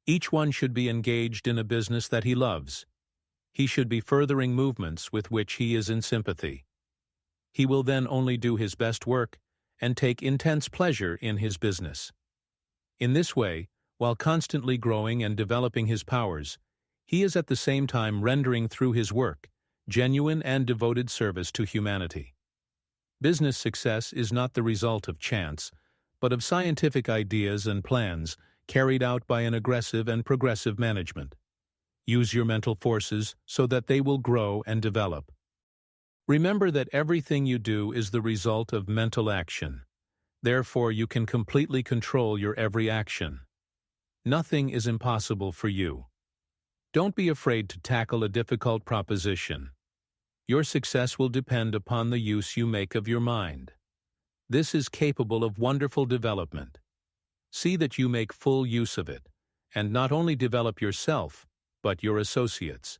Each one should be engaged in a business that he loves. He should be furthering movements with which he is in sympathy. He will then only do his best work and take intense pleasure in his business. In this way, while constantly growing and developing his powers, he is at the same time rendering through his work genuine and devoted service to humanity. Business success is not the result of chance, but of scientific ideas and plans carried out by an aggressive and progressive management. Use your mental forces so that they will grow and develop. Remember that everything you do is the result of mental action. Therefore, you can completely control your every action. Nothing is impossible for you. Don't be afraid to tackle a difficult proposition. Your success will depend upon the use you make of your mind. This is capable of wonderful development. See that you make full use of it, and not only develop yourself, but your associates.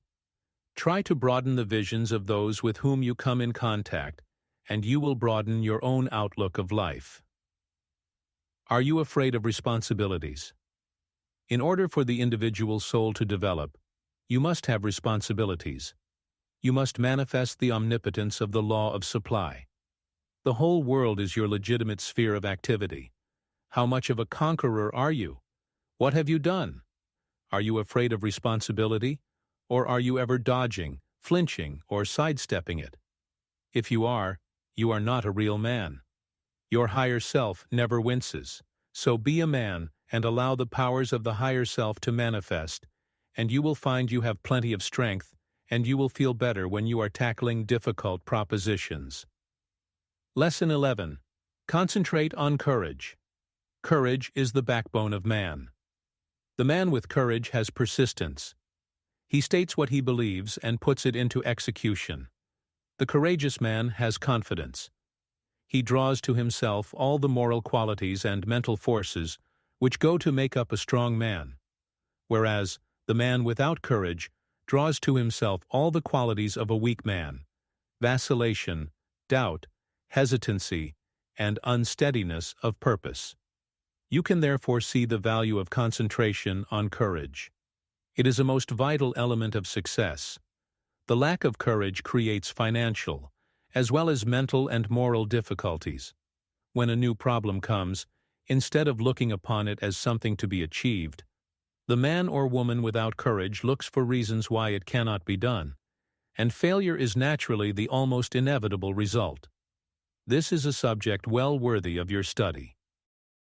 Try to broaden the visions of those with whom you come in contact, and you will broaden your own outlook of life. Are you afraid of responsibilities? In order for the individual soul to develop, you must have responsibilities. You must manifest the omnipotence of the law of supply. The whole world is your legitimate sphere of activity. How much of a conqueror are you? What have you done? Are you afraid of responsibility, or are you ever dodging, flinching, or sidestepping it? If you are not a real man. Your higher self never winces. So be a man and allow the powers of the higher self to manifest, and you will find you have plenty of strength, and you will feel better when you are tackling difficult propositions. Lesson 11. Concentrate on courage. Courage is the backbone of man. The man with courage has persistence. He states what he believes and puts it into execution. The courageous man has confidence. He draws to himself all the moral qualities and mental forces which go to make up a strong man, whereas the man without courage draws to himself all the qualities of a weak man: vacillation, doubt, hesitancy, and unsteadiness of purpose. You can therefore see the value of concentration on courage. It is a most vital element of success. The lack of courage creates financial, as well as mental and moral difficulties. When a new problem comes, instead of looking upon it as something to be achieved, the man or woman without courage looks for reasons why it cannot be done, and failure is naturally the almost inevitable result. This is a subject well worthy of your study.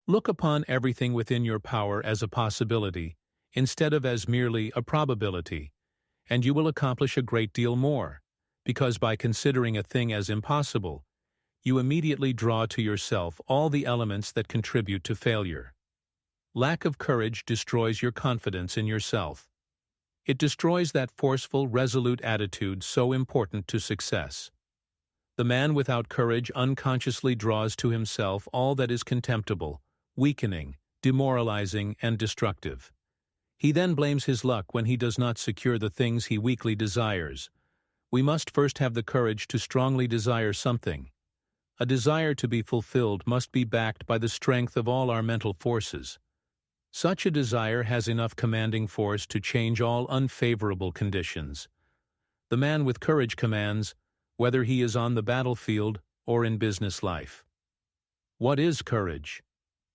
Look upon everything within your power as a possibility, instead of as merely a probability, and you will accomplish a great deal more, because by considering a thing as impossible, you immediately draw to yourself all the elements that contribute to failure. Lack of courage destroys your confidence in yourself. It destroys that forceful, resolute attitude so important to success. The man without courage unconsciously draws to himself all that is contemptible, weakening, demoralizing, and destructive. He then blames his luck when he does not secure the things he weakly desires. We must first have the courage to strongly desire something. A desire to be fulfilled must be backed by the strength of all our mental forces. Such a desire has enough commanding force to change all unfavorable conditions. The man with courage commands, whether he is on the battlefield or in business life. What is courage?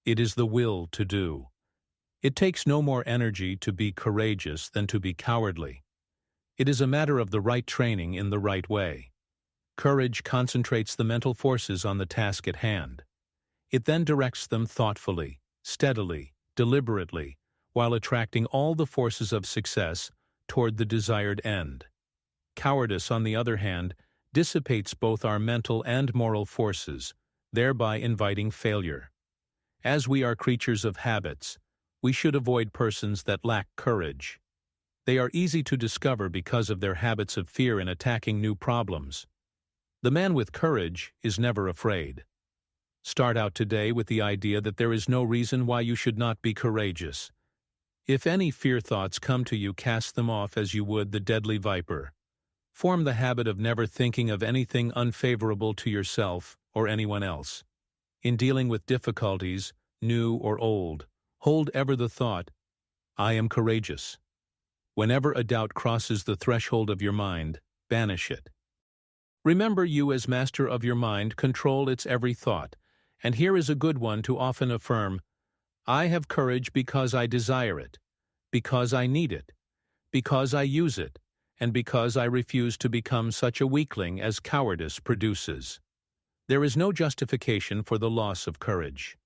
It is the will to do. It takes no more energy to be courageous than to be cowardly. It is a matter of the right training in the right way. Courage concentrates the mental forces on the task at hand. It then directs them thoughtfully, steadily, deliberately, while attracting all the forces of success toward the desired end. Cowardice, on the other hand, dissipates both our mental and moral forces, thereby inviting failure. As we are creatures of habits, we should avoid persons that lack courage. They are easy to discover because of their habits of fear in attacking new problems. The man with courage is never afraid. Start out today with the idea that there is no reason why you should not be courageous. If any fear thoughts come to you, cast them off as you would the deadly viper. Form the habit of never thinking of anything unfavorable to yourself or anyone else. In dealing with difficulties, new or old, hold ever the thought, I am courageous. Whenever a doubt crosses the threshold of your mind, banish it. Remember, you as master of your mind control its every thought, and here is a good one to often affirm, I have courage because I desire it, because I need it, because I use it, and because I refuse to become such a weakling as cowardice produces. There is no justification for the loss of courage.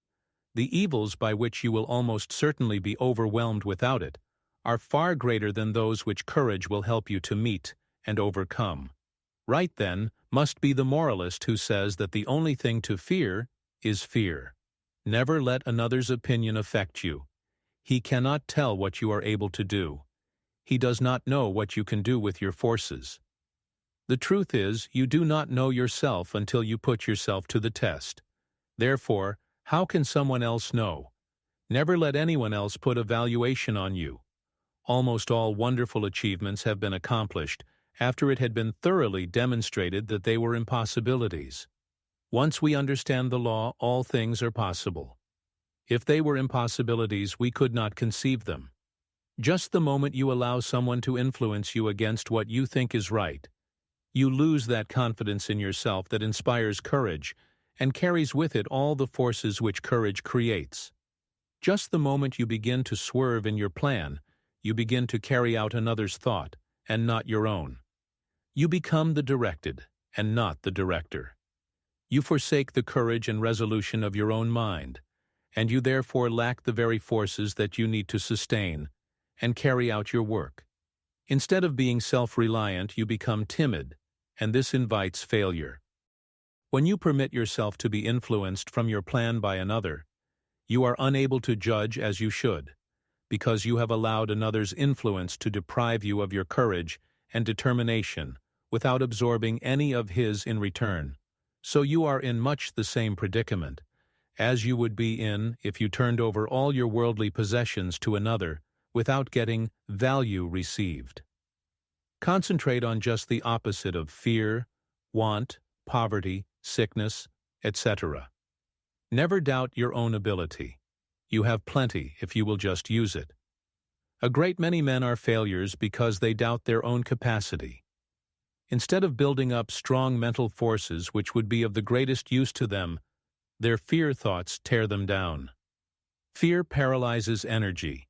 The evils by which you will almost certainly be overwhelmed without it are far greater than those which courage will help you to meet and overcome. Right, then, must be the moralist who says that the only thing to fear is fear. Never let another's opinion affect you. He cannot tell what you are able to do. He does not know what you can do with your forces. The truth is, you do not know yourself until you put yourself to the test. Therefore, how can someone else know? Never let anyone else put a valuation on you. Almost all wonderful achievements have been accomplished after it had been thoroughly demonstrated that they were impossibilities. Once we understand the law, all things are possible. If they were impossibilities, we could not conceive them. Just the moment you allow someone to influence you against what you think is right, You lose that confidence in yourself that inspires courage and carries with it all the forces which courage creates. Just the moment you begin to swerve in your plan, you begin to carry out another's thought, and not your own. You become the directed, and not the director. You forsake the courage and resolution of your own mind, and you therefore lack the very forces that you need to sustain and carry out your work. Instead of being self-reliant, you become timid, and this invites failure. When you permit yourself to be influenced from your plan by another, you are unable to judge as you should, because you have allowed another's influence to deprive you of your courage and determination without absorbing any of his in return. So you are in much the same predicament as you would be in if you turned over all your worldly possessions to another without getting value received. Concentrate on just the opposite of fear, want, poverty, sickness, etc. Never doubt your own ability. You have plenty if you will just use it. A great many men are failures because they doubt their own capacity. Instead of building up strong mental forces which would be of the greatest use to them, their fear thoughts tear them down. Fear paralyzes energy.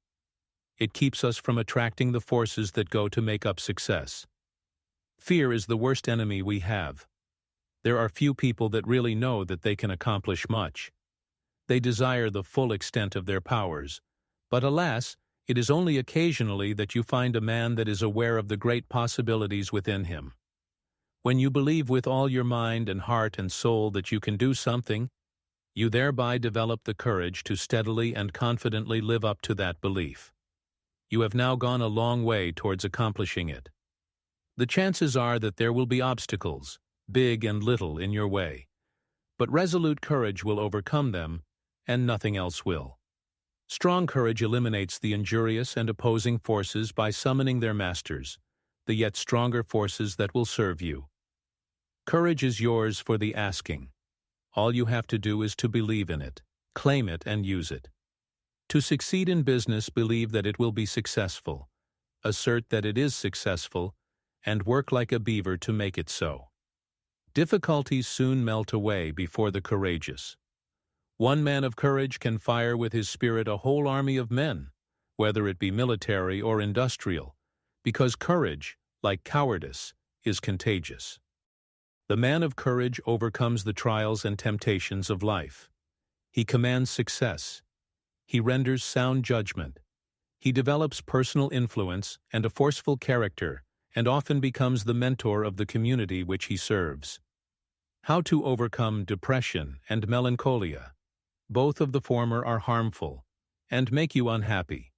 It keeps us from attracting the forces that go to make up success. Fear is the worst enemy we have. There are few people that really know that they can accomplish much. They desire the full extent of their powers, but alas, it is only occasionally that you find a man that is aware of the great possibilities within him. When you believe with all your mind and heart and soul that you can do something, you thereby develop the courage to steadily and confidently live up to that belief. You have now gone a long way towards accomplishing it. The chances are that there will be obstacles, big and little, in your way, but resolute courage will overcome them, and nothing else will. Strong courage eliminates the injurious and opposing forces by summoning their masters, the yet stronger forces that will serve you. Courage is yours for the asking. All you have to do is to believe in it, claim it, and use it. To succeed in business, believe that it will be successful, assert that it is successful, and work like a beaver to make it so. Difficulties soon melt away before the courageous. One man of courage can fire with his spirit a whole army of men, whether it be military or industrial, because courage, like cowardice, is contagious. The man of courage overcomes the trials and temptations of life. He commands success. He renders sound judgment. He develops personal influence and a forceful character, and often becomes the mentor of the community which he serves. How to overcome depression and melancholia. Both of the former are harmful and make you unhappy.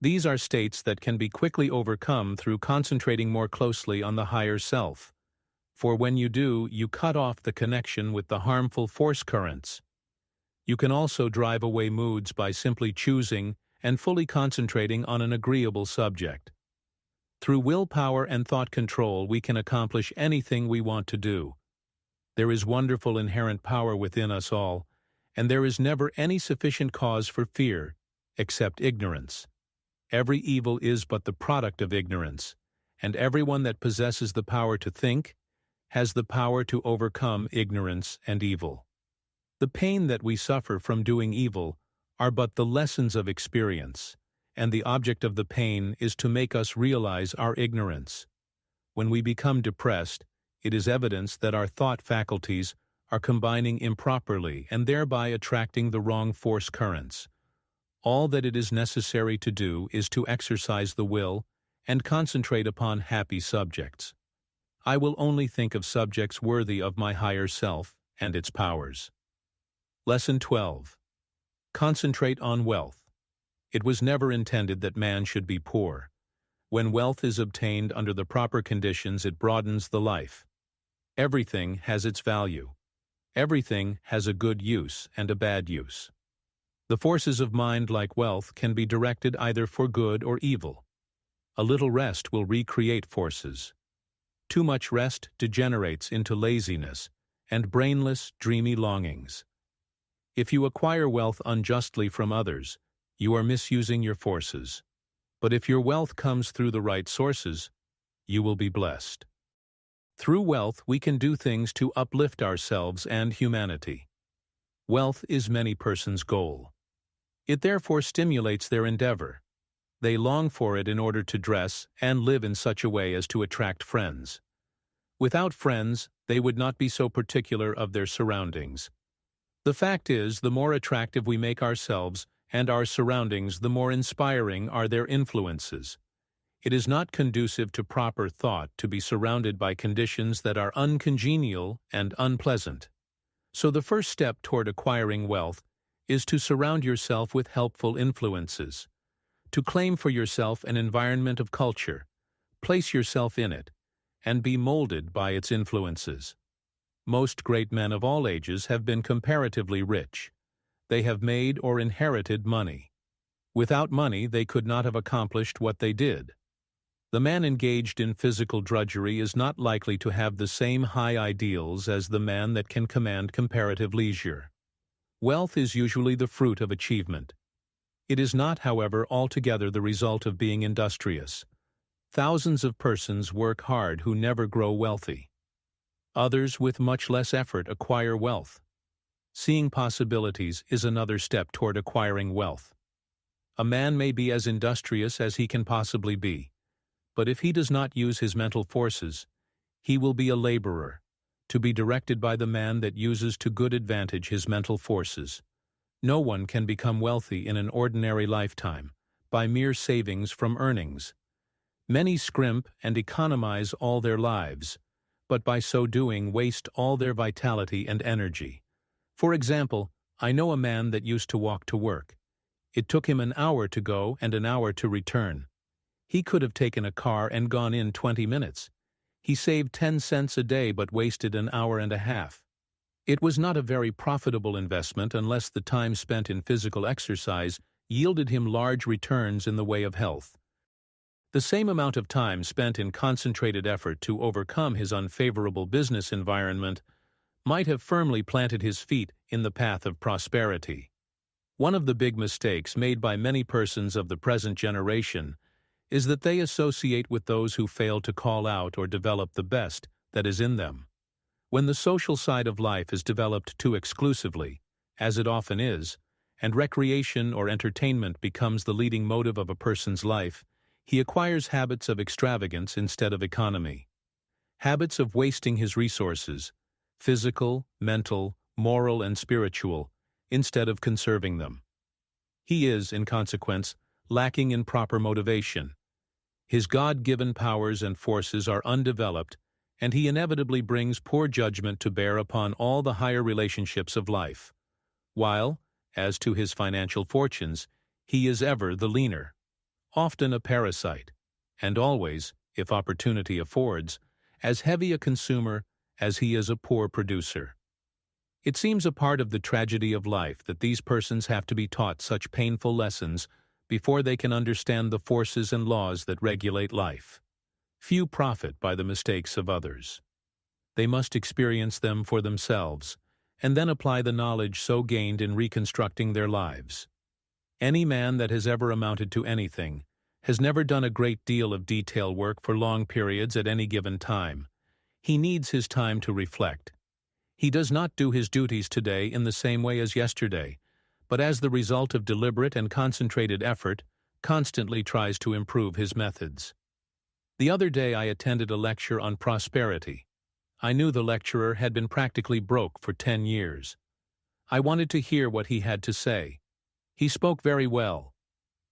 These are states that can be quickly overcome through concentrating more closely on the higher self, for when you do, you cut off the connection with the harmful force currents. You can also drive away moods by simply choosing and fully concentrating on an agreeable subject. Through willpower and thought control, we can accomplish anything we want to do. There is wonderful inherent power within us all, and there is never any sufficient cause for fear, except ignorance. Every evil is but the product of ignorance, and everyone that possesses the power to think has the power to overcome ignorance and evil. The pain that we suffer from doing evil are but the lessons of experience, and the object of the pain is to make us realize our ignorance. When we become depressed, it is evidence that our thought faculties are combining improperly and thereby attracting the wrong force currents. All that it is necessary to do is to exercise the will and concentrate upon happy subjects. I will only think of subjects worthy of my higher self and its powers. Lesson 12. Concentrate on wealth. It was never intended that man should be poor. When wealth is obtained under the proper conditions, it broadens the life. Everything has its value. Everything has a good use and a bad use. The forces of mind, like wealth, can be directed either for good or evil. A little rest will recreate forces. Too much rest degenerates into laziness and brainless, dreamy longings. If you acquire wealth unjustly from others, you are misusing your forces. But if your wealth comes through the right sources, you will be blessed. Through wealth, we can do things to uplift ourselves and humanity. Wealth is many persons' goal. It therefore stimulates their endeavor. They long for it in order to dress and live in such a way as to attract friends. Without friends, they would not be so particular of their surroundings. The fact is, the more attractive we make ourselves and our surroundings, the more inspiring are their influences. It is not conducive to proper thought to be surrounded by conditions that are uncongenial and unpleasant. So the first step toward acquiring wealth is to surround yourself with helpful influences. To claim for yourself an environment of culture, place yourself in it, and be molded by its influences. Most great men of all ages have been comparatively rich. They have made or inherited money. Without money, they could not have accomplished what they did. The man engaged in physical drudgery is not likely to have the same high ideals as the man that can command comparative leisure. Wealth is usually the fruit of achievement. It is not, however, altogether the result of being industrious. Thousands of persons work hard who never grow wealthy. Others, with much less effort, acquire wealth. Seeing possibilities is another step toward acquiring wealth. A man may be as industrious as he can possibly be, but if he does not use his mental forces, he will be a laborer, to be directed by the man that uses to good advantage his mental forces. No one can become wealthy in an ordinary lifetime, by mere savings from earnings. Many scrimp and economize all their lives, but by so doing waste all their vitality and energy. For example, I know a man that used to walk to work. It took him an hour to go and an hour to return. He could have taken a car and gone in 20 minutes. He saved 10 cents a day but wasted an hour and a half. It was not a very profitable investment unless the time spent in physical exercise yielded him large returns in the way of health. The same amount of time spent in concentrated effort to overcome his unfavorable business environment might have firmly planted his feet in the path of prosperity. One of the big mistakes made by many persons of the present generation is that they associate with those who fail to call out or develop the best that is in them. When the social side of life is developed too exclusively, as it often is, and recreation or entertainment becomes the leading motive of a person's life, he acquires habits of extravagance instead of economy. Habits of wasting his resources, physical, mental, moral, and spiritual, instead of conserving them. He is, in consequence, lacking in proper motivation. His God-given powers and forces are undeveloped, and he inevitably brings poor judgment to bear upon all the higher relationships of life, while, as to his financial fortunes, he is ever the leaner, often a parasite, and always, if opportunity affords, as heavy a consumer as he is a poor producer. It seems a part of the tragedy of life that these persons have to be taught such painful lessons before they can understand the forces and laws that regulate life. Few profit by the mistakes of others. They must experience them for themselves, and then apply the knowledge so gained in reconstructing their lives. Any man that has ever amounted to anything has never done a great deal of detail work for long periods at any given time. He needs his time to reflect. He does not do his duties today in the same way as yesterday, but as the result of deliberate and concentrated effort, constantly tries to improve his methods. The other day I attended a lecture on prosperity. I knew the lecturer had been practically broke for 10 years. I wanted to hear what he had to say. He spoke very well.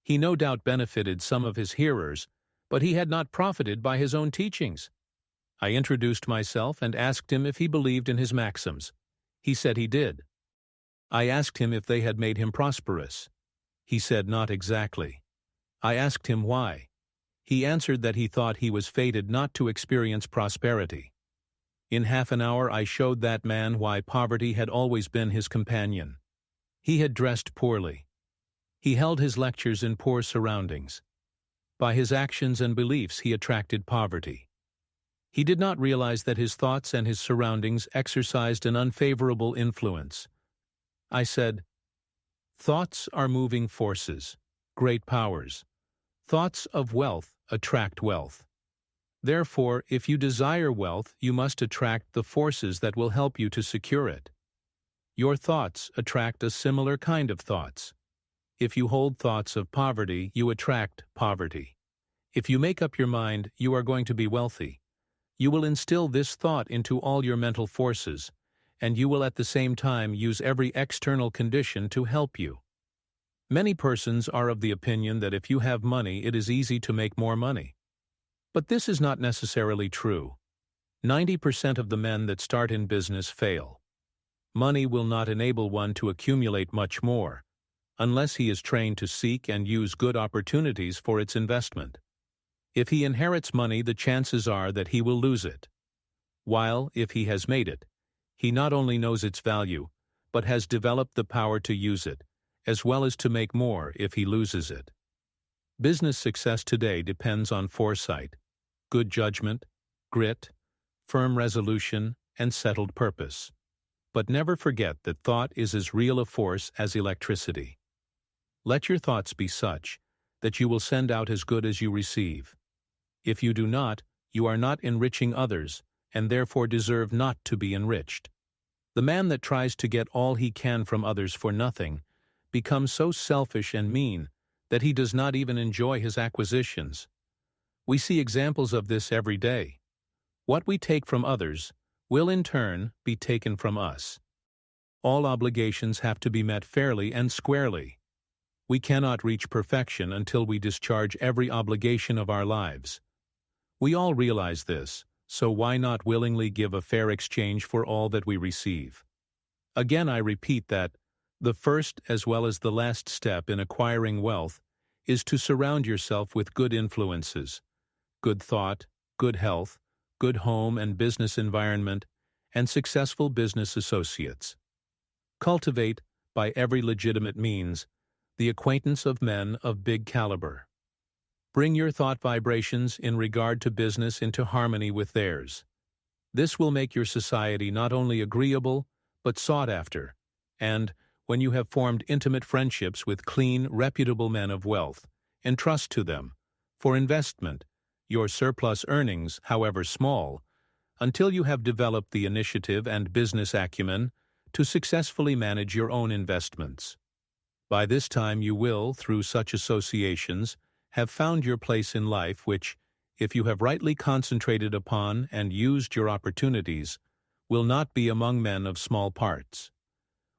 He no doubt benefited some of his hearers, but he had not profited by his own teachings. I introduced myself and asked him if he believed in his maxims. He said he did. I asked him if they had made him prosperous. He said not exactly. I asked him why. He answered that he thought he was fated not to experience prosperity. In half an hour I showed that man why poverty had always been his companion. He had dressed poorly. He held his lectures in poor surroundings. By his actions and beliefs he attracted poverty. He did not realize that his thoughts and his surroundings exercised an unfavorable influence. I said, "Thoughts are moving forces, great powers. Thoughts of wealth attract wealth. Therefore, if you desire wealth, you must attract the forces that will help you to secure it. Your thoughts attract a similar kind of thoughts. If you hold thoughts of poverty, you attract poverty. If you make up your mind you are going to be wealthy, you will instill this thought into all your mental forces, and you will at the same time use every external condition to help you. Many persons are of the opinion that if you have money, it is easy to make more money. But this is not necessarily true. 90% of the men that start in business fail. Money will not enable one to accumulate much more, unless he is trained to seek and use good opportunities for its investment. If he inherits money, the chances are that he will lose it. While, if he has made it, he not only knows its value, but has developed the power to use it, as well as to make more if he loses it. Business success today depends on foresight, good judgment, grit, firm resolution, and settled purpose. But never forget that thought is as real a force as electricity. Let your thoughts be such that you will send out as good as you receive. If you do not, you are not enriching others, and therefore deserve not to be enriched. The man that tries to get all he can from others for nothing becomes so selfish and mean that he does not even enjoy his acquisitions. We see examples of this every day. What we take from others will in turn be taken from us. All obligations have to be met fairly and squarely. We cannot reach perfection until we discharge every obligation of our lives. We all realize this, so why not willingly give a fair exchange for all that we receive? Again, I repeat that the first as well as the last step in acquiring wealth is to surround yourself with good influences, good thought, good health, good home and business environment, and successful business associates. Cultivate, by every legitimate means, the acquaintance of men of big caliber. Bring your thought vibrations in regard to business into harmony with theirs. This will make your society not only agreeable, but sought after, and, when you have formed intimate friendships with clean, reputable men of wealth, entrust to them, for investment, your surplus earnings, however small, until you have developed the initiative and business acumen to successfully manage your own investments. By this time you will, through such associations, have found your place in life which, if you have rightly concentrated upon and used your opportunities, will not be among men of small parts.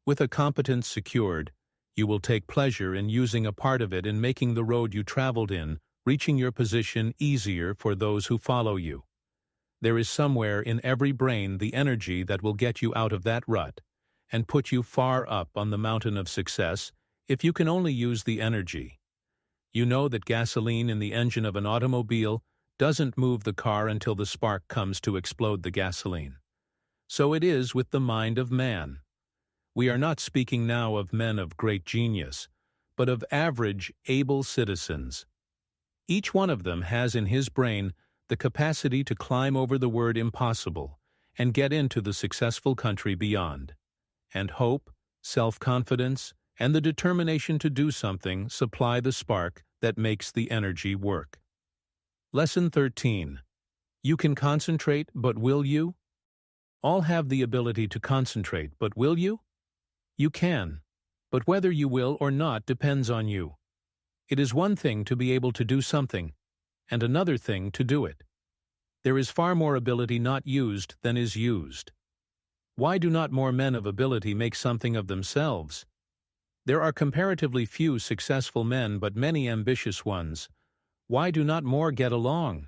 With a competence secured, you will take pleasure in using a part of it in making the road you traveled in, reaching your position easier for those who follow you. There is somewhere in every brain the energy that will get you out of that rut and put you far up on the mountain of success if you can only use the energy. You know that gasoline in the engine of an automobile doesn't move the car until the spark comes to explode the gasoline. So it is with the mind of man. We are not speaking now of men of great genius, but of average, able citizens. Each one of them has in his brain the capacity to climb over the word impossible and get into the successful country beyond. And hope, self-confidence, and the determination to do something supply the spark that makes the energy work. Lesson 13. You can concentrate, but will you? All have the ability to concentrate, but will you? You can, but whether you will or not depends on you. It is one thing to be able to do something, and another thing to do it. There is far more ability not used than is used. Why do not more men of ability make something of themselves? There are comparatively few successful men but many ambitious ones. Why do not more get along?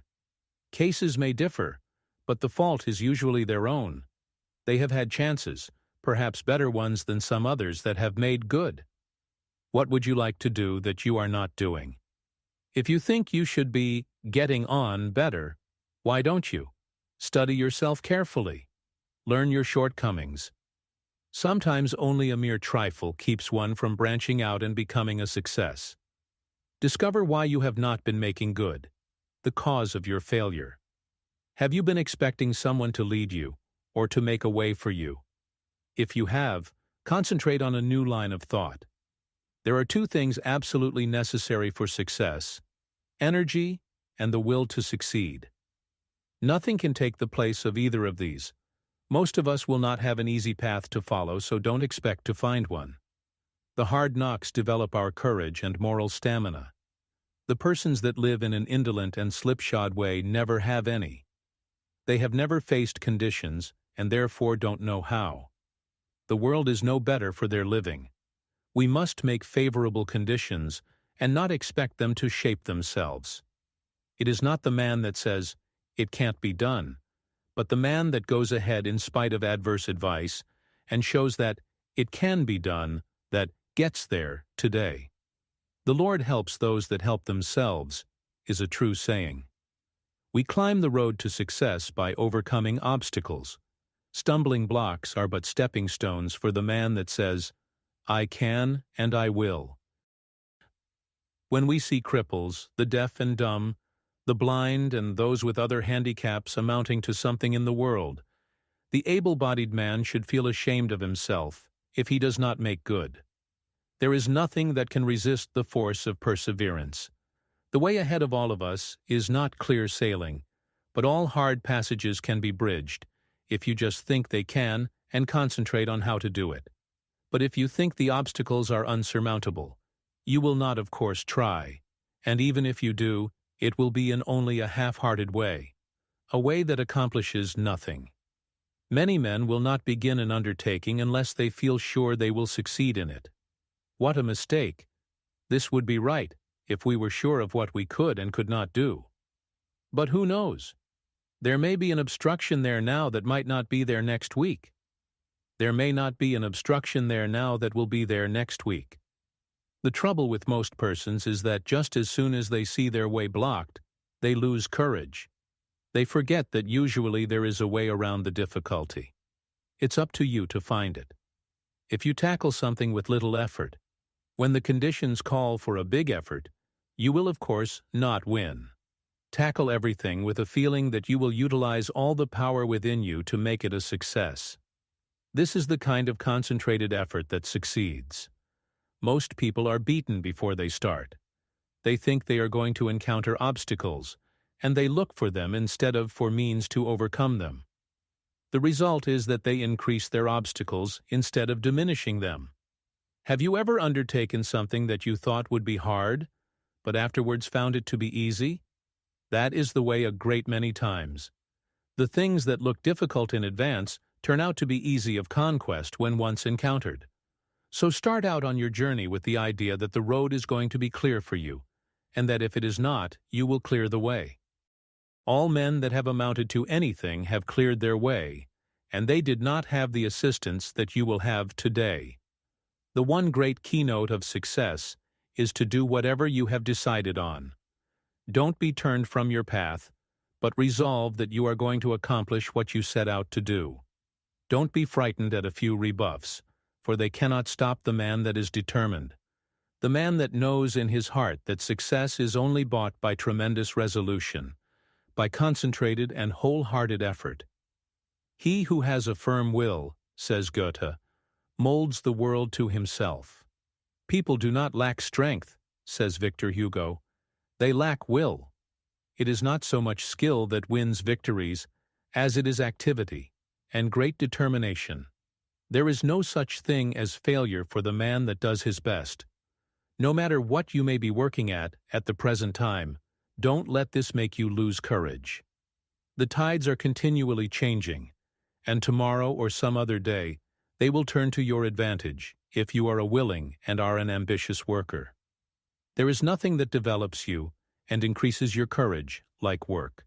Cases may differ, but the fault is usually their own. They have had chances, perhaps better ones than some others that have made good. What would you like to do that you are not doing? If you think you should be getting on better, why don't you? Study yourself carefully. Learn your shortcomings. Sometimes only a mere trifle keeps one from branching out and becoming a success. Discover why you have not been making good, the cause of your failure. Have you been expecting someone to lead you, or to make a way for you? If you have, concentrate on a new line of thought. There are two things absolutely necessary for success: energy and the will to succeed. Nothing can take the place of either of these. Most of us will not have an easy path to follow, so don't expect to find one. The hard knocks develop our courage and moral stamina. The persons that live in an indolent and slipshod way never have any. They have never faced conditions and therefore don't know how. The world is no better for their living. We must make favorable conditions and not expect them to shape themselves. It is not the man that says, "It can't be done," but the man that goes ahead in spite of adverse advice and shows that it can be done, that gets there today. "The Lord helps those that help themselves," is a true saying. We climb the road to success by overcoming obstacles. Stumbling blocks are but stepping stones for the man that says, "I can and I will." When we see cripples, the deaf and dumb, the blind and those with other handicaps amounting to something in the world, the able-bodied man should feel ashamed of himself if he does not make good. There is nothing that can resist the force of perseverance. The way ahead of all of us is not clear sailing, but all hard passages can be bridged, if you just think they can and concentrate on how to do it. But if you think the obstacles are unsurmountable, you will not, of course, try, and even if you do, it will be in only a half-hearted way, a way that accomplishes nothing. Many men will not begin an undertaking unless they feel sure they will succeed in it. What a mistake! This would be right if we were sure of what we could and could not do. But who knows? There may be an obstruction there now that might not be there next week. There may not be an obstruction there now that will be there next week. The trouble with most persons is that just as soon as they see their way blocked, they lose courage. They forget that usually there is a way around the difficulty. It's up to you to find it. If you tackle something with little effort, when the conditions call for a big effort, you will of course not win. Tackle everything with a feeling that you will utilize all the power within you to make it a success. This is the kind of concentrated effort that succeeds. Most people are beaten before they start. They think they are going to encounter obstacles, and they look for them instead of for means to overcome them. The result is that they increase their obstacles instead of diminishing them. Have you ever undertaken something that you thought would be hard, but afterwards found it to be easy? That is the way a great many times. The things that look difficult in advance turn out to be easy of conquest when once encountered. So start out on your journey with the idea that the road is going to be clear for you, and that if it is not, you will clear the way. All men that have amounted to anything have cleared their way, and they did not have the assistance that you will have today. The one great keynote of success is to do whatever you have decided on. Don't be turned from your path, but resolve that you are going to accomplish what you set out to do. Don't be frightened at a few rebuffs, for they cannot stop the man that is determined, the man that knows in his heart that success is only bought by tremendous resolution, by concentrated and wholehearted effort. He who has a firm will, says Goethe, molds the world to himself. People do not lack strength, says Victor Hugo. They lack will. It is not so much skill that wins victories as it is activity and great determination. There is no such thing as failure for the man that does his best. No matter what you may be working at the present time, don't let this make you lose courage. The tides are continually changing, and tomorrow or some other day, they will turn to your advantage if you are a willing and are an ambitious worker. There is nothing that develops you and increases your courage like work.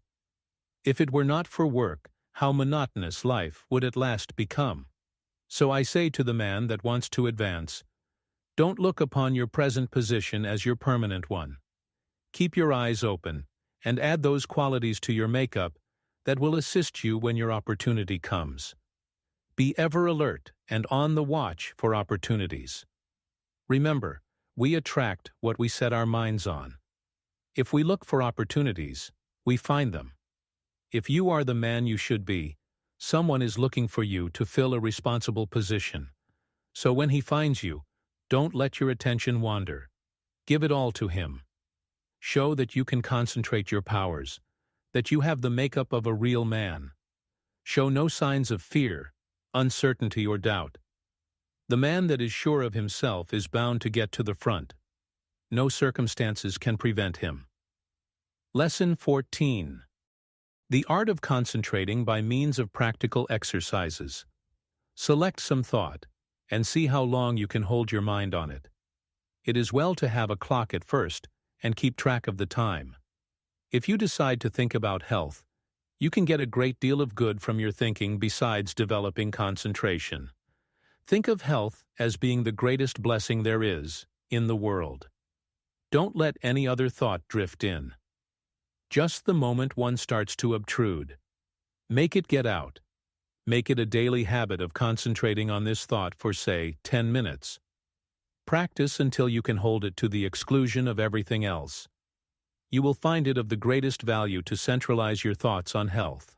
If it were not for work, how monotonous life would at last become. So I say to the man that wants to advance, don't look upon your present position as your permanent one. Keep your eyes open and add those qualities to your makeup that will assist you when your opportunity comes. Be ever alert and on the watch for opportunities. Remember, we attract what we set our minds on. If we look for opportunities, we find them. If you are the man you should be, someone is looking for you to fill a responsible position. So when he finds you, don't let your attention wander. Give it all to him. Show that you can concentrate your powers, that you have the makeup of a real man. Show no signs of fear, uncertainty, or doubt. The man that is sure of himself is bound to get to the front. No circumstances can prevent him. Lesson 14. The art of concentrating by means of practical exercises. Select some thought, and see how long you can hold your mind on it. It is well to have a clock at first, and keep track of the time. If you decide to think about health, you can get a great deal of good from your thinking besides developing concentration. Think of health as being the greatest blessing there is in the world. Don't let any other thought drift in. Just the moment one starts to obtrude, make it get out. Make it a daily habit of concentrating on this thought for, say, 10 minutes. Practice until you can hold it to the exclusion of everything else. You will find it of the greatest value to centralize your thoughts on health.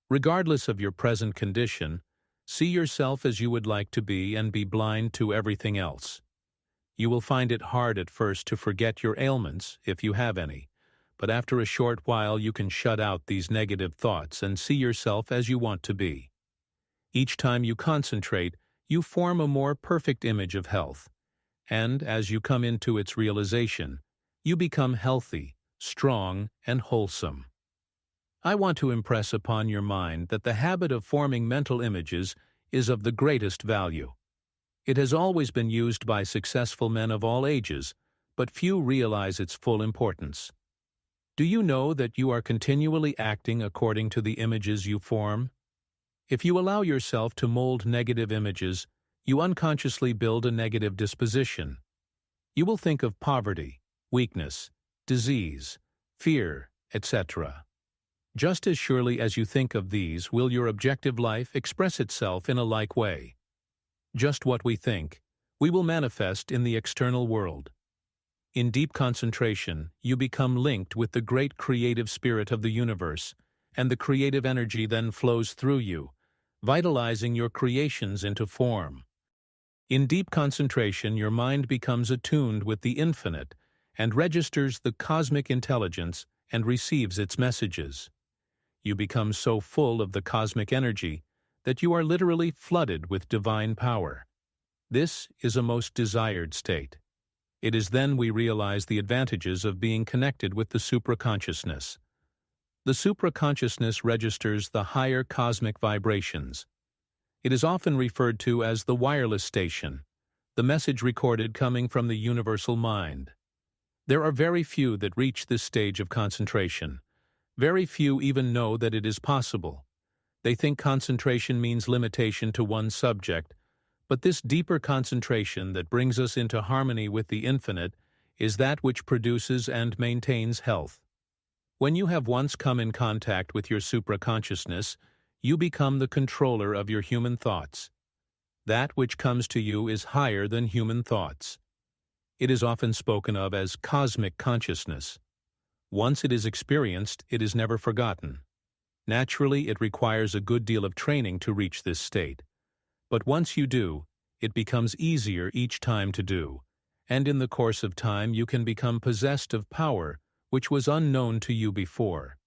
Regardless of your present condition, see yourself as you would like to be and be blind to everything else. You will find it hard at first to forget your ailments, if you have any, but after a short while you can shut out these negative thoughts and see yourself as you want to be. Each time you concentrate, you form a more perfect image of health, and as you come into its realization, you become healthy, strong, and wholesome. I want to impress upon your mind that the habit of forming mental images is of the greatest value. It has always been used by successful men of all ages, but few realize its full importance. Do you know that you are continually acting according to the images you form? If you allow yourself to mold negative images, you unconsciously build a negative disposition. You will think of poverty, weakness, disease, fear, etc. Just as surely as you think of these will your objective life express itself in a like way. Just what we think, we will manifest in the external world. In deep concentration, you become linked with the great creative spirit of the universe, and the creative energy then flows through you, vitalizing your creations into form. In deep concentration, your mind becomes attuned with the infinite and registers the cosmic intelligence and receives its messages. You become so full of the cosmic energy that you are literally flooded with divine power. This is a most desired state. It is then we realize the advantages of being connected with the supraconsciousness. The supraconsciousness registers the higher cosmic vibrations. It is often referred to as the wireless station, the message recorded coming from the universal mind. There are very few that reach this stage of concentration. Very few even know that it is possible. They think concentration means limitation to one subject, but this deeper concentration that brings us into harmony with the infinite is that which produces and maintains health. When you have once come in contact with your supraconsciousness, you become the controller of your human thoughts. That which comes to you is higher than human thoughts. It is often spoken of as cosmic consciousness. Once it is experienced, it is never forgotten. Naturally, it requires a good deal of training to reach this state. But once you do, it becomes easier each time to do, and in the course of time you can become possessed of power which was unknown to you before.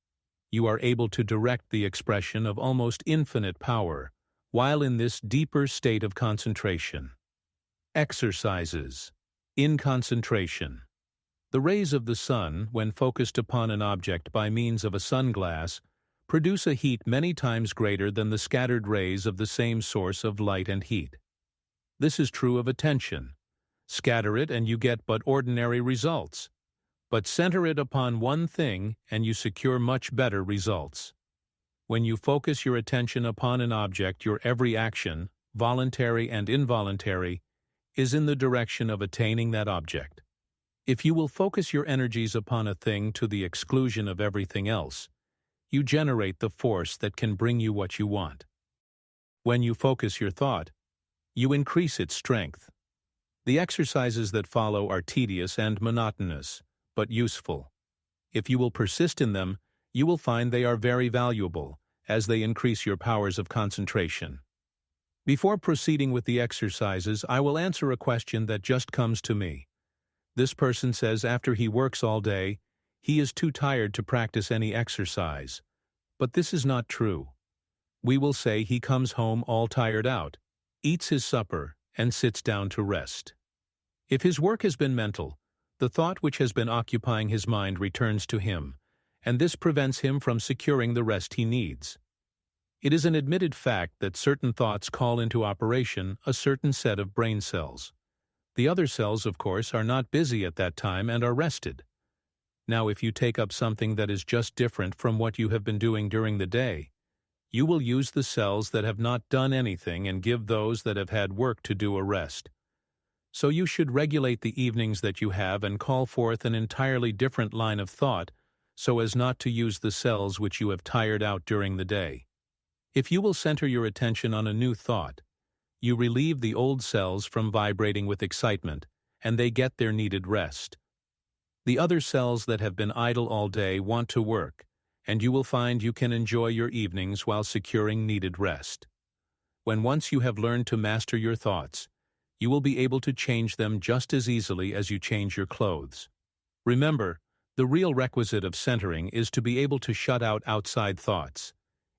You are able to direct the expression of almost infinite power, while in this deeper state of concentration. Exercises. In concentration. The rays of the sun, when focused upon an object by means of a sunglass, produce a heat many times greater than the scattered rays of the same source of light and heat. This is true of attention. Scatter it and you get but ordinary results. But center it upon one thing and you secure much better results. When you focus your attention upon an object, your every action, voluntary and involuntary, is in the direction of attaining that object. If you will focus your energies upon a thing to the exclusion of everything else, you generate the force that can bring you what you want. When you focus your thought, you increase its strength. The exercises that follow are tedious and monotonous, but useful. If you will persist in them, you will find they are very valuable, as they increase your powers of concentration. Before proceeding with the exercises, I will answer a question that just comes to me. This person says after he works all day, He is too tired to practice any exercise. But this is not true. We will say he comes home all tired out, eats his supper, and sits down to rest. If his work has been mental, the thought which has been occupying his mind returns to him, and this prevents him from securing the rest he needs. It is an admitted fact that certain thoughts call into operation a certain set of brain cells. The other cells, of course, are not busy at that time and are rested. Now, if you take up something that is just different from what you have been doing during the day, you will use the cells that have not done anything and give those that have had work to do a rest. So you should regulate the evenings that you have and call forth an entirely different line of thought so as not to use the cells which you have tired out during the day. If you will center your attention on a new thought, you relieve the old cells from vibrating with excitement, and they get their needed rest. The other cells that have been idle all day want to work, and you will find you can enjoy your evenings while securing needed rest. When once you have learned to master your thoughts, you will be able to change them just as easily as you change your clothes. Remember, the real requisite of centering is to be able to shut out outside thoughts,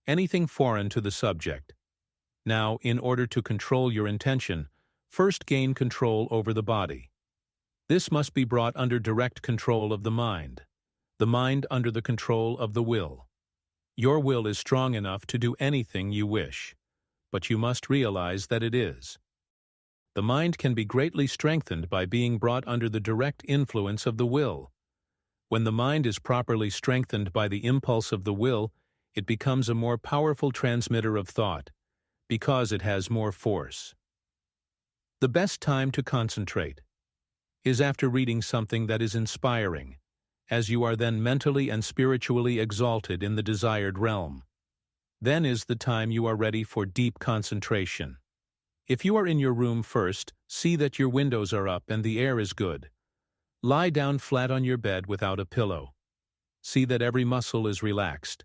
anything foreign to the subject. Now, in order to control your intention, first gain control over the body. This must be brought under direct control of the mind under the control of the will. Your will is strong enough to do anything you wish, but you must realize that it is. The mind can be greatly strengthened by being brought under the direct influence of the will. When the mind is properly strengthened by the impulse of the will, it becomes a more powerful transmitter of thought, because it has more force. The best time to concentrate is after reading something that is inspiring, as you are then mentally and spiritually exalted in the desired realm. Then is the time you are ready for deep concentration. If you are in your room first, see that your windows are up and the air is good. Lie down flat on your bed without a pillow. See that every muscle is relaxed.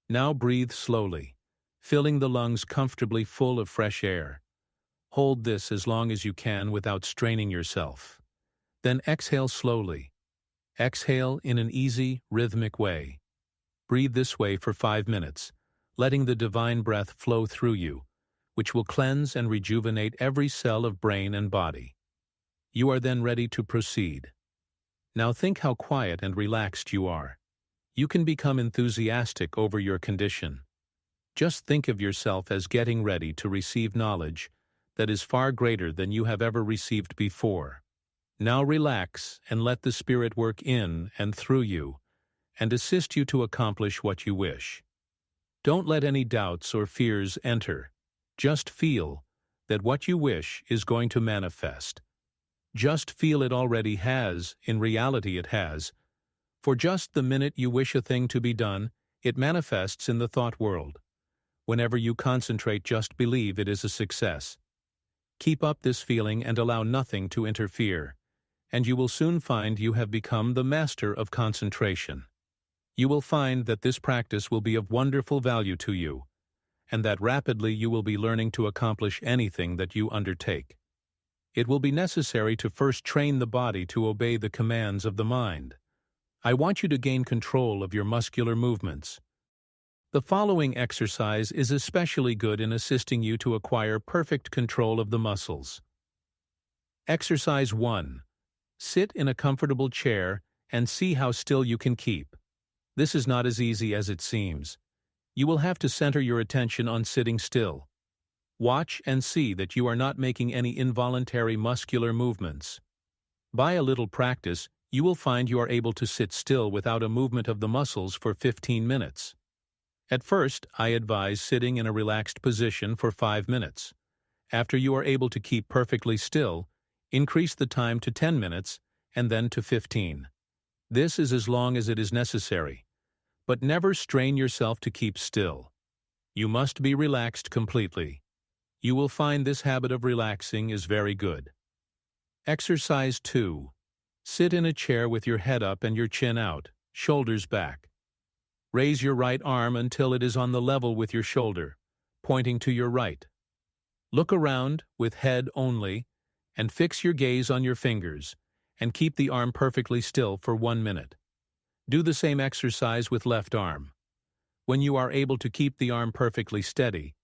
Now breathe slowly, filling the lungs comfortably full of fresh air. Hold this as long as you can without straining yourself. Then exhale slowly. Exhale in an easy, rhythmic way. Breathe this way for 5 minutes, letting the divine breath flow through you, which will cleanse and rejuvenate every cell of brain and body. You are then ready to proceed. Now think how quiet and relaxed you are. You can become enthusiastic over your condition. Just think of yourself as getting ready to receive knowledge that is far greater than you have ever received before. Now relax and let the Spirit work in and through you and assist you to accomplish what you wish. Don't let any doubts or fears enter. Just feel that what you wish is going to manifest. Just feel it already has, in reality it has. For just the minute you wish a thing to be done, it manifests in the thought world. Whenever you concentrate, just believe it is a success. Keep up this feeling and allow nothing to interfere, and you will soon find you have become the master of concentration. You will find that this practice will be of wonderful value to you, and that rapidly you will be learning to accomplish anything that you undertake. It will be necessary to first train the body to obey the commands of the mind. I want you to gain control of your muscular movements. The following exercise is especially good in assisting you to acquire perfect control of the muscles. Exercise 1. Sit in a comfortable chair and see how still you can keep. This is not as easy as it seems. You will have to center your attention on sitting still. Watch and see that you are not making any involuntary muscular movements. By a little practice, you will find you are able to sit still without a movement of the muscles for 15 minutes. At first, I advise sitting in a relaxed position for 5 minutes. After you are able to keep perfectly still, increase the time to 10 minutes and then to 15. This is as long as it is necessary. But never strain yourself to keep still. You must be relaxed completely. You will find this habit of relaxing is very good. Exercise 2. Sit in a chair with your head up and your chin out, shoulders back. Raise your right arm until it is on the level with your shoulder, pointing to your right. Look around with head only and fix your gaze on your fingers and keep the arm perfectly still for 1 minute. Do the same exercise with left arm. When you are able to keep the arm perfectly steady,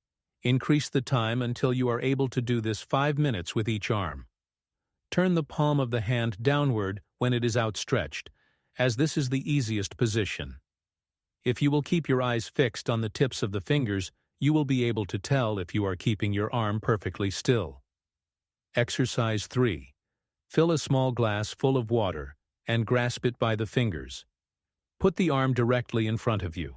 increase the time until you are able to do this 5 minutes with each arm. Turn the palm of the hand downward when it is outstretched, as this is the easiest position. If you will keep your eyes fixed on the tips of the fingers, you will be able to tell if you are keeping your arm perfectly still. Exercise 3. Fill a small glass full of water and grasp it by the fingers. Put the arm directly in front of you.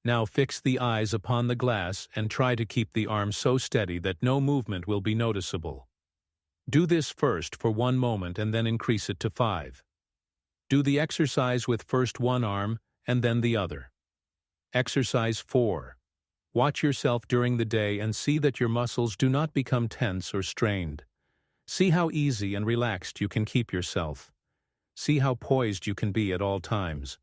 Now fix the eyes upon the glass and try to keep the arm so steady that no movement will be noticeable. Do this first for 1 moment and then increase it to 5. Do the exercise with first one arm and then the other. Exercise 4. Watch yourself during the day and see that your muscles do not become tense or strained. See how easy and relaxed you can keep yourself. See how poised you can be at all times.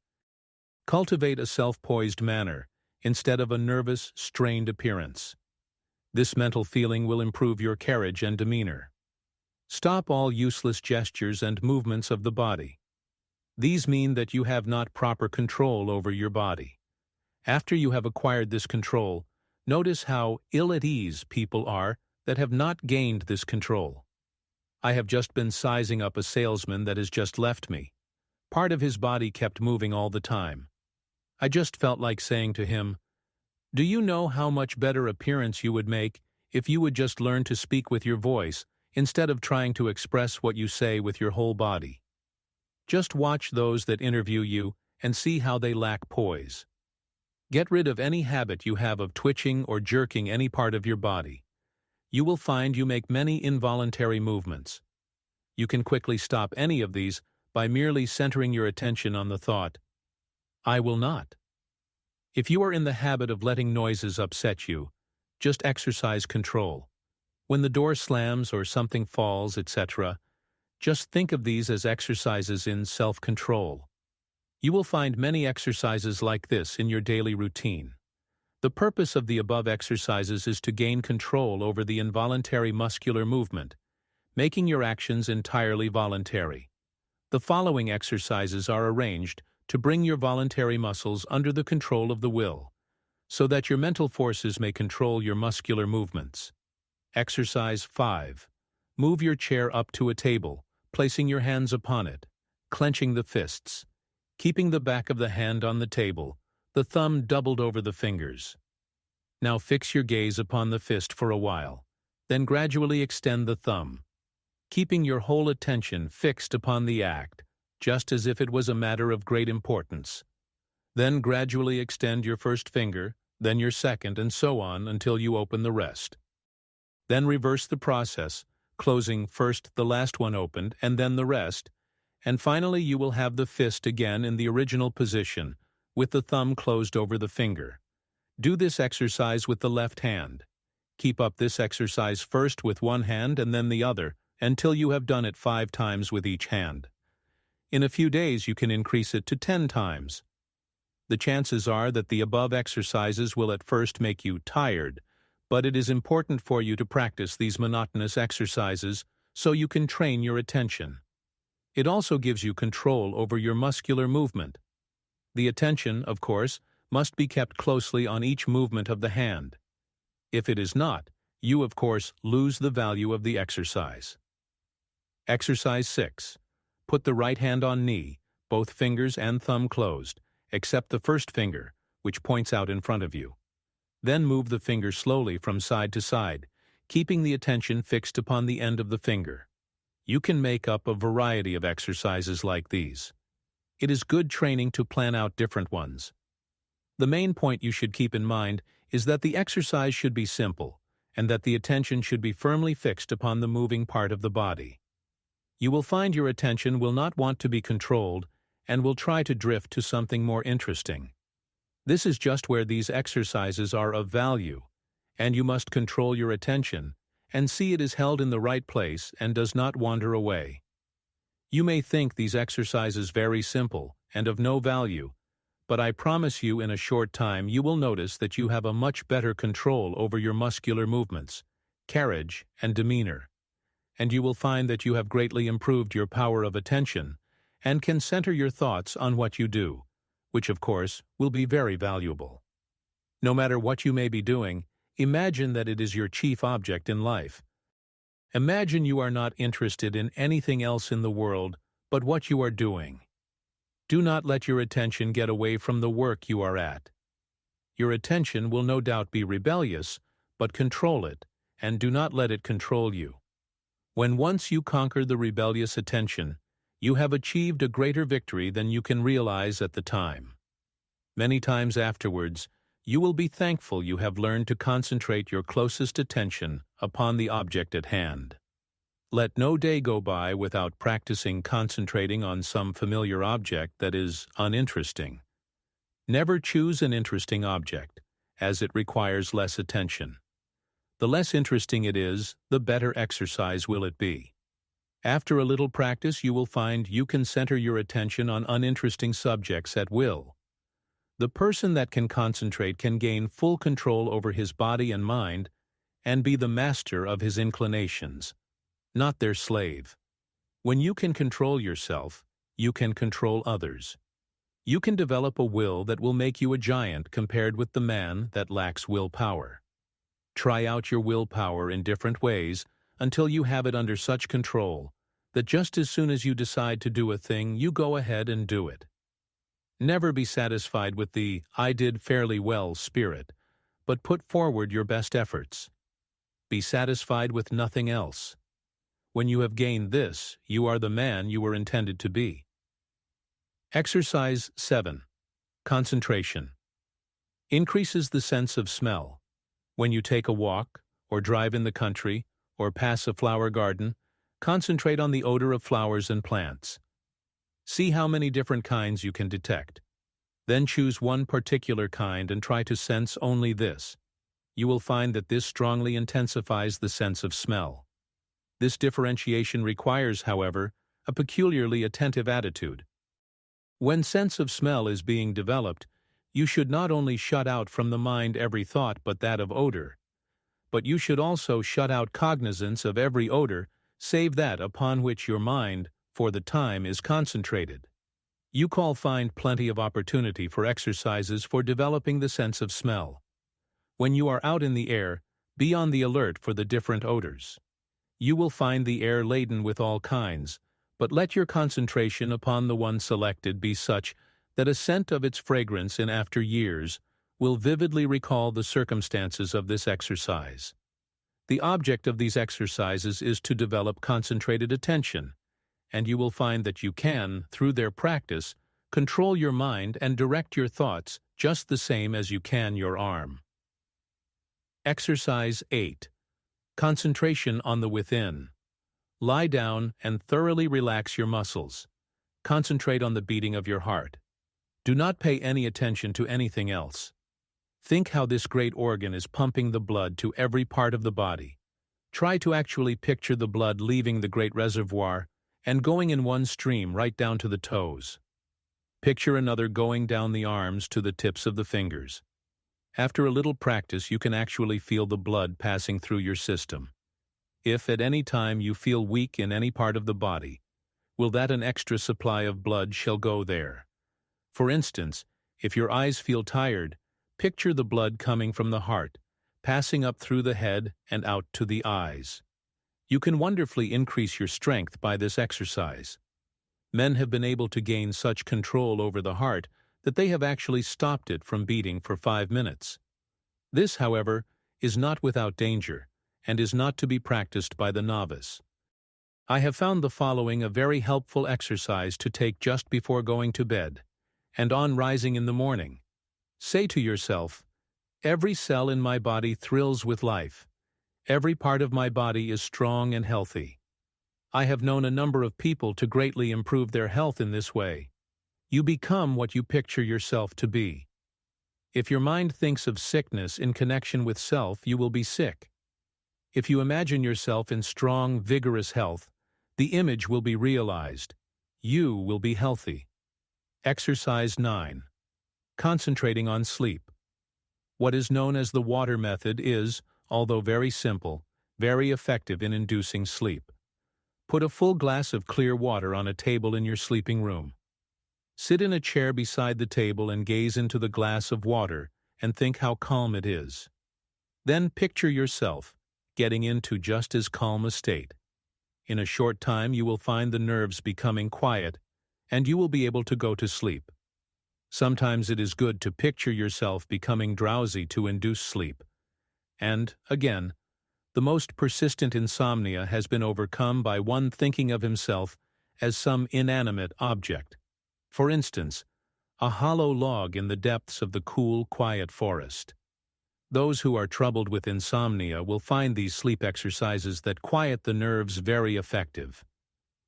Cultivate a self-poised manner instead of a nervous, strained appearance. This mental feeling will improve your carriage and demeanor. Stop all useless gestures and movements of the body. These mean that you have not proper control over your body. After you have acquired this control, notice how ill at ease people are that have not gained this control. I have just been sizing up a salesman that has just left me. Part of his body kept moving all the time. I just felt like saying to him, "Do you know how much better appearance you would make if you would just learn to speak with your voice instead of trying to express what you say with your whole body?" Just watch those that interview you and see how they lack poise. Get rid of any habit you have of twitching or jerking any part of your body. You will find you make many involuntary movements. You can quickly stop any of these by merely centering your attention on the thought, "I will not." If you are in the habit of letting noises upset you, just exercise control. When the door slams or something falls, etc., just think of these as exercises in self-control. You will find many exercises like this in your daily routine. The purpose of the above exercises is to gain control over the involuntary muscular movement, making your actions entirely voluntary. The following exercises are arranged to bring your voluntary muscles under the control of the will, so that your mental forces may control your muscular movements. Exercise 5. Move your chair up to a table, placing your hands upon it, clenching the fists, keeping the back of the hand on the table, the thumb doubled over the fingers. Now fix your gaze upon the fist for a while, then gradually extend the thumb, keeping your whole attention fixed upon the act, just as if it was a matter of great importance. Then gradually extend your first finger, then your second, and so on until you open the rest. Then reverse the process, closing first the last one opened and then the rest, and finally you will have the fist again in the original position, with the thumb closed over the finger. Do this exercise with the left hand. Keep up this exercise first with one hand and then the other, until you have done it 5 times with each hand. In a few days you can increase it to 10 times. The chances are that the above exercises will at first make you tired, but it is important for you to practice these monotonous exercises so you can train your attention. It also gives you control over your muscular movement. The attention, of course, must be kept closely on each movement of the hand. If it is not, you, of course, lose the value of the exercise. Exercise 6. Put the right hand on knee, both fingers and thumb closed, except the first finger, which points out in front of you. Then move the finger slowly from side to side, keeping the attention fixed upon the end of the finger. You can make up a variety of exercises like these. It is good training to plan out different ones. The main point you should keep in mind is that the exercise should be simple, and that the attention should be firmly fixed upon the moving part of the body. You will find your attention will not want to be controlled and will try to drift to something more interesting. This is just where these exercises are of value, and you must control your attention and see it is held in the right place and does not wander away. You may think these exercises very simple and of no value, but I promise you in a short time you will notice that you have a much better control over your muscular movements, carriage, and demeanor, and you will find that you have greatly improved your power of attention and can center your thoughts on what you do, which of course will be very valuable. No matter what you may be doing, imagine that it is your chief object in life. Imagine you are not interested in anything else in the world but what you are doing. Do not let your attention get away from the work you are at. Your attention will no doubt be rebellious, but control it, and do not let it control you. When once you conquer the rebellious attention, you have achieved a greater victory than you can realize at the time. Many times afterwards, you will be thankful you have learned to concentrate your closest attention upon the object at hand. Let no day go by without practicing concentrating on some familiar object that is uninteresting. Never choose an interesting object, as it requires less attention. The less interesting it is, the better exercise will it be. After a little practice, you will find you can center your attention on uninteresting subjects at will. The person that can concentrate can gain full control over his body and mind and be the master of his inclinations, not their slave. When you can control yourself, you can control others. You can develop a will that will make you a giant compared with the man that lacks willpower. Try out your willpower in different ways until you have it under such control that just as soon as you decide to do a thing, you go ahead and do it. Never be satisfied with the "I did fairly well" spirit, but put forward your best efforts. Be satisfied with nothing else. When you have gained this, you are the man you were intended to be. Exercise 7. Concentration. Increases the sense of smell. When you take a walk, or drive in the country, or pass a flower garden, concentrate on the odor of flowers and plants. See how many different kinds you can detect. Then choose one particular kind and try to sense only this. You will find that this strongly intensifies the sense of smell. This differentiation requires, however, a peculiarly attentive attitude. When sense of smell is being developed, you should not only shut out from the mind every thought but that of odor, but you should also shut out cognizance of every odor save that upon which your mind, for the time, is concentrated. You find plenty of opportunity for exercises for developing the sense of smell. When you are out in the air, be on the alert for the different odors. You will find the air laden with all kinds, but let your concentration upon the one selected be such that a scent of its fragrance in after years will vividly recall the circumstances of this exercise. The object of these exercises is to develop concentrated attention, and you will find that you can, through their practice, control your mind and direct your thoughts just the same as you can your arm. Exercise 8. Concentration on the within. Lie down and thoroughly relax your muscles. Concentrate on the beating of your heart. Do not pay any attention to anything else. Think how this great organ is pumping the blood to every part of the body. Try to actually picture the blood leaving the great reservoir and going in one stream right down to the toes. Picture another going down the arms to the tips of the fingers. After a little practice, you can actually feel the blood passing through your system. If at any time you feel weak in any part of the body, will that an extra supply of blood shall go there. For instance, if your eyes feel tired, picture the blood coming from the heart, passing up through the head and out to the eyes. You can wonderfully increase your strength by this exercise. Men have been able to gain such control over the heart that they have actually stopped it from beating for 5 minutes. This, however, is not without danger, and is not to be practiced by the novice. I have found the following a very helpful exercise to take just before going to bed, and on rising in the morning. Say to yourself, "Every cell in my body thrills with life. Every part of my body is strong and healthy." I have known a number of people to greatly improve their health in this way. You become what you picture yourself to be. If your mind thinks of sickness in connection with self, you will be sick. If you imagine yourself in strong, vigorous health, the image will be realized. You will be healthy. Exercise 9. Concentrating on sleep. What is known as the water method is, although very simple, very effective in inducing sleep. Put a full glass of clear water on a table in your sleeping room. Sit in a chair beside the table and gaze into the glass of water and think how calm it is. Then picture yourself getting into just as calm a state. In a short time you will find the nerves becoming quiet, and you will be able to go to sleep. Sometimes it is good to picture yourself becoming drowsy to induce sleep. And, again, the most persistent insomnia has been overcome by one thinking of himself as some inanimate object. For instance, a hollow log in the depths of the cool, quiet forest. Those who are troubled with insomnia will find these sleep exercises that quiet the nerves very effective.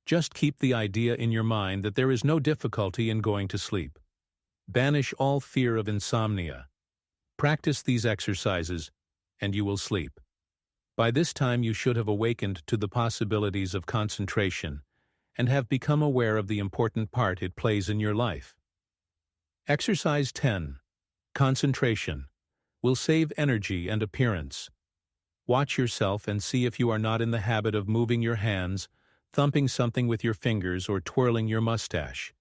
Just keep the idea in your mind that there is no difficulty in going to sleep. Banish all fear of insomnia. Practice these exercises, and you will sleep. By this time you should have awakened to the possibilities of concentration and have become aware of the important part it plays in your life. Exercise 10. Concentration. Will save energy and appearance. Watch yourself and see if you are not in the habit of moving your hands, thumping something with your fingers, or twirling your mustache.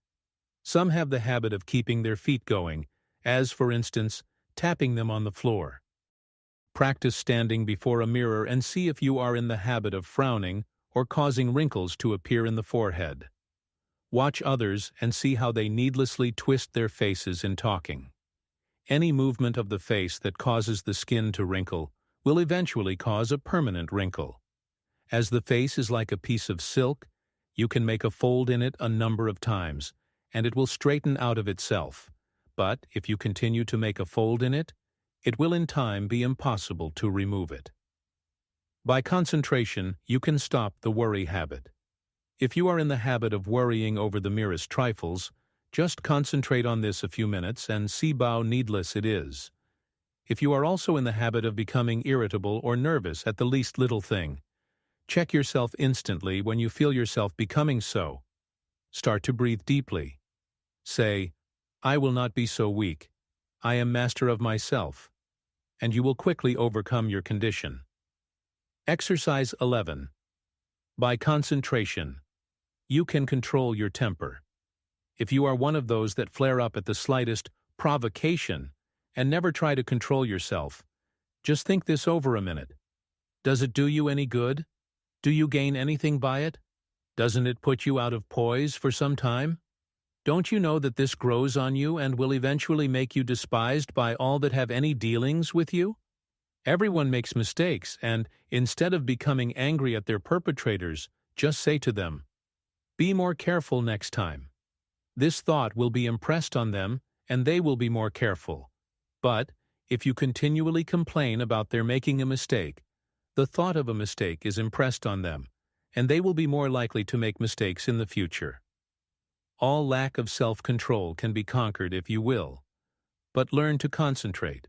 Some have the habit of keeping their feet going, as, for instance, tapping them on the floor. Practice standing before a mirror and see if you are in the habit of frowning or causing wrinkles to appear in the forehead. Watch others and see how they needlessly twist their faces in talking. Any movement of the face that causes the skin to wrinkle will eventually cause a permanent wrinkle. As the face is like a piece of silk, you can make a fold in it a number of times, and it will straighten out of itself. But if you continue to make a fold in it, it will in time be impossible to remove it. By concentration, you can stop the worry habit. If you are in the habit of worrying over the merest trifles, just concentrate on this a few minutes and see how needless it is. If you are also in the habit of becoming irritable or nervous at the least little thing, check yourself instantly when you feel yourself becoming so. Start to breathe deeply. Say, "I will not be so weak. I am master of myself," and you will quickly overcome your condition. Exercise 11. By concentration, you can control your temper. If you are one of those that flare up at the slightest provocation and never try to control yourself, just think this over a minute. Does it do you any good? Do you gain anything by it? Doesn't it put you out of poise for some time? Don't you know that this grows on you and will eventually make you despised by all that have any dealings with you? Everyone makes mistakes, and instead of becoming angry at their perpetrators, just say to them, "Be more careful next time." This thought will be impressed on them, and they will be more careful. But if you continually complain about their making a mistake, the thought of a mistake is impressed on them, and they will be more likely to make mistakes in the future. All lack of self-control can be conquered if you will, but learn to concentrate.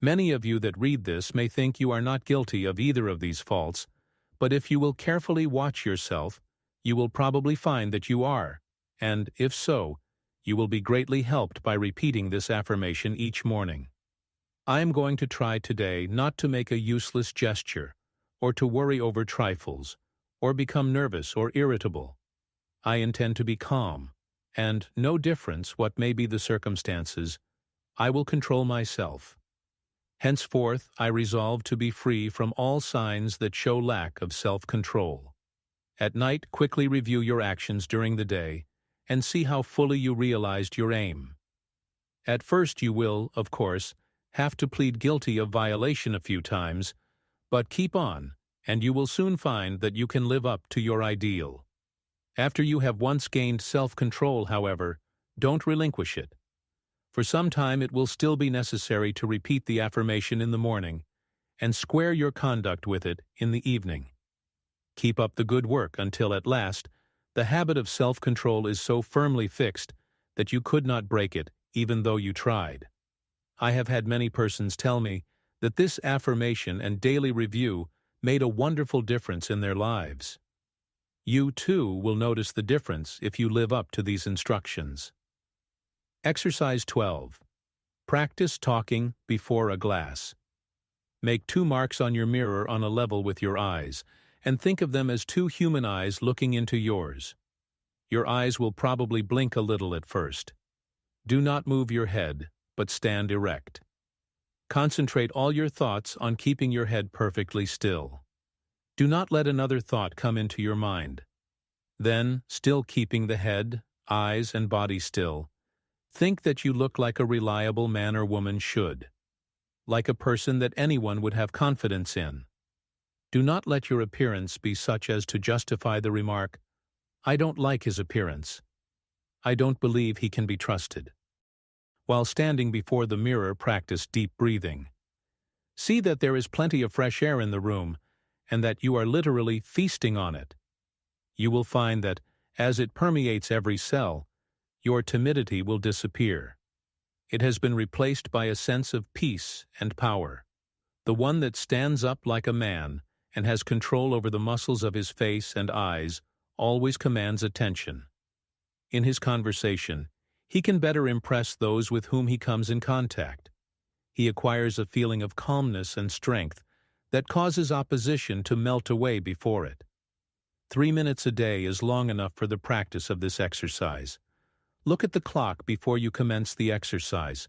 Many of you that read this may think you are not guilty of either of these faults, but if you will carefully watch yourself, you will probably find that you are, and if so, you will be greatly helped by repeating this affirmation each morning. I am going to try today not to make a useless gesture, or to worry over trifles, or become nervous or irritable. I intend to be calm, and, no difference what may be the circumstances, I will control myself. Henceforth, I resolve to be free from all signs that show lack of self-control. At night, quickly review your actions during the day, and see how fully you realized your aim. At first you will, of course, have to plead guilty of violation a few times, but keep on, and you will soon find that you can live up to your ideal. After you have once gained self-control, however, don't relinquish it. For some time it will still be necessary to repeat the affirmation in the morning, and square your conduct with it in the evening. Keep up the good work until at last the habit of self-control is so firmly fixed that you could not break it even though you tried. I have had many persons tell me that this affirmation and daily review made a wonderful difference in their lives. You, too, will notice the difference if you live up to these instructions. Exercise 12. Practice talking before a glass. Make 2 marks on your mirror on a level with your eyes, and think of them as two human eyes looking into yours. Your eyes will probably blink a little at first. Do not move your head, but stand erect. Concentrate all your thoughts on keeping your head perfectly still. Do not let another thought come into your mind. Then, still keeping the head, eyes, and body still, think that you look like a reliable man or woman should, like a person that anyone would have confidence in. Do not let your appearance be such as to justify the remark, "I don't like his appearance. I don't believe he can be trusted." While standing before the mirror, practice deep breathing. See that there is plenty of fresh air in the room and that you are literally feasting on it. You will find that, as it permeates every cell, your timidity will disappear. It has been replaced by a sense of peace and power. The one that stands up like a man and has control over the muscles of his face and eyes always commands attention. In his conversation, he can better impress those with whom he comes in contact. He acquires a feeling of calmness and strength that causes opposition to melt away before it. 3 minutes a day is long enough for the practice of this exercise. Look at the clock before you commence the exercise,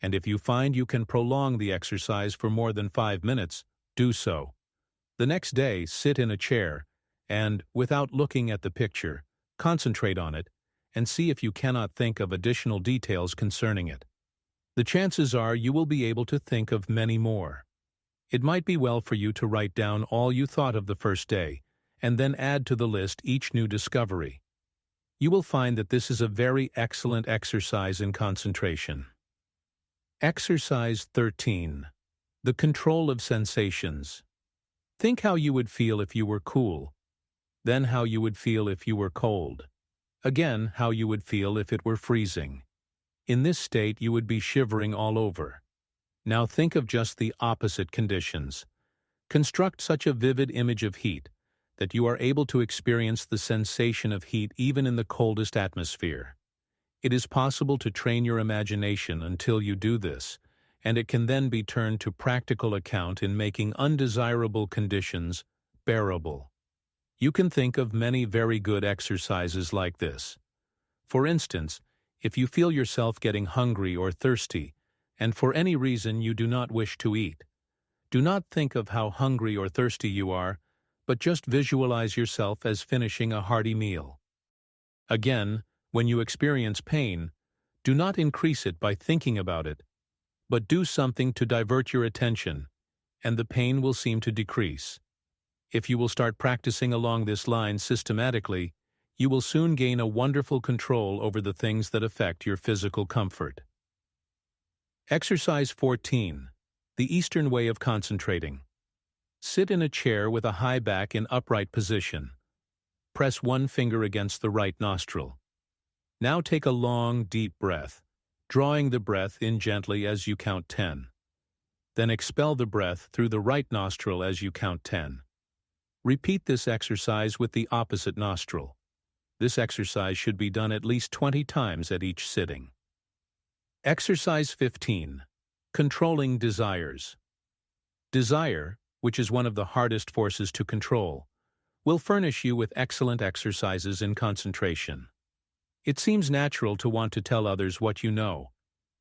and if you find you can prolong the exercise for more than 5 minutes, do so. The next day, sit in a chair and, without looking at the picture, concentrate on it and see if you cannot think of additional details concerning it. The chances are you will be able to think of many more. It might be well for you to write down all you thought of the first day and then add to the list each new discovery. You will find that this is a very excellent exercise in concentration. Exercise 13. The control of sensations. Think how you would feel if you were cool, then how you would feel if you were cold, again how you would feel if it were freezing. In this state you would be shivering all over. Now think of just the opposite conditions. Construct such a vivid image of heat that you are able to experience the sensation of heat even in the coldest atmosphere. It is possible to train your imagination until you do this, and it can then be turned to practical account in making undesirable conditions bearable. You can think of many very good exercises like this. For instance, if you feel yourself getting hungry or thirsty, and for any reason you do not wish to eat, do not think of how hungry or thirsty you are, but just visualize yourself as finishing a hearty meal. Again, when you experience pain, do not increase it by thinking about it, but do something to divert your attention, and the pain will seem to decrease. If you will start practicing along this line systematically, you will soon gain a wonderful control over the things that affect your physical comfort. Exercise 14. The Eastern way of concentrating. Sit in a chair with a high back in upright position. Press one finger against the right nostril. Now take a long, deep breath, drawing the breath in gently as you count 10. Then expel the breath through the right nostril as you count 10. Repeat this exercise with the opposite nostril. This exercise should be done at least 20 times at each sitting. Exercise 15. Controlling desires. Desire, which is one of the hardest forces to control, will furnish you with excellent exercises in concentration. It seems natural to want to tell others what you know,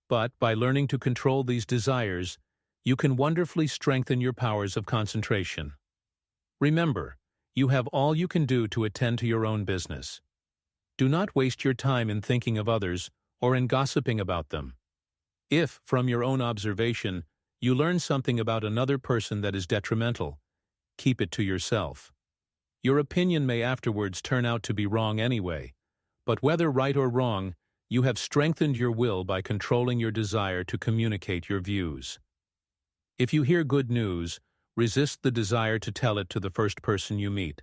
but by learning to control these desires, you can wonderfully strengthen your powers of concentration. Remember, you have all you can do to attend to your own business. Do not waste your time in thinking of others or in gossiping about them. If, from your own observation, you learn something about another person that is detrimental, keep it to yourself. Your opinion may afterwards turn out to be wrong anyway, but whether right or wrong, you have strengthened your will by controlling your desire to communicate your views. If you hear good news, resist the desire to tell it to the first person you meet,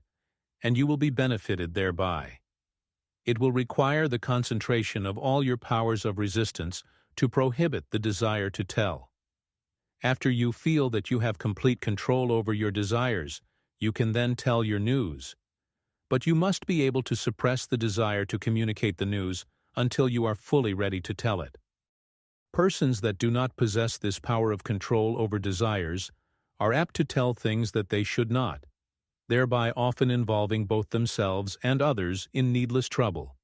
and you will be benefited thereby. It will require the concentration of all your powers of resistance to prohibit the desire to tell. After you feel that you have complete control over your desires, you can then tell your news. But you must be able to suppress the desire to communicate the news until you are fully ready to tell it. Persons that do not possess this power of control over desires are apt to tell things that they should not. thereby often involving both themselves and others in needless trouble.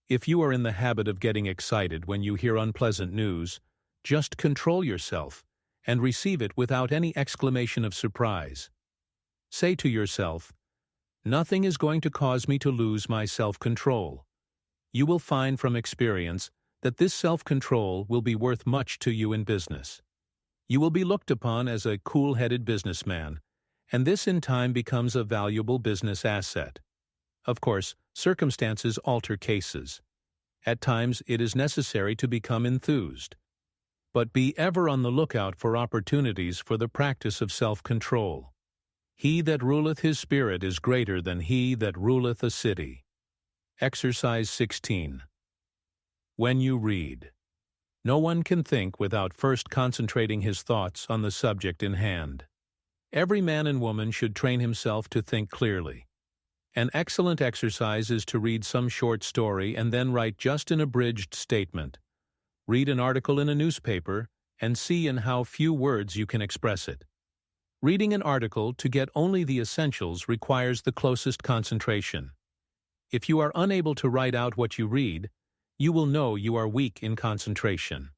If you are in the habit of getting excited when you hear unpleasant news, just control yourself and receive it without any exclamation of surprise. Say to yourself, "Nothing is going to cause me to lose my self-control." You will find from experience that this self-control will be worth much to you in business. You will be looked upon as a cool-headed businessman, and this in time becomes a valuable business asset. Of course, circumstances alter cases. At times it is necessary to become enthused. But be ever on the lookout for opportunities for the practice of self-control. He that ruleth his spirit is greater than he that ruleth a city. Exercise 16. When you read, no one can think without first concentrating his thoughts on the subject in hand. Every man and woman should train himself to think clearly. An excellent exercise is to read some short story and then write just an abridged statement. Read an article in a newspaper and see in how few words you can express it. Reading an article to get only the essentials requires the closest concentration. If you are unable to write out what you read, you will know you are weak in concentration.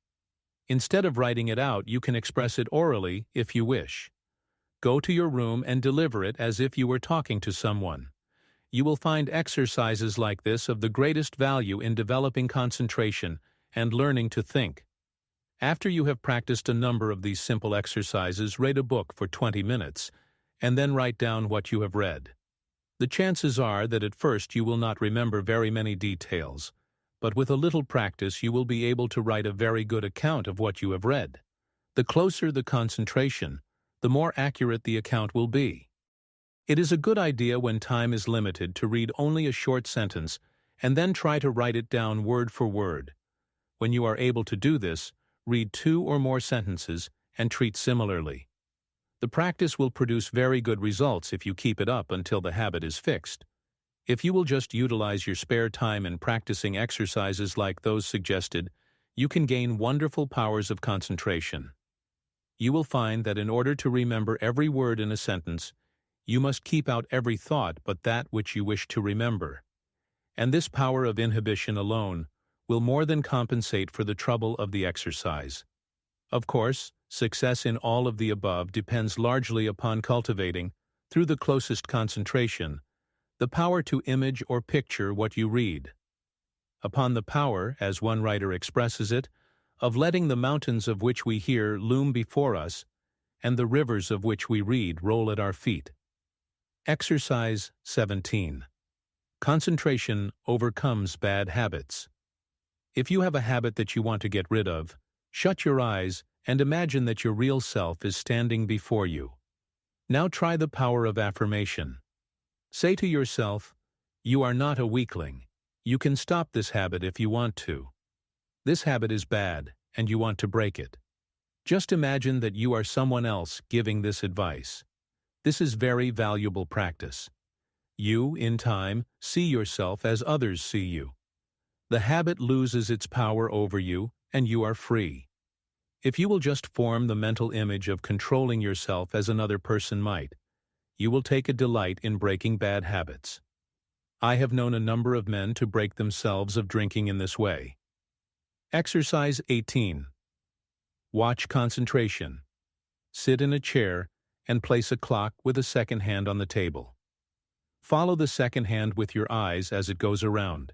Instead of writing it out, you can express it orally if you wish. Go to your room and deliver it as if you were talking to someone. You will find exercises like this of the greatest value in developing concentration and learning to think. After you have practiced a number of these simple exercises, read a book for 20 minutes, and then write down what you have read. The chances are that at first you will not remember very many details, but with a little practice you will be able to write a very good account of what you have read. The closer the concentration, the more accurate the account will be. It is a good idea when time is limited to read only a short sentence and then try to write it down word for word. When you are able to do this, read 2 or more sentences and treat similarly. The practice will produce very good results if you keep it up until the habit is fixed. If you will just utilize your spare time in practicing exercises like those suggested, you can gain wonderful powers of concentration. You will find that in order to remember every word in a sentence, you must keep out every thought but that which you wish to remember. And this power of inhibition alone will more than compensate for the trouble of the exercise. Of course, success in all of the above depends largely upon cultivating, through the closest concentration, the power to image or picture what you read. Upon the power, as one writer expresses it, of letting the mountains of which we hear loom before us, and the rivers of which we read roll at our feet. Exercise 17. Concentration overcomes bad habits. If you have a habit that you want to get rid of, shut your eyes and imagine that your real self is standing before you. Now try the power of affirmation. Say to yourself, "You are not a weakling. You can stop this habit if you want to. This habit is bad, and you want to break it." Just imagine that you are someone else giving this advice. This is very valuable practice. You, in time, see yourself as others see you. The habit loses its power over you, and you are free. If you will just form the mental image of controlling yourself as another person might, you will take a delight in breaking bad habits. I have known a number of men to break themselves of drinking in this way. Exercise 18. Watch concentration. Sit in a chair and place a clock with a second hand on the table. Follow the second hand with your eyes as it goes around.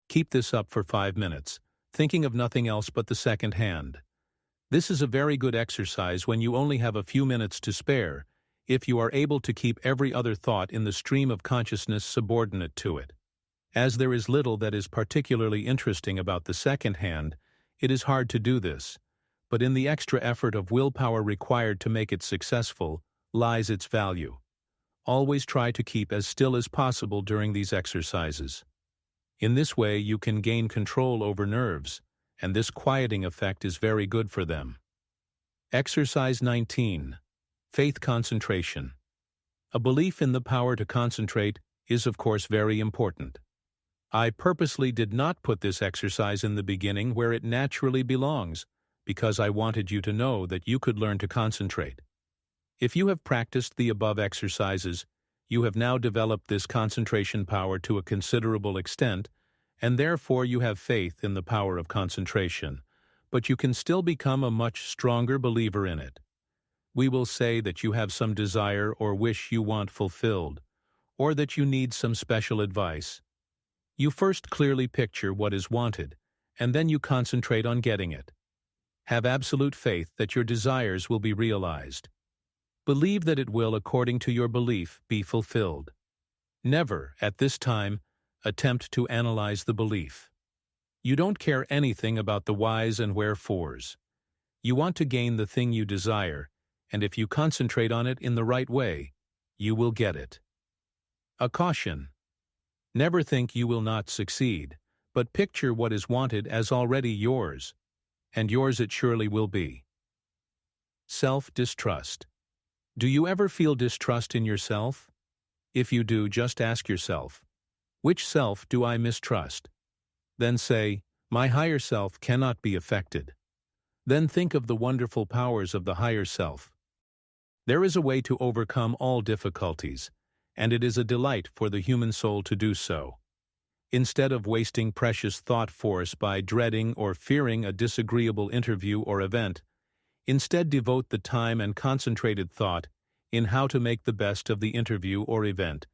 Keep this up for 5 minutes, thinking of nothing else but the second hand. This is a very good exercise when you only have a few minutes to spare, if you are able to keep every other thought in the stream of consciousness subordinate to it. As there is little that is particularly interesting about the second hand, it is hard to do this, but in the extra effort of willpower required to make it successful lies its value. Always try to keep as still as possible during these exercises. In this way you can gain control over nerves, and this quieting effect is very good for them. Exercise 19. Faith concentration. A belief in the power to concentrate is of course very important. I purposely did not put this exercise in the beginning where it naturally belongs, because I wanted you to know that you could learn to concentrate. If you have practiced the above exercises, You have now developed this concentration power to a considerable extent, and therefore you have faith in the power of concentration, but you can still become a much stronger believer in it. We will say that you have some desire or wish you want fulfilled, or that you need some special advice. You first clearly picture what is wanted, and then you concentrate on getting it. Have absolute faith that your desires will be realized. Believe that it will, according to your belief, be fulfilled. Never, at this time, attempt to analyze the belief. You don't care anything about the whys and wherefores. You want to gain the thing you desire, and if you concentrate on it in the right way, you will get it. A caution. Never think you will not succeed, but picture what is wanted as already yours, and yours it surely will be. Self-distrust. Do you ever feel distrust in yourself? If you do, just ask yourself, which self do I mistrust? Then say, my higher self cannot be affected. Then think of the wonderful powers of the higher self. There is a way to overcome all difficulties, and it is a delight for the human soul to do so. Instead of wasting precious thought force by dreading or fearing a disagreeable interview or event, instead devote the time and concentrated thought in how to make the best of the interview or event,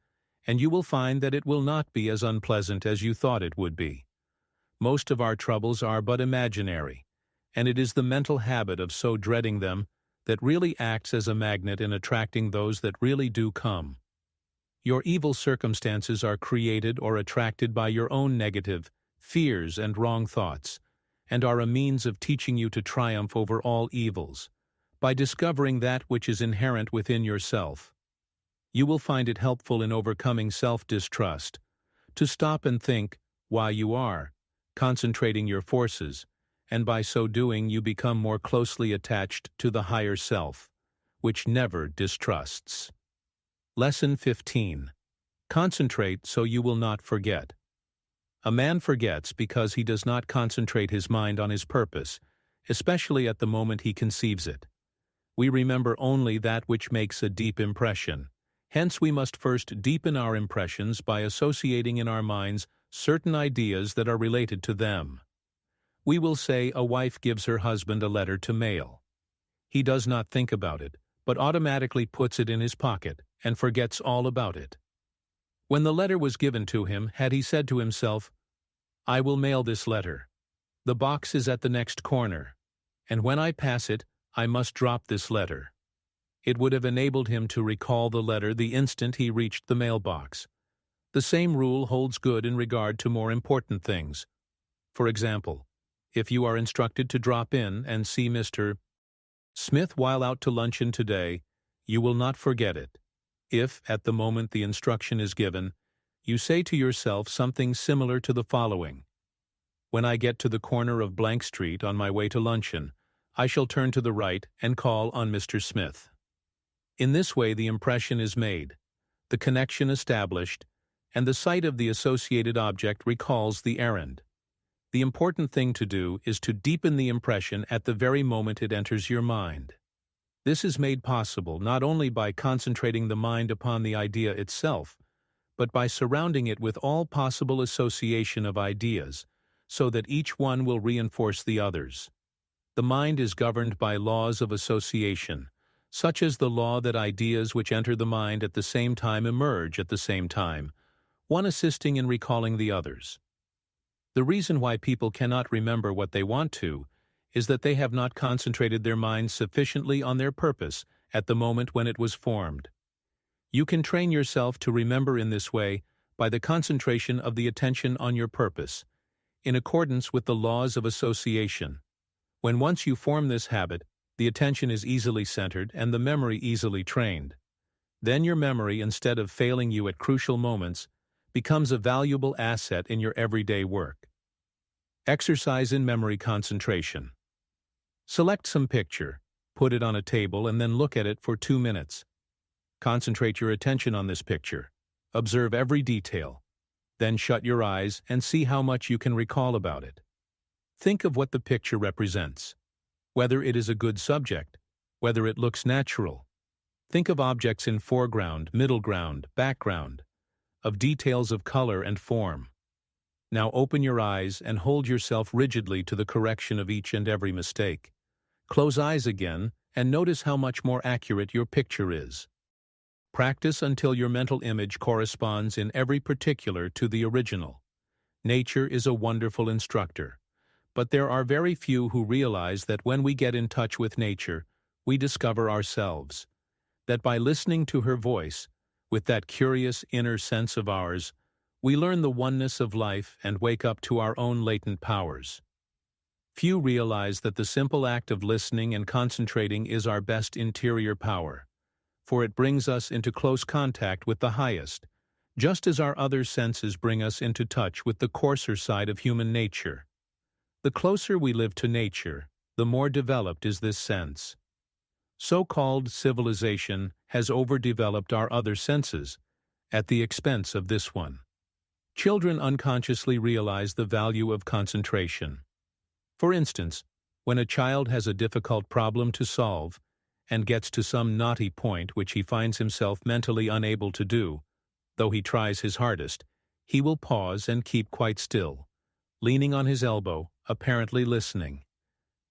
and you will find that it will not be as unpleasant as you thought it would be. Most of our troubles are but imaginary, and it is the mental habit of so dreading them that really acts as a magnet in attracting those that really do come. Your evil circumstances are created or attracted by your own negative fears and wrong thoughts, and are a means of teaching you to triumph over all evils, by discovering that which is inherent within yourself. You will find it helpful in overcoming self-distrust, to stop and think why you are, concentrating your forces, and by so doing you become more closely attached to the higher self, which never distrusts. Lesson 15. Concentrate so you will not forget. A man forgets because he does not concentrate his mind on his purpose, especially at the moment he conceives it. We remember only that which makes a deep impression. Hence we must first deepen our impressions by associating in our minds certain ideas that are related to them. We will say a wife gives her husband a letter to mail. He does not think about it, but automatically puts it in his pocket and forgets all about it. When the letter was given to him, had he said to himself, I will mail this letter. The box is at the next corner, and when I pass it, I must drop this letter. It would have enabled him to recall the letter the instant he reached the mailbox. The same rule holds good in regard to more important things. For example, if you are instructed to drop in and see Mr. Smith while out to luncheon today, you will not forget it. If, at the moment the instruction is given, you say to yourself something similar to the following: when I get to the corner of blank street on my way to luncheon, I shall turn to the right and call on Mr. Smith. In this way the impression is made, the connection established, and the sight of the associated object recalls the errand. The important thing to do is to deepen the impression at the very moment it enters your mind. This is made possible not only by concentrating the mind upon the idea itself, but by surrounding it with all possible association of ideas, so that each one will reinforce the others. The mind is governed by laws of association, such as the law that ideas which enter the mind at the same time emerge at the same time, one assisting in recalling the others. The reason why people cannot remember what they want to is that they have not concentrated their minds sufficiently on their purpose at the moment when it was formed. You can train yourself to remember in this way by the concentration of the attention on your purpose, in accordance with the laws of association. When once you form this habit, the attention is easily centered and the memory easily trained. Then your memory, instead of failing you at crucial moments, becomes a valuable asset in your everyday work. Exercise in memory concentration. Select some picture, put it on a table, and then look at it for 2 minutes. Concentrate your attention on this picture. Observe every detail. Then shut your eyes and see how much you can recall about it. Think of what the picture represents, whether it is a good subject, whether it looks natural. Think of objects in foreground, middle ground, background, of details of color and form. Now open your eyes and hold yourself rigidly to the correction of each and every mistake. Close eyes again and notice how much more accurate your picture is. Practice until your mental image corresponds in every particular to the original. Nature is a wonderful instructor, but there are very few who realize that when we get in touch with nature, we discover ourselves. That by listening to her voice, with that curious inner sense of ours, we learn the oneness of life and wake up to our own latent powers. Few realize that the simple act of listening and concentrating is our best interior power, for it brings us into close contact with the highest, just as our other senses bring us into touch with the coarser side of human nature. The closer we live to nature, the more developed is this sense. So-called civilization has overdeveloped our other senses, at the expense of this one. Children unconsciously realize the value of concentration. For instance, when a child has a difficult problem to solve and gets to some knotty point which he finds himself mentally unable to do, though he tries his hardest, he will pause and keep quite still, leaning on his elbow, apparently listening.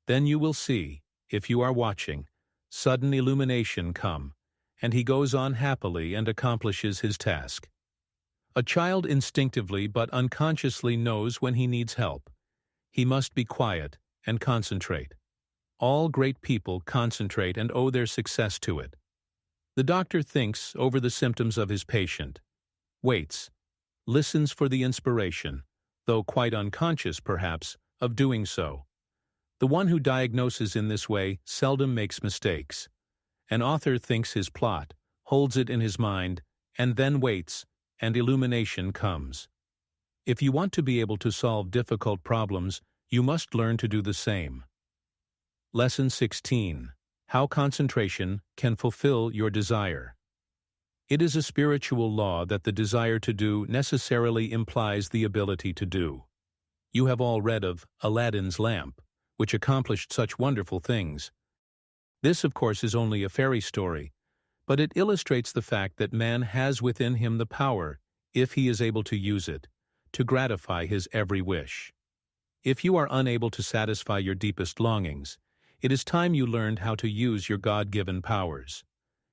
Then you will see, if you are watching, sudden illumination come, and he goes on happily and accomplishes his task. A child instinctively but unconsciously knows when he needs help. He must be quiet and concentrate. All great people concentrate and owe their success to it. The doctor thinks over the symptoms of his patient, waits, listens for the inspiration, though quite unconscious, perhaps, of doing so. The one who diagnoses in this way seldom makes mistakes. An author thinks his plot, holds it in his mind, and then waits, and illumination comes. If you want to be able to solve difficult problems, you must learn to do the same. Lesson 16. How concentration can fulfill your desire. It is a spiritual law that the desire to do necessarily implies the ability to do. You have all read of Aladdin's lamp, which accomplished such wonderful things. This, of course, is only a fairy story, but it illustrates the fact that man has within him the power, if he is able to use it, to gratify his every wish. If you are unable to satisfy your deepest longings, it is time you learned how to use your God-given powers.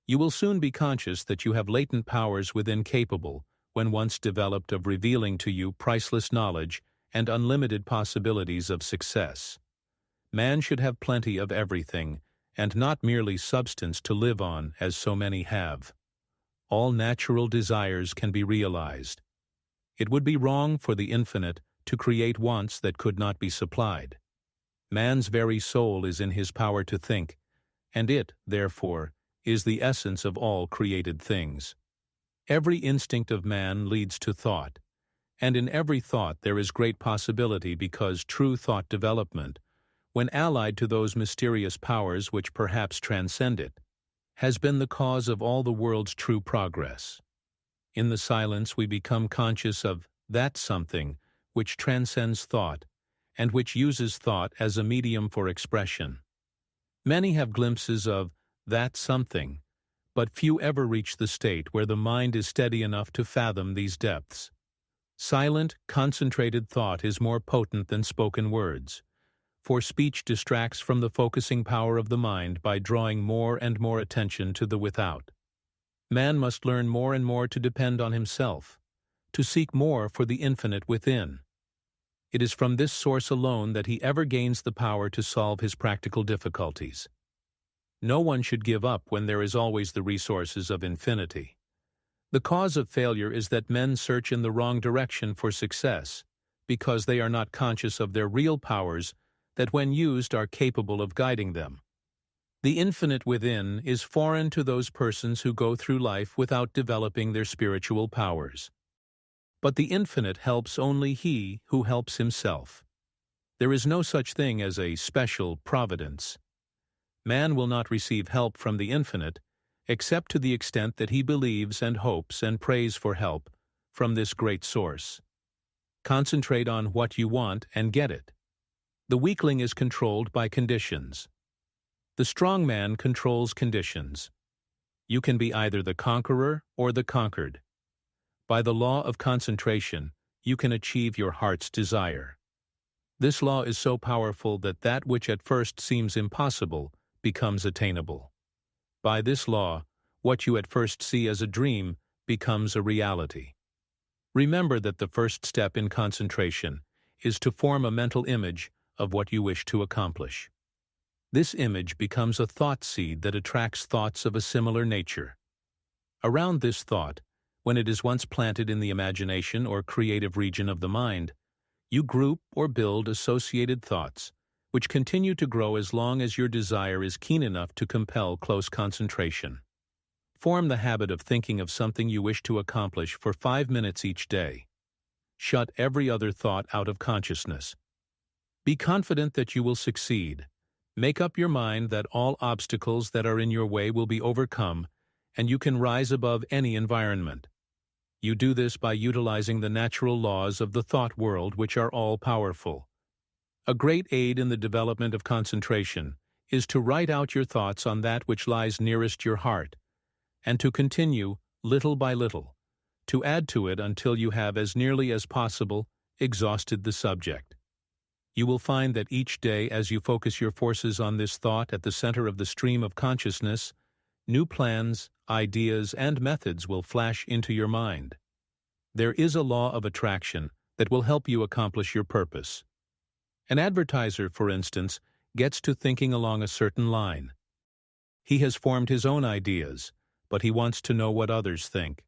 You will soon be conscious that you have latent powers within capable, when once developed, of revealing to you priceless knowledge and unlimited possibilities of success. Man should have plenty of everything, and not merely substance to live on as so many have. All natural desires can be realized. It would be wrong for the infinite to create wants that could not be supplied. Man's very soul is in his power to think, and it, therefore, is the essence of all created things. Every instinct of man leads to thought, and in every thought there is great possibility because true thought development, when allied to those mysterious powers which perhaps transcend it, has been the cause of all the world's true progress. In the silence we become conscious of that something which transcends thought, and which uses thought as a medium for expression. Many have glimpses of that something, but few ever reach the state where the mind is steady enough to fathom these depths. Silent, concentrated thought is more potent than spoken words, for speech distracts from the focusing power of the mind by drawing more and more attention to the without. Man must learn more and more to depend on himself, to seek more for the infinite within. It is from this source alone that he ever gains the power to solve his practical difficulties. No one should give up when there is always the resources of infinity. The cause of failure is that men search in the wrong direction for success, because they are not conscious of their real powers that when used are capable of guiding them. The infinite within is foreign to those persons who go through life without developing their spiritual powers. But the infinite helps only he who helps himself. There is no such thing as a special providence. Man will not receive help from the infinite, except to the extent that he believes and hopes and prays for help from this great source. Concentrate on what you want and get it. The weakling is controlled by conditions. The strong man controls conditions. You can be either the conqueror or the conquered. By the law of concentration, you can achieve your heart's desire. This law is so powerful that that which at first seems impossible becomes attainable. By this law, what you at first see as a dream becomes a reality. Remember that the first step in concentration is to form a mental image of what you wish to accomplish. This image becomes a thought seed that attracts thoughts of a similar nature. Around this thought, when it is once planted in the imagination or creative region of the mind, you group or build associated thoughts, which continue to grow as long as your desire is keen enough to compel close concentration. Form the habit of thinking of something you wish to accomplish for 5 minutes each day. Shut every other thought out of consciousness. Be confident that you will succeed. Make up your mind that all obstacles that are in your way will be overcome, and you can rise above any environment. You do this by utilizing the natural laws of the thought world, which are all-powerful. A great aid in the development of concentration is to write out your thoughts on that which lies nearest your heart, and to continue, little by little, to add to it until you have, as nearly as possible, exhausted the subject. You will find that each day, as you focus your forces on this thought at the center of the stream of consciousness, new plans, ideas, and methods will flash into your mind. There is a law of attraction that will help you accomplish your purpose. An advertiser, for instance, gets to thinking along a certain line. He has formed his own ideas, but he wants to know what others think.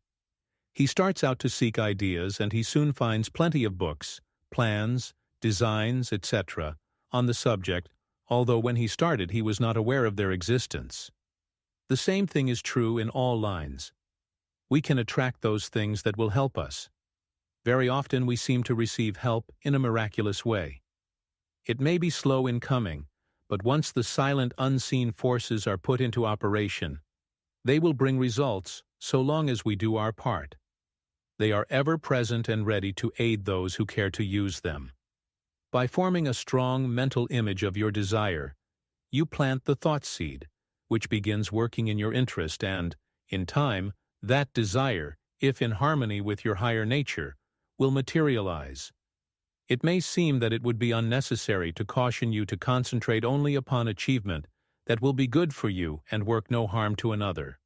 He starts out to seek ideas, and he soon finds plenty of books, plans, designs, etc., on the subject, although when he started he was not aware of their existence. The same thing is true in all lines. We can attract those things that will help us. Very often we seem to receive help in a miraculous way. It may be slow in coming, but once the silent, unseen forces are put into operation, they will bring results so long as we do our part. They are ever present and ready to aid those who care to use them. By forming a strong mental image of your desire, you plant the thought seed, which begins working in your interest, and, in time, that desire, if in harmony with your higher nature, will materialize. It may seem that it would be unnecessary to caution you to concentrate only upon achievement that will be good for you and work no harm to another.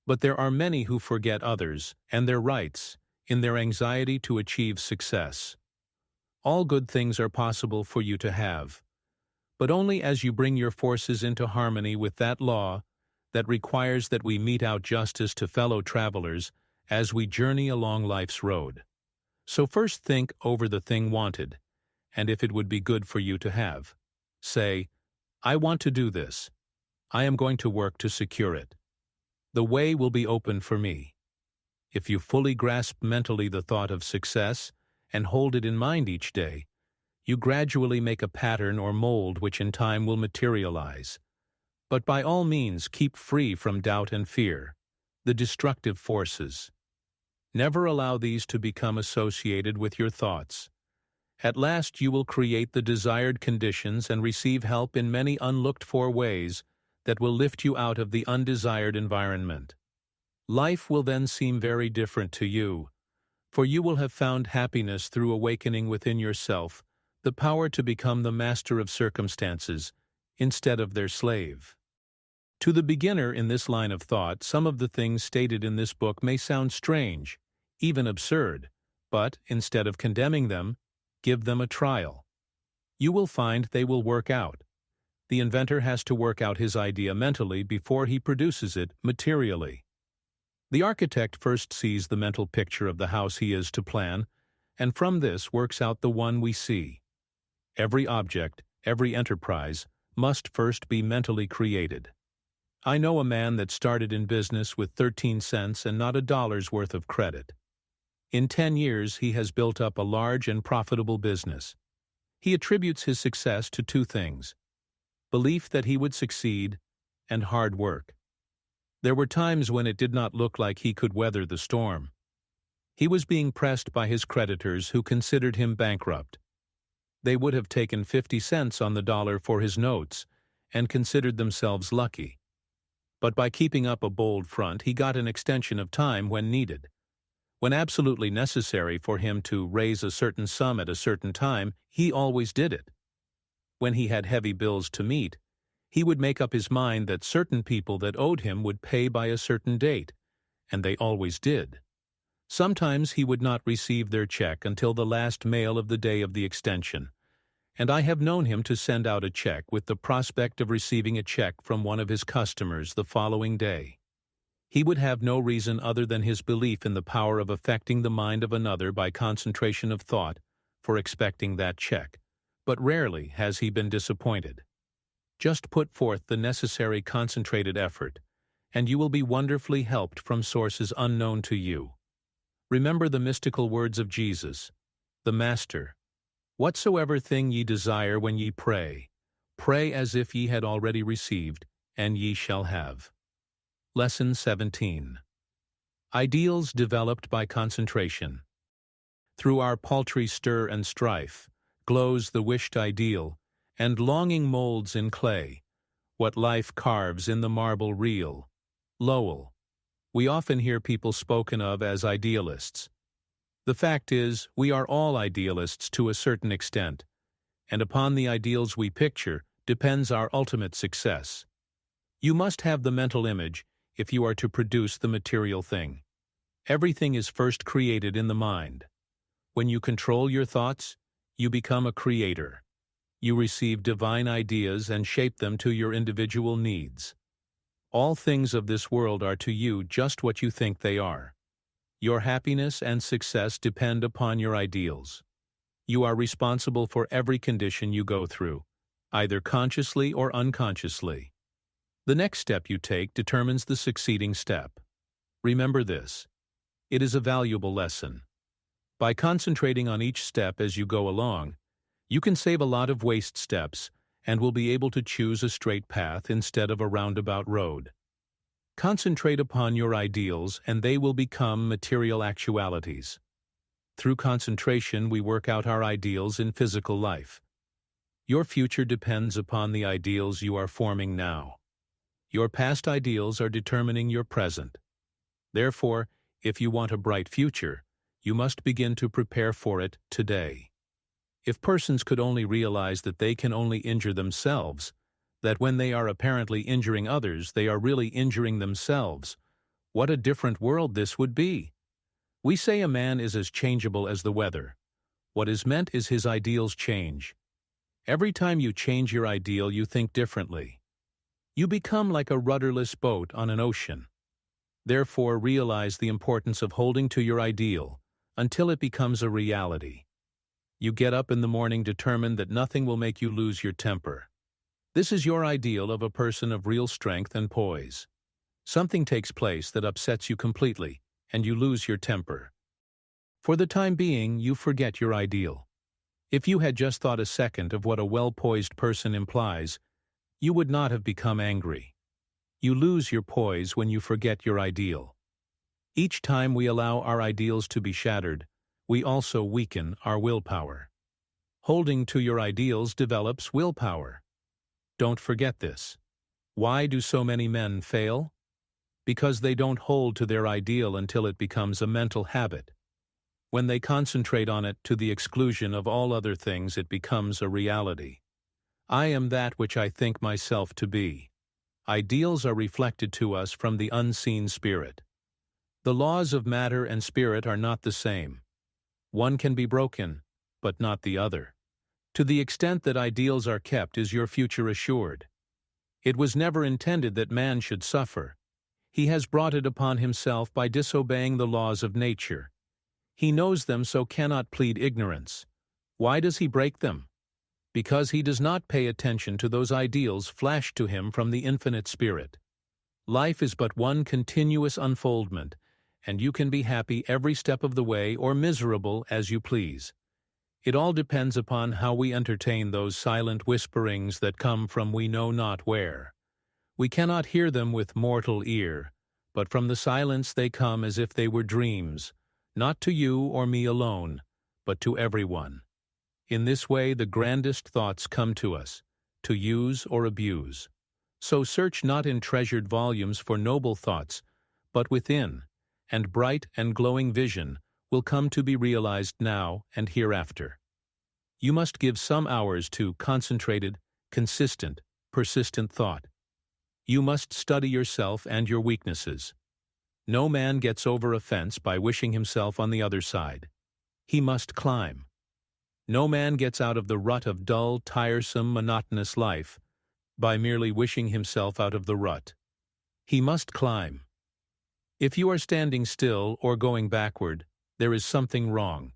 But there are many who forget others and their rights in their anxiety to achieve success. All good things are possible for you to have, but only as you bring your forces into harmony with that law that requires that we mete out justice to fellow travelers as we journey along life's road. So first think over the thing wanted, and if it would be good for you to have. Say, I want to do this. I am going to work to secure it. The way will be open for me. If you fully grasp mentally the thought of success and hold it in mind each day, you gradually make a pattern or mold which in time will materialize. But by all means keep free from doubt and fear, the destructive forces. Never allow these to become associated with your thoughts. At last you will create the desired conditions and receive help in many unlooked-for ways that will lift you out of the undesired environment. Life will then seem very different to you, for you will have found happiness through awakening within yourself the power to become the master of circumstances instead of their slave. To the beginner in this line of thought, some of the things stated in this book may sound strange, even absurd, but instead of condemning them, give them a trial. You will find they will work out. The inventor has to work out his idea mentally before he produces it materially. The architect first sees the mental picture of the house he is to plan, and from this works out the one we see. Every object, every enterprise, must first be mentally created. I know a man that started in business with 13 cents and not $1's worth of credit. In 10 years, he has built up a large and profitable business. He attributes his success to 2 things: belief that he would succeed and hard work. There were times when it did not look like he could weather the storm. He was being pressed by his creditors who considered him bankrupt. They would have taken 50 cents on the dollar for his notes and considered themselves lucky. But by keeping up a bold front, he got an extension of time when needed. When absolutely necessary for him to raise a certain sum at a certain time, he always did it. When he had heavy bills to meet, he would make up his mind that certain people that owed him would pay by a certain date, and they always did. Sometimes he would not receive their check until the last mail of the day of the extension, and I have known him to send out a check with the prospect of receiving a check from one of his customers the following day. He would have no reason other than his belief in the power of affecting the mind of another by concentration of thought for expecting that check, but rarely has he been disappointed. Just put forth the necessary concentrated effort, and you will be wonderfully helped from sources unknown to you. Remember the mystical words of Jesus, the Master, "Whatsoever thing ye desire when ye pray, pray as if ye had already received, and ye shall have." Lesson 17. Ideals developed by concentration. Through our paltry stir and strife glows the wished ideal, and longing molds in clay what life carves in the marble real. Lowell. We often hear people spoken of as idealists. The fact is, we are all idealists to a certain extent, and upon the ideals we picture depends our ultimate success. You must have the mental image if you are to produce the material thing. Everything is first created in the mind. When you control your thoughts, you become a creator. You receive divine ideas and shape them to your individual needs. All things of this world are to you just what you think they are. Your happiness and success depend upon your ideals. You are responsible for every condition you go through, either consciously or unconsciously. The next step you take determines the succeeding step. Remember this. It is a valuable lesson. By concentrating on each step as you go along, you can save a lot of waste steps and will be able to choose a straight path instead of a roundabout road. Concentrate upon your ideals and they will become material actualities. Through concentration, we work out our ideals in physical life. Your future depends upon the ideals you are forming now. Your past ideals are determining your present. Therefore, if you want a bright future, you must begin to prepare for it today. If persons could only realize that they can only injure themselves, that when they are apparently injuring others, they are really injuring themselves, what a different world this would be. We say a man is as changeable as the weather. What is meant is his ideals change. Every time you change your ideal, you think differently. You become like a rudderless boat on an ocean. Therefore, realize the importance of holding to your ideal until it becomes a reality. You get up in the morning determined that nothing will make you lose your temper. This is your ideal of a person of real strength and poise. Something takes place that upsets you completely, and you lose your temper. For the time being, you forget your ideal. If you had just thought a second of what a well-poised person implies, you would not have become angry. You lose your poise when you forget your ideal. Each time we allow our ideals to be shattered, we also weaken our willpower. Holding to your ideals develops willpower. Don't forget this. Why do so many men fail? Because they don't hold to their ideal until it becomes a mental habit. When they concentrate on it to the exclusion of all other things, it becomes a reality. I am that which I think myself to be. Ideals are reflected to us from the unseen spirit. The laws of matter and spirit are not the same. One can be broken, but not the other. To the extent that ideals are kept is your future assured. It was never intended that man should suffer. He has brought it upon himself by disobeying the laws of nature. He knows them, so cannot plead ignorance. Why does he break them? Because he does not pay attention to those ideals flashed to him from the infinite spirit. Life is but one continuous unfoldment, and you can be happy every step of the way or miserable as you please. It all depends upon how we entertain those silent whisperings that come from we know not where. We cannot hear them with mortal ear, but from the silence they come as if they were dreams, not to you or me alone, but to everyone. In this way the grandest thoughts come to us, to use or abuse. So search not in treasured volumes for noble thoughts, but within, and bright and glowing vision will come to be realized now and hereafter. You must give some hours to concentrated, consistent, persistent thought. You must study yourself and your weaknesses. No man gets over a fence by wishing himself on the other side. He must climb. No man gets out of the rut of dull, tiresome, monotonous life by merely wishing himself out of the rut. He must climb. If you are standing still or going backward, there is something wrong.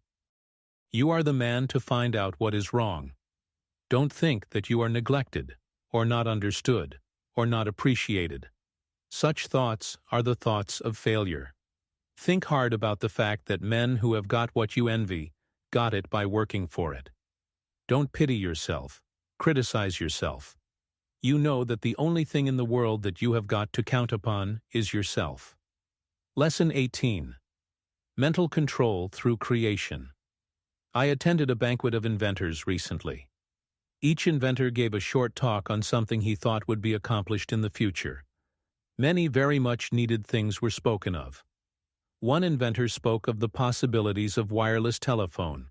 You are the man to find out what is wrong. Don't think that you are neglected, or not understood, or not appreciated. Such thoughts are the thoughts of failure. Think hard about the fact that men who have got what you envy got it by working for it. Don't pity yourself. Criticize yourself. You know that the only thing in the world that you have got to count upon is yourself. Lesson 18. Mental Control Through Creation. I attended a banquet of inventors recently. Each inventor gave a short talk on something he thought would be accomplished in the future. Many very much needed things were spoken of. One inventor spoke of the possibilities of wireless telephone.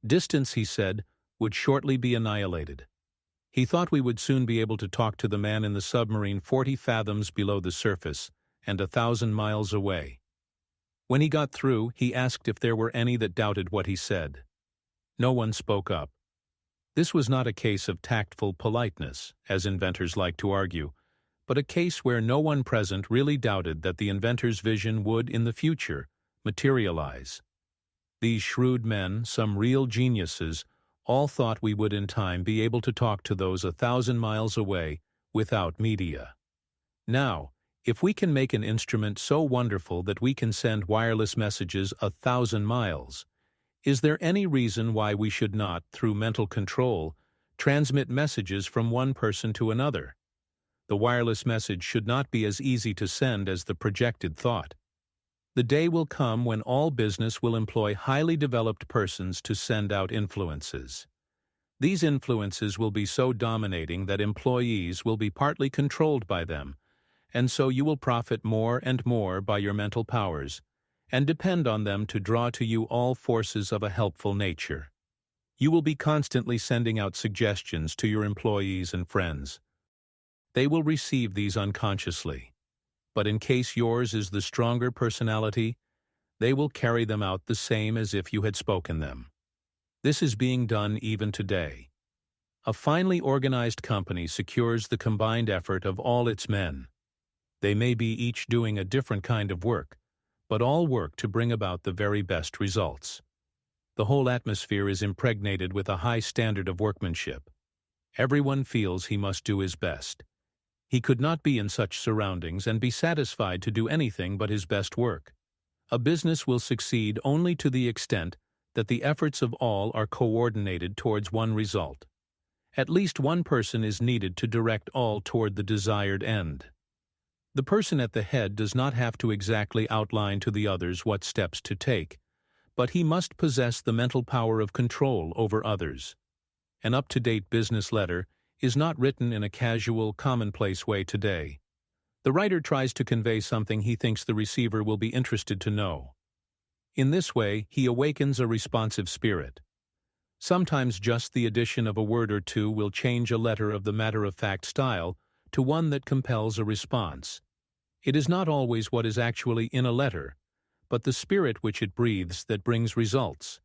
Distance, he said, would shortly be annihilated. He thought we would soon be able to talk to the man in the submarine 40 fathoms below the surface and 1,000 miles away. When he got through, he asked if there were any that doubted what he said. No one spoke up. This was not a case of tactful politeness, as inventors like to argue, but a case where no one present really doubted that the inventor's vision would, in the future, materialize. These shrewd men, some real geniuses, all thought we would in time be able to talk to those 1,000 miles away without media. Now, if we can make an instrument so wonderful that we can send wireless messages 1,000 miles, is there any reason why we should not, through mental control, transmit messages from one person to another? The wireless message should not be as easy to send as the projected thought. The day will come when all business will employ highly developed persons to send out influences. These influences will be so dominating that employees will be partly controlled by them, and so you will profit more and more by your mental powers, and depend on them to draw to you all forces of a helpful nature. You will be constantly sending out suggestions to your employees and friends. They will receive these unconsciously, but in case yours is the stronger personality, they will carry them out the same as if you had spoken them. This is being done even today. A finely organized company secures the combined effort of all its men. They may be each doing a different kind of work, but all work to bring about the very best results. The whole atmosphere is impregnated with a high standard of workmanship. Everyone feels he must do his best. He could not be in such surroundings and be satisfied to do anything but his best work. A business will succeed only to the extent that the efforts of all are coordinated towards one result. At least one person is needed to direct all toward the desired end. The person at the head does not have to exactly outline to the others what steps to take, but he must possess the mental power of control over others. An up-to-date business letter is not written in a casual, commonplace way today. The writer tries to convey something he thinks the receiver will be interested to know. In this way, he awakens a responsive spirit. Sometimes just the addition of a word or two will change a letter of the matter-of-fact style to one that compels a response. It is not always what is actually in a letter, but the spirit which it breathes that brings results.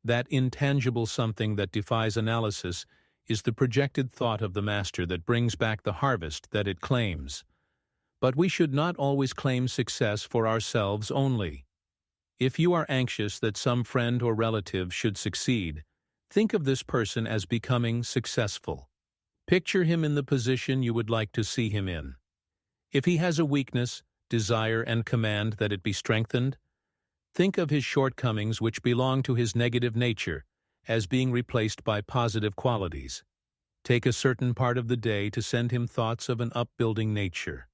That intangible something that defies analysis is the projected thought of the master that brings back the harvest that it claims. But we should not always claim success for ourselves only. If you are anxious that some friend or relative should succeed, think of this person as becoming successful. Picture him in the position you would like to see him in. If he has a weakness, desire and command that it be strengthened. Think of his shortcomings which belong to his negative nature as being replaced by positive qualities. Take a certain part of the day to send him thoughts of an upbuilding nature.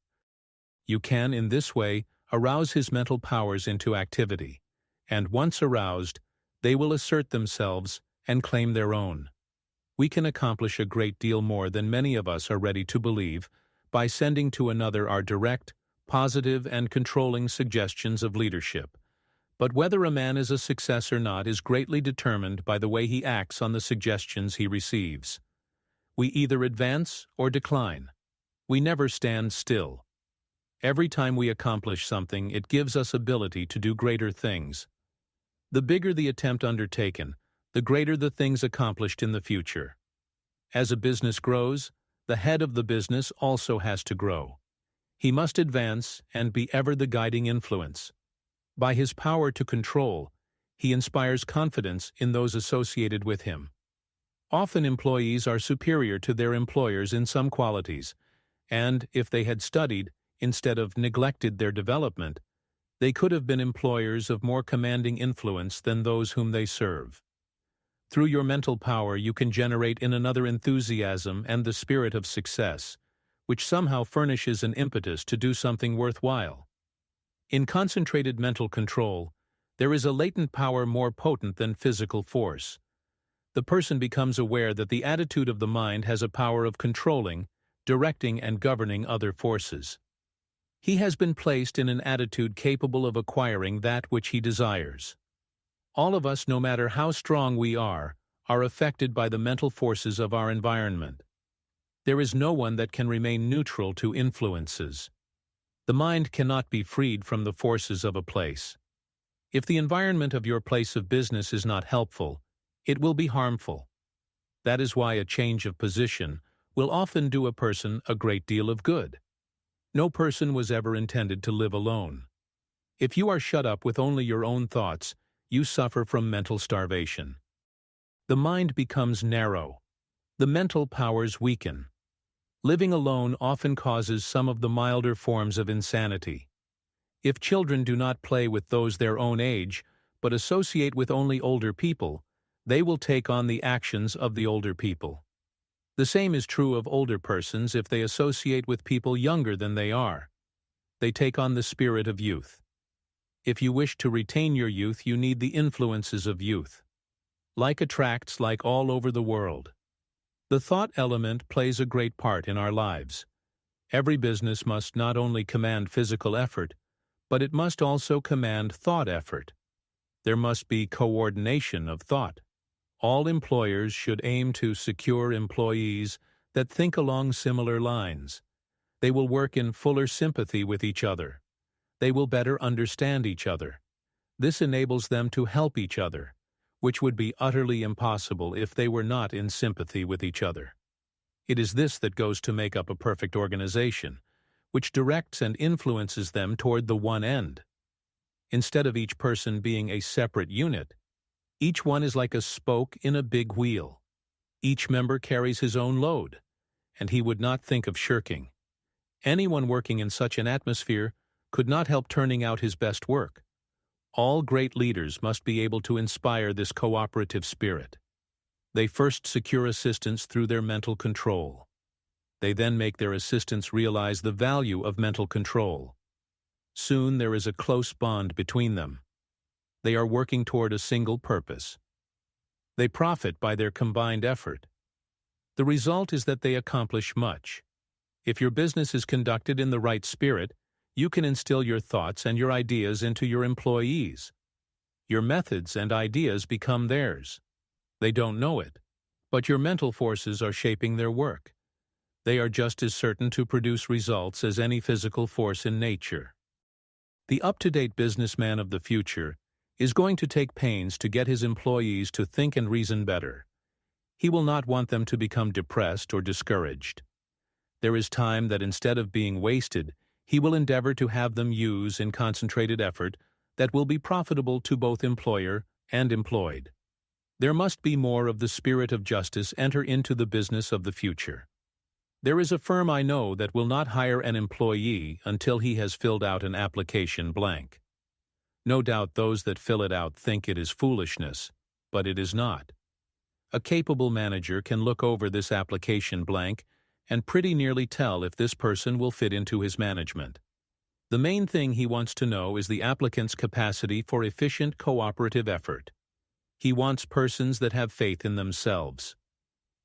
You can, in this way, arouse his mental powers into activity, and once aroused, they will assert themselves and claim their own. We can accomplish a great deal more than many of us are ready to believe by sending to another our direct, positive, and controlling suggestions of leadership. But whether a man is a success or not is greatly determined by the way he acts on the suggestions he receives. We either advance or decline. We never stand still. Every time we accomplish something, it gives us ability to do greater things. The bigger the attempt undertaken, the greater the things accomplished in the future. As a business grows, the head of the business also has to grow. He must advance and be ever the guiding influence. By his power to control, he inspires confidence in those associated with him. Often employees are superior to their employers in some qualities, and if they had studied, instead of neglected their development, they could have been employers of more commanding influence than those whom they serve. Through your mental power you can generate in another enthusiasm and the spirit of success, which somehow furnishes an impetus to do something worthwhile. In concentrated mental control, there is a latent power more potent than physical force. The person becomes aware that the attitude of the mind has a power of controlling, directing, and governing other forces. He has been placed in an attitude capable of acquiring that which he desires. All of us, no matter how strong we are affected by the mental forces of our environment. There is no one that can remain neutral to influences. The mind cannot be freed from the forces of a place. If the environment of your place of business is not helpful, it will be harmful. That is why a change of position will often do a person a great deal of good. No person was ever intended to live alone. If you are shut up with only your own thoughts, you suffer from mental starvation. The mind becomes narrow. The mental powers weaken. Living alone often causes some of the milder forms of insanity. If children do not play with those their own age, but associate with only older people, they will take on the actions of the older people. The same is true of older persons if they associate with people younger than they are. They take on the spirit of youth. If you wish to retain your youth, you need the influences of youth. Like attracts like all over the world. The thought element plays a great part in our lives. Every business must not only command physical effort, but it must also command thought effort. There must be coordination of thought. All employers should aim to secure employees that think along similar lines. They will work in fuller sympathy with each other. They will better understand each other. This enables them to help each other, which would be utterly impossible if they were not in sympathy with each other. It is this that goes to make up a perfect organization, which directs and influences them toward the one end. Instead of each person being a separate unit, each one is like a spoke in a big wheel. Each member carries his own load, and he would not think of shirking. Anyone working in such an atmosphere could not help turning out his best work. All great leaders must be able to inspire this cooperative spirit. They first secure assistants through their mental control. They then make their assistants realize the value of mental control. Soon there is a close bond between them. They are working toward a single purpose. They profit by their combined effort. The result is that they accomplish much. If your business is conducted in the right spirit, you can instill your thoughts and your ideas into your employees. Your methods and ideas become theirs. They don't know it, but your mental forces are shaping their work. They are just as certain to produce results as any physical force in nature. The up-to-date businessman of the future is going to take pains to get his employees to think and reason better. He will not want them to become depressed or discouraged. There is time that instead of being wasted, he will endeavor to have them use in concentrated effort that will be profitable to both employer and employed. There must be more of the spirit of justice enter into the business of the future. There is a firm I know that will not hire an employee until he has filled out an application blank. No doubt those that fill it out think it is foolishness, but it is not. A capable manager can look over this application blank and pretty nearly tell if this person will fit into his management. The main thing he wants to know is the applicant's capacity for efficient cooperative effort. He wants persons that have faith in themselves.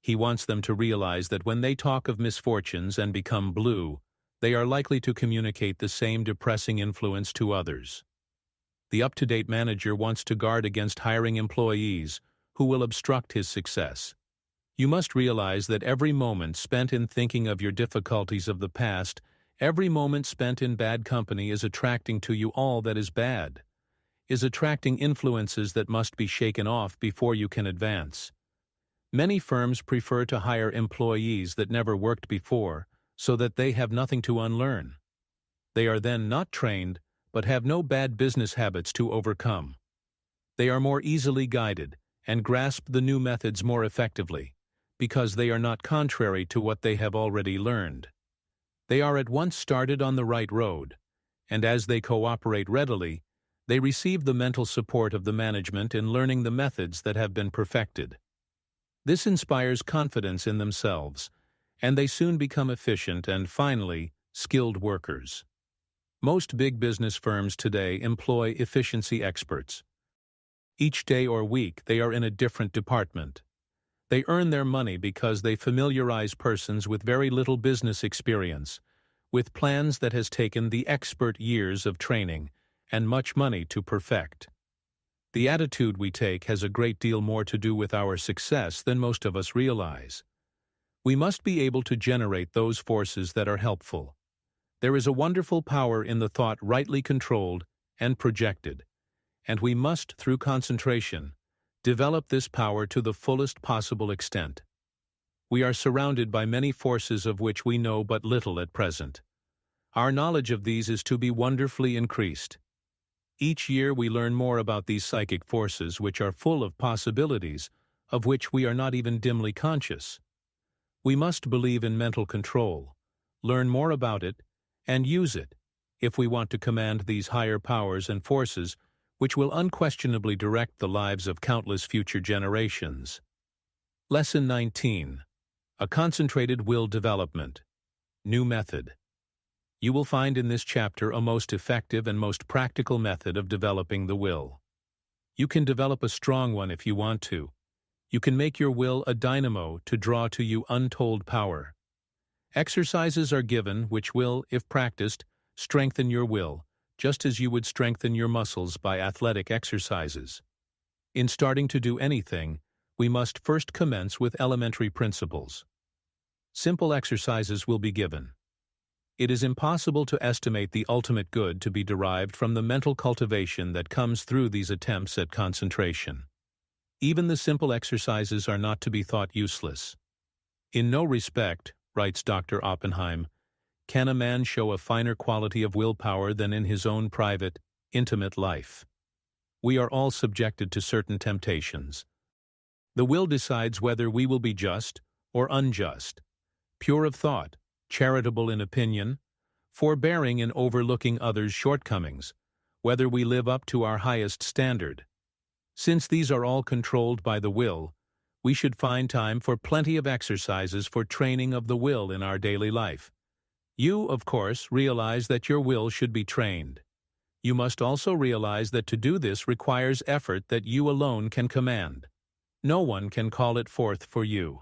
He wants them to realize that when they talk of misfortunes and become blue, they are likely to communicate the same depressing influence to others. The up-to-date manager wants to guard against hiring employees who will obstruct his success. You must realize that every moment spent in thinking of your difficulties of the past, every moment spent in bad company is attracting to you all that is bad, is attracting influences that must be shaken off before you can advance. Many firms prefer to hire employees that never worked before, so that they have nothing to unlearn. They are then not trained, but have no bad business habits to overcome. They are more easily guided and grasp the new methods more effectively, because they are not contrary to what they have already learned. They are at once started on the right road, and as they cooperate readily, they receive the mental support of the management in learning the methods that have been perfected. This inspires confidence in themselves, and they soon become efficient and, finally, skilled workers. Most big business firms today employ efficiency experts. Each day or week they are in a different department. They earn their money because they familiarize persons with very little business experience, with plans that has taken the expert years of training and much money to perfect. The attitude we take has a great deal more to do with our success than most of us realize. We must be able to generate those forces that are helpful. There is a wonderful power in the thought rightly controlled and projected, and we must, through concentration, develop this power to the fullest possible extent. We are surrounded by many forces of which we know but little at present. Our knowledge of these is to be wonderfully increased. Each year we learn more about these psychic forces which are full of possibilities of which we are not even dimly conscious. We must believe in mental control, learn more about it, and use it if we want to command these higher powers and forces which will unquestionably direct the lives of countless future generations. Lesson 19. A Concentrated Will Development. New Method. You will find in this chapter a most effective and most practical method of developing the will. You can develop a strong one if you want to. You can make your will a dynamo to draw to you untold power. Exercises are given which will, if practiced, strengthen your will, just as you would strengthen your muscles by athletic exercises. In starting to do anything, we must first commence with elementary principles. Simple exercises will be given. It is impossible to estimate the ultimate good to be derived from the mental cultivation that comes through these attempts at concentration. Even the simple exercises are not to be thought useless. In no respect, writes Dr. Oppenheim, can a man show a finer quality of willpower than in his own private, intimate life. We are all subjected to certain temptations. The will decides whether we will be just or unjust, pure of thought, charitable in opinion, forbearing in overlooking others' shortcomings, whether we live up to our highest standard. Since these are all controlled by the will, we should find time for plenty of exercises for training of the will in our daily life. You, of course, realize that your will should be trained. You must also realize that to do this requires effort that you alone can command. No one can call it forth for you.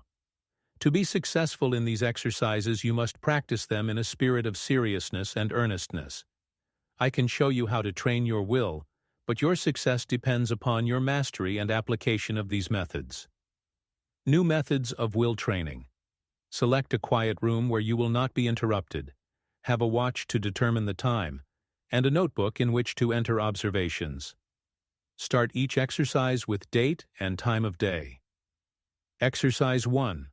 To be successful in these exercises, you must practice them in a spirit of seriousness and earnestness. I can show you how to train your will, but your success depends upon your mastery and application of these methods. New methods of will training. Select a quiet room where you will not be interrupted. Have a watch to determine the time, and a notebook in which to enter observations. Start each exercise with date and time of day. Exercise 1.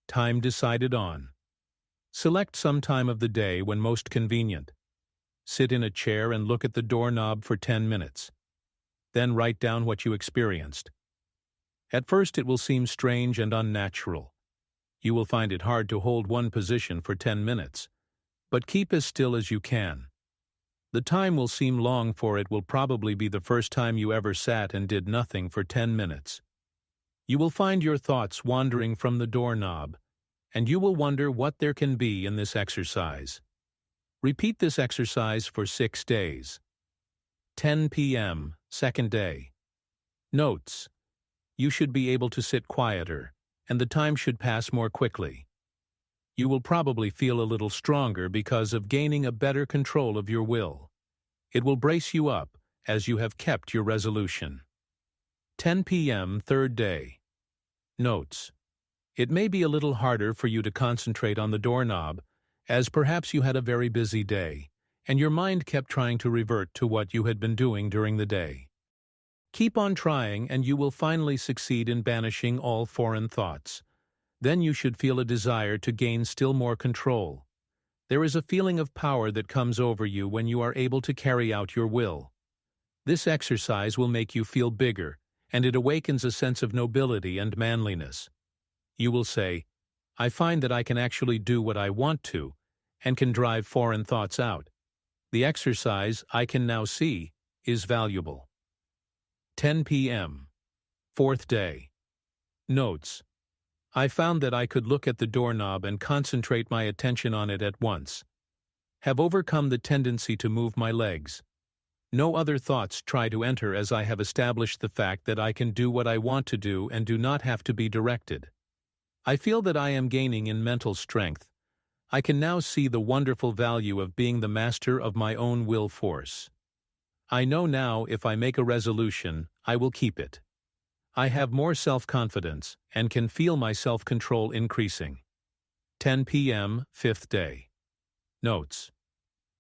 Time decided on. Select some time of the day when most convenient. Sit in a chair and look at the doorknob for 10 minutes. Then write down what you experienced. At first it will seem strange and unnatural. You will find it hard to hold one position for 10 minutes, but keep as still as you can. The time will seem long, for it will probably be the first time you ever sat and did nothing for 10 minutes. You will find your thoughts wandering from the doorknob, and you will wonder what there can be in this exercise. Repeat this exercise for 6 days. 10 p.m., second day. Notes. You should be able to sit quieter and the time should pass more quickly. You will probably feel a little stronger because of gaining a better control of your will. It will brace you up as you have kept your resolution. 10 p.m. third day. Notes. It may be a little harder for you to concentrate on the doorknob, as perhaps you had a very busy day, and your mind kept trying to revert to what you had been doing during the day. Keep on trying and you will finally succeed in banishing all foreign thoughts. Then you should feel a desire to gain still more control. There is a feeling of power that comes over you when you are able to carry out your will. This exercise will make you feel bigger, and it awakens a sense of nobility and manliness. You will say, I find that I can actually do what I want to, and can drive foreign thoughts out. The exercise, I can now see, is valuable. 10 p.m. Fourth day. Notes. I found that I could look at the doorknob and concentrate my attention on it at once. Have overcome the tendency to move my legs. No other thoughts try to enter as I have established the fact that I can do what I want to do and do not have to be directed. I feel that I am gaining in mental strength. I can now see the wonderful value of being the master of my own will force. I know now if I make a resolution, I will keep it. I have more self-confidence and can feel my self-control increasing. 10 p.m. fifth day. Notes.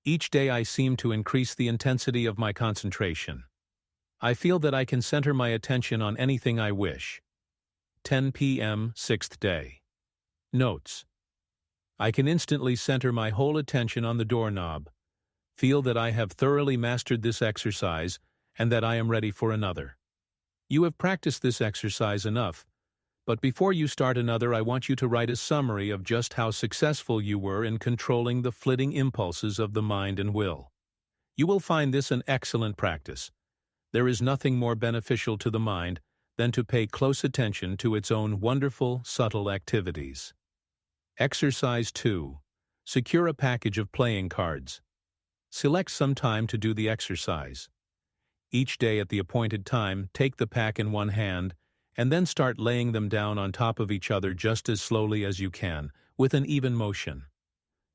Each day I seem to increase the intensity of my concentration. I feel that I can center my attention on anything I wish. 10 p.m. sixth day. Notes. I can instantly center my whole attention on the doorknob, feel that I have thoroughly mastered this exercise and that I am ready for another. You have practiced this exercise enough, but before you start another I want you to write a summary of just how successful you were in controlling the flitting impulses of the mind and will. You will find this an excellent practice. There is nothing more beneficial to the mind than to pay close attention to its own wonderful, subtle activities. Exercise 2. Secure a package of playing cards. Select some time to do the exercise. Each day at the appointed time, take the pack in one hand, and then start laying them down on top of each other just as slowly as you can, with an even motion.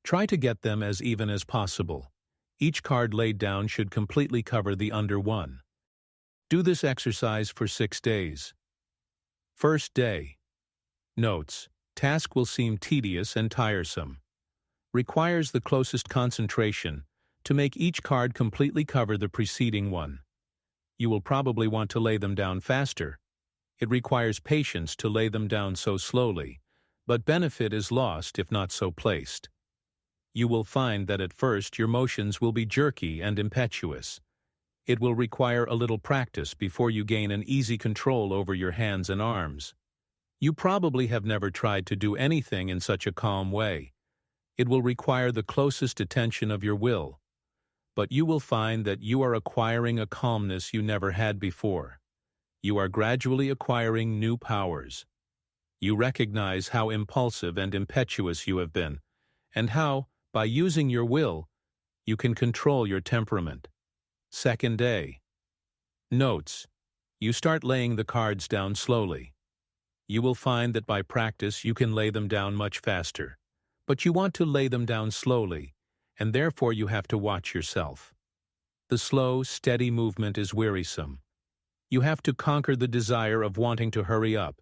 Try to get them as even as possible. Each card laid down should completely cover the under one. Do this exercise for 6 days. First day. Notes. Task will seem tedious and tiresome. Requires the closest concentration to make each card completely cover the preceding one. You will probably want to lay them down faster. It requires patience to lay them down so slowly, but benefit is lost if not so placed. You will find that at first your motions will be jerky and impetuous. It will require a little practice before you gain an easy control over your hands and arms. You probably have never tried to do anything in such a calm way. It will require the closest attention of your will. But you will find that you are acquiring a calmness you never had before. You are gradually acquiring new powers. You recognize how impulsive and impetuous you have been, and how, by using your will, you can control your temperament. Second day. Notes. You start laying the cards down slowly. You will find that by practice you can lay them down much faster, but you want to lay them down slowly, and therefore you have to watch yourself. The slow, steady movement is wearisome. You have to conquer the desire of wanting to hurry up.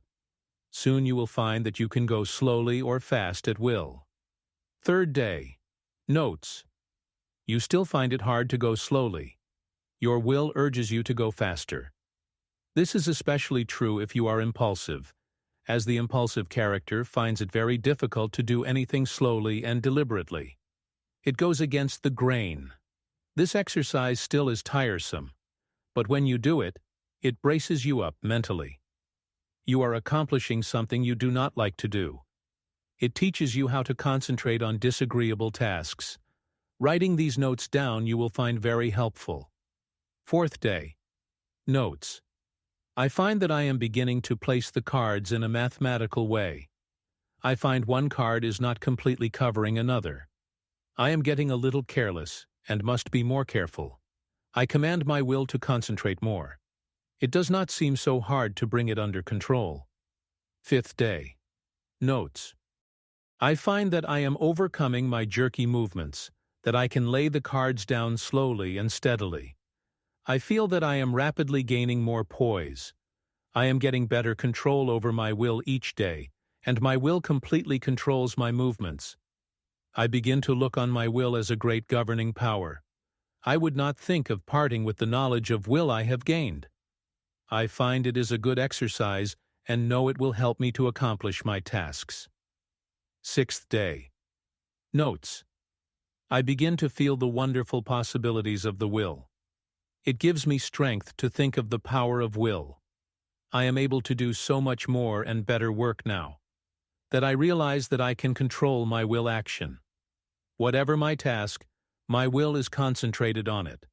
Soon you will find that you can go slowly or fast at will. Third day. Notes. You still find it hard to go slowly. Your will urges you to go faster. This is especially true if you are impulsive, as the impulsive character finds it very difficult to do anything slowly and deliberately. It goes against the grain. This exercise still is tiresome, but when you do it, it braces you up mentally. You are accomplishing something you do not like to do. It teaches you how to concentrate on disagreeable tasks. Writing these notes down you will find very helpful. Fourth day. Notes. I find that I am beginning to place the cards in a mathematical way. I find one card is not completely covering another. I am getting a little careless and must be more careful. I command my will to concentrate more. It does not seem so hard to bring it under control. Fifth day. Notes. I find that I am overcoming my jerky movements, that I can lay the cards down slowly and steadily. I feel that I am rapidly gaining more poise. I am getting better control over my will each day, and my will completely controls my movements. I begin to look on my will as a great governing power. I would not think of parting with the knowledge of will I have gained. I find it is a good exercise and know it will help me to accomplish my tasks. 6th day. Notes. I begin to feel the wonderful possibilities of the will. It gives me strength to think of the power of will. I am able to do so much more and better work now, that I realize that I can control my will action. Whatever my task, my will is concentrated on it.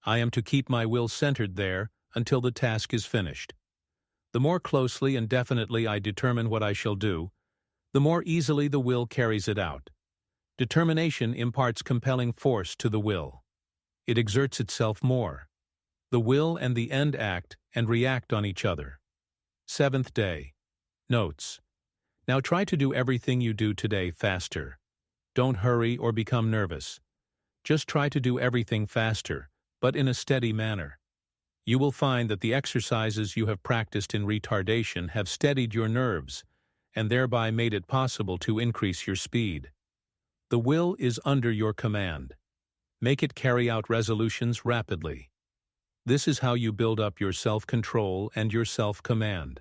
I am to keep my will centered there until the task is finished. The more closely and definitely I determine what I shall do, the more easily the will carries it out. Determination imparts compelling force to the will. It exerts itself more. The will and the end act and react on each other. 7th day. Notes. Now try to do everything you do today faster. Don't hurry or become nervous. Just try to do everything faster, but in a steady manner. You will find that the exercises you have practiced in retardation have steadied your nerves, and thereby made it possible to increase your speed. The will is under your command. Make it carry out resolutions rapidly. This is how you build up your self-control and your self-command.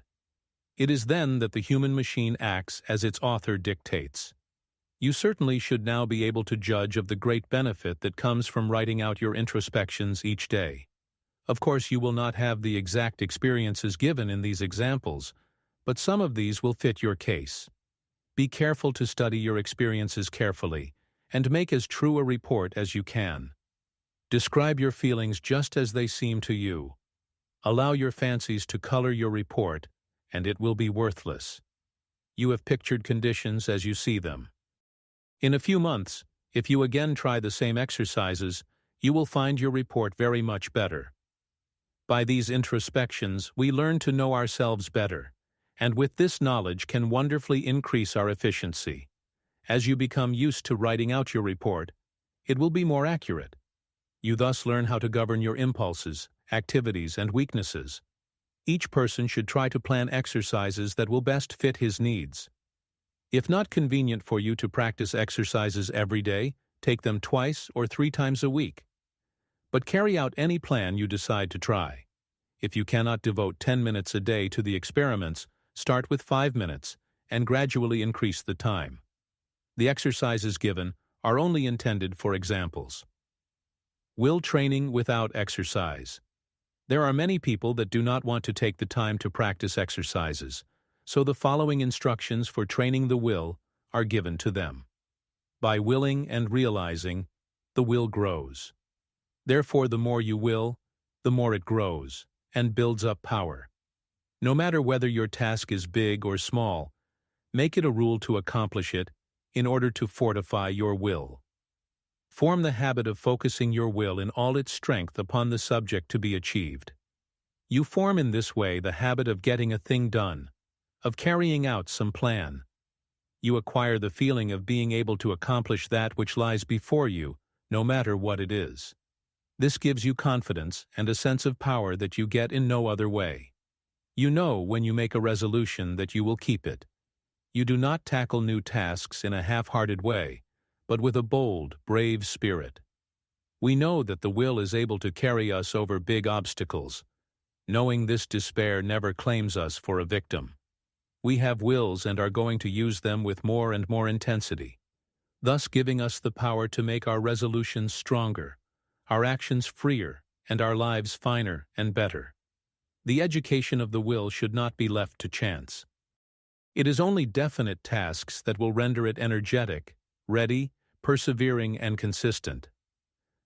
It is then that the human machine acts as its author dictates. You certainly should now be able to judge of the great benefit that comes from writing out your introspections each day. Of course, you will not have the exact experiences given in these examples, but some of these will fit your case. Be careful to study your experiences carefully, and make as true a report as you can. Describe your feelings just as they seem to you. Allow your fancies to color your report, and it will be worthless. You have pictured conditions as you see them. In a few months, if you again try the same exercises, you will find your report very much better. By these introspections, we learn to know ourselves better, and with this knowledge can wonderfully increase our efficiency. As you become used to writing out your report, it will be more accurate. You thus learn how to govern your impulses, activities, and weaknesses. Each person should try to plan exercises that will best fit his needs. If not convenient for you to practice exercises every day, take them 2 or 3 times a week. But carry out any plan you decide to try. If you cannot devote 10 minutes a day to the experiments, start with 5 minutes and gradually increase the time. The exercises given are only intended for examples. Will training without exercise. There are many people that do not want to take the time to practice exercises, so the following instructions for training the will are given to them. By willing and realizing, the will grows. Therefore, the more you will, the more it grows and builds up power. No matter whether your task is big or small, make it a rule to accomplish it in order to fortify your will. Form the habit of focusing your will in all its strength upon the subject to be achieved. You form in this way the habit of getting a thing done, of carrying out some plan. You acquire the feeling of being able to accomplish that which lies before you, no matter what it is. This gives you confidence and a sense of power that you get in no other way. You know when you make a resolution that you will keep it. You do not tackle new tasks in a half-hearted way, but with a bold, brave spirit. We know that the will is able to carry us over big obstacles. Knowing this, despair never claims us for a victim. We have wills and are going to use them with more and more intensity, thus giving us the power to make our resolutions stronger, our actions freer, and our lives finer and better. The education of the will should not be left to chance. It is only definite tasks that will render it energetic, ready, persevering, and consistent.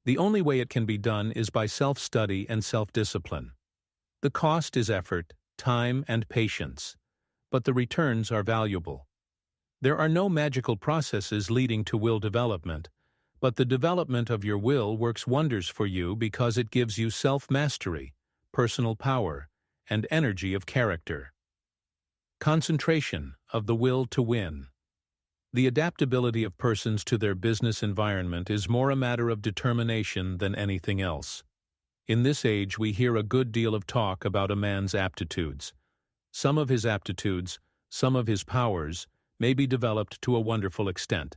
The only way it can be done is by self-study and self-discipline. The cost is effort, time, and patience, but the returns are valuable. There are no magical processes leading to will development, but the development of your will works wonders for you because it gives you self-mastery, personal power, and energy of character. Concentration, of the will to win. The adaptability of persons to their business environment is more a matter of determination than anything else. In this age, we hear a good deal of talk about a man's aptitudes. Some of his aptitudes, some of his powers, may be developed to a wonderful extent,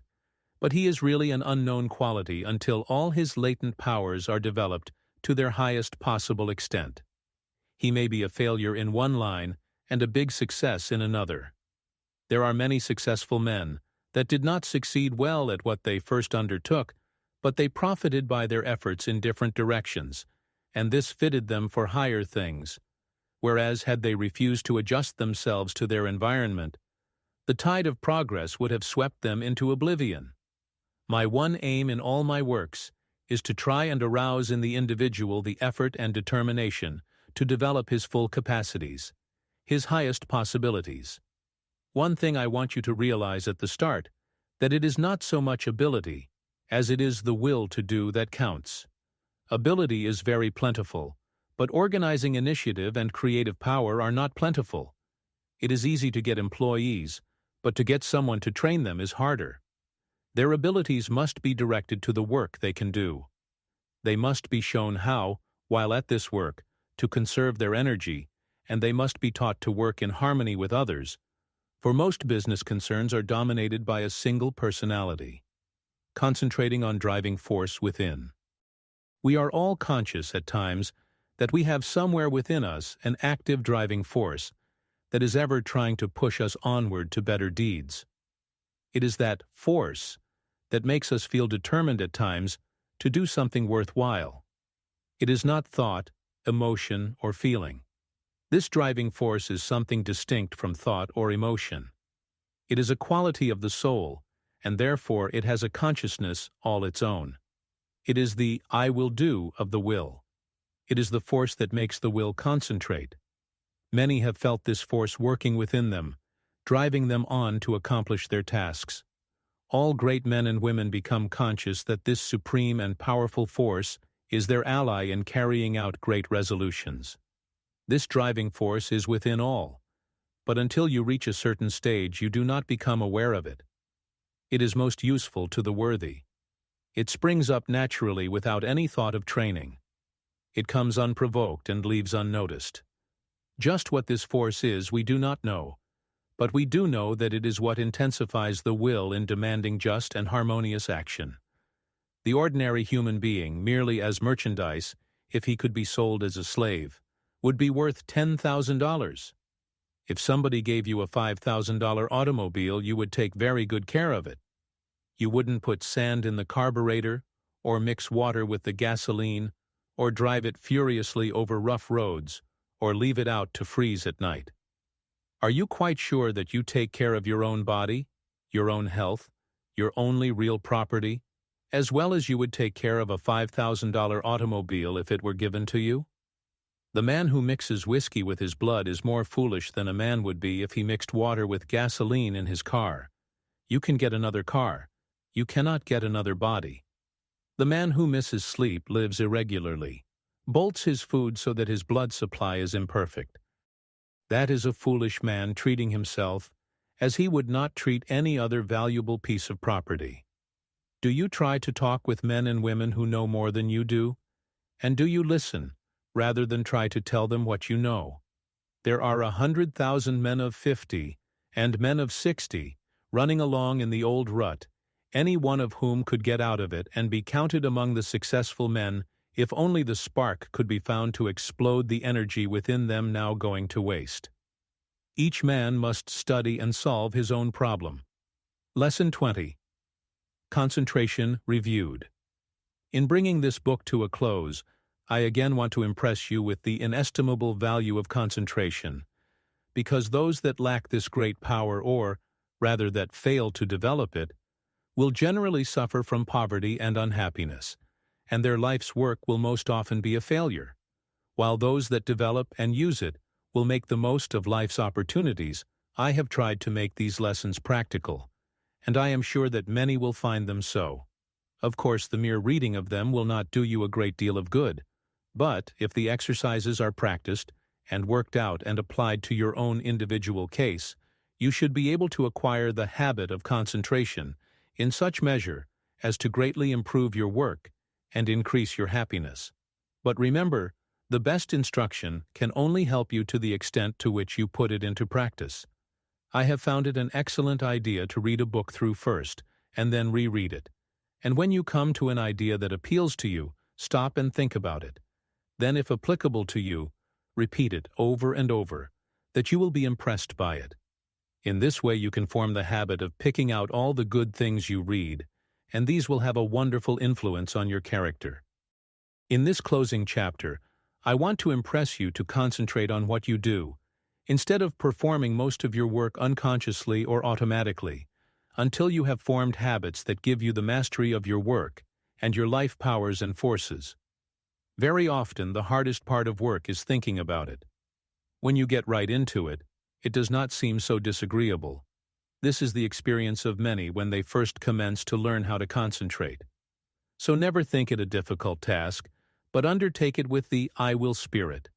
but he is really an unknown quality until all his latent powers are developed to their highest possible extent. He may be a failure in one line and a big success in another. There are many successful men that did not succeed well at what they first undertook, but they profited by their efforts in different directions, and this fitted them for higher things. Whereas had they refused to adjust themselves to their environment, the tide of progress would have swept them into oblivion. My one aim in all my works is to try and arouse in the individual the effort and determination to develop his full capacities, his highest possibilities. One thing I want you to realize at the start, that it is not so much ability as it is the will to do that counts. Ability is very plentiful, but organizing initiative and creative power are not plentiful. It is easy to get employees, but to get someone to train them is harder. Their abilities must be directed to the work they can do. They must be shown how, while at this work, to conserve their energy, and they must be taught to work in harmony with others, for most business concerns are dominated by a single personality, concentrating on driving force within. We are all conscious at times that we have somewhere within us an active driving force that is ever trying to push us onward to better deeds. It is that force that makes us feel determined at times to do something worthwhile. It is not thought, emotion, or feeling. This driving force is something distinct from thought or emotion. It is a quality of the soul, and therefore it has a consciousness all its own. It is the I will do of the will. It is the force that makes the will concentrate. Many have felt this force working within them, driving them on to accomplish their tasks. All great men and women become conscious that this supreme and powerful force is their ally in carrying out great resolutions. This driving force is within all, but until you reach a certain stage you do not become aware of it. It is most useful to the worthy. It springs up naturally without any thought of training. It comes unprovoked and leaves unnoticed. Just what this force is we do not know, but we do know that it is what intensifies the will in demanding just and harmonious action. The ordinary human being, merely as merchandise, if he could be sold as a slave, would be worth $10,000. If somebody gave you a $5,000 automobile, you would take very good care of it. You wouldn't put sand in the carburetor, or mix water with the gasoline, or drive it furiously over rough roads, or leave it out to freeze at night. Are you quite sure that you take care of your own body, your own health, your only real property, as well as you would take care of a $5,000 automobile if it were given to you? The man who mixes whiskey with his blood is more foolish than a man would be if he mixed water with gasoline in his car. You can get another car. You cannot get another body. The man who misses sleep lives irregularly, bolts his food so that his blood supply is imperfect. That is a foolish man treating himself as he would not treat any other valuable piece of property. Do you try to talk with men and women who know more than you do? And do you listen, rather than try to tell them what you know? There are 100,000 men of 50 and men of 60 running along in the old rut, any one of whom could get out of it and be counted among the successful men if only the spark could be found to explode the energy within them now going to waste. Each man must study and solve his own problem. Lesson 20. Concentration reviewed. In bringing this book to a close, I again want to impress you with the inestimable value of concentration, because those that lack this great power, or, rather that fail to develop it, will generally suffer from poverty and unhappiness, and their life's work will most often be a failure, while those that develop and use it will make the most of life's opportunities. I have tried to make these lessons practical, and I am sure that many will find them so. Of course, the mere reading of them will not do you a great deal of good, but if the exercises are practiced and worked out and applied to your own individual case, you should be able to acquire the habit of concentration in such measure as to greatly improve your work and increase your happiness. But remember, the best instruction can only help you to the extent to which you put it into practice. I have found it an excellent idea to read a book through first, and then reread it. And when you come to an idea that appeals to you, stop and think about it. Then, if applicable to you, repeat it over and over, that you will be impressed by it. In this way you can form the habit of picking out all the good things you read, and these will have a wonderful influence on your character. In this closing chapter, I want to impress you to concentrate on what you do, instead of performing most of your work unconsciously or automatically, until you have formed habits that give you the mastery of your work and your life powers and forces. Very often the hardest part of work is thinking about it. When you get right into it, it does not seem so disagreeable. This is the experience of many when they first commence to learn how to concentrate. So never think it a difficult task, but undertake it with the I will spirit,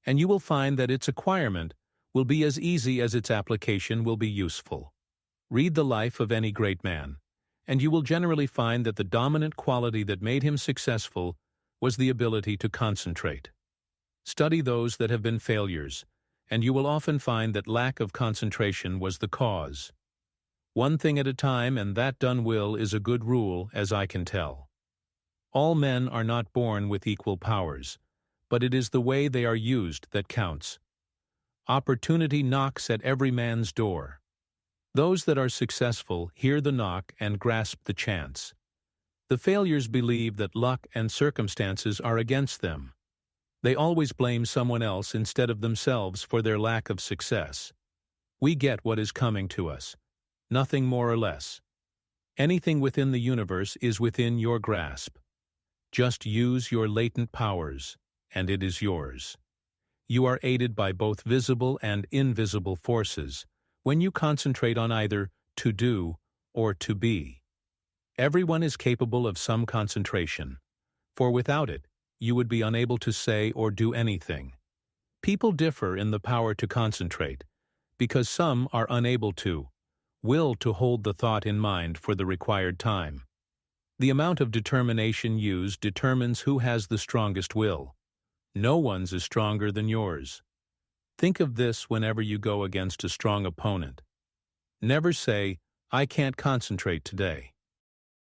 and you will find that its acquirement will be as easy as its application will be useful. Read the life of any great man, and you will generally find that the dominant quality that made him successful was the ability to concentrate. Study those that have been failures, and you will often find that lack of concentration was the cause. One thing at a time, and that done will, is a good rule, as I can tell. All men are not born with equal powers, but it is the way they are used that counts. Opportunity knocks at every man's door. Those that are successful hear the knock and grasp the chance. The failures believe that luck and circumstances are against them. They always blame someone else instead of themselves for their lack of success. We get what is coming to us, nothing more or less. Anything within the universe is within your grasp. Just use your latent powers, and it is yours. You are aided by both visible and invisible forces when you concentrate on either to do or to be. Everyone is capable of some concentration, for without it, you would be unable to say or do anything. People differ in the power to concentrate, because some are unable to, will to hold the thought in mind for the required time. The amount of determination used determines who has the strongest will. No one's is stronger than yours. Think of this whenever you go against a strong opponent. Never say, I can't concentrate today.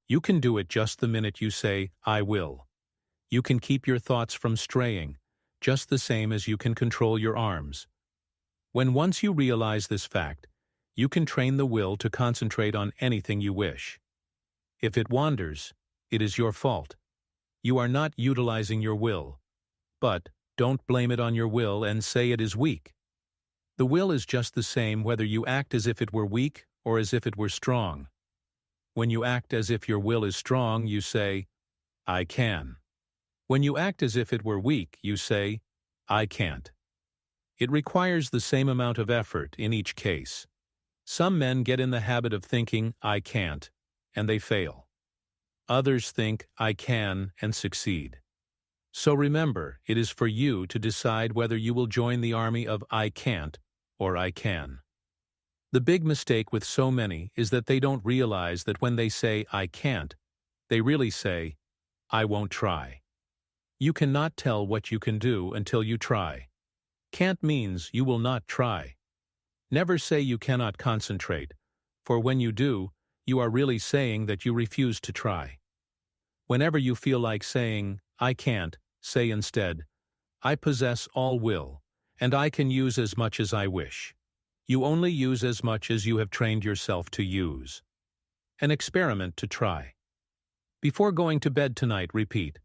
You can do it just the minute you say, I will. You can keep your thoughts from straying, just the same as you can control your arms. When once you realize this fact, you can train the will to concentrate on anything you wish. If it wanders, it is your fault. You are not utilizing your will. But don't blame it on your will and say it is weak. The will is just the same whether you act as if it were weak or as if it were strong. When you act as if your will is strong, you say, I can. When you act as if it were weak, you say, I can't. It requires the same amount of effort in each case. Some men get in the habit of thinking, I can't, and they fail. Others think, I can, and succeed. So remember, it is for you to decide whether you will join the army of I can't or I can. The big mistake with so many is that they don't realize that when they say I can't, they really say, I won't try. You cannot tell what you can do until you try. Can't means you will not try. Never say you cannot concentrate, for when you do, you are really saying that you refuse to try. Whenever you feel like saying, I can't, say instead, I possess all will, and I can use as much as I wish. You only use as much as you have trained yourself to use. An experiment to try. Before going to bed tonight, repeat,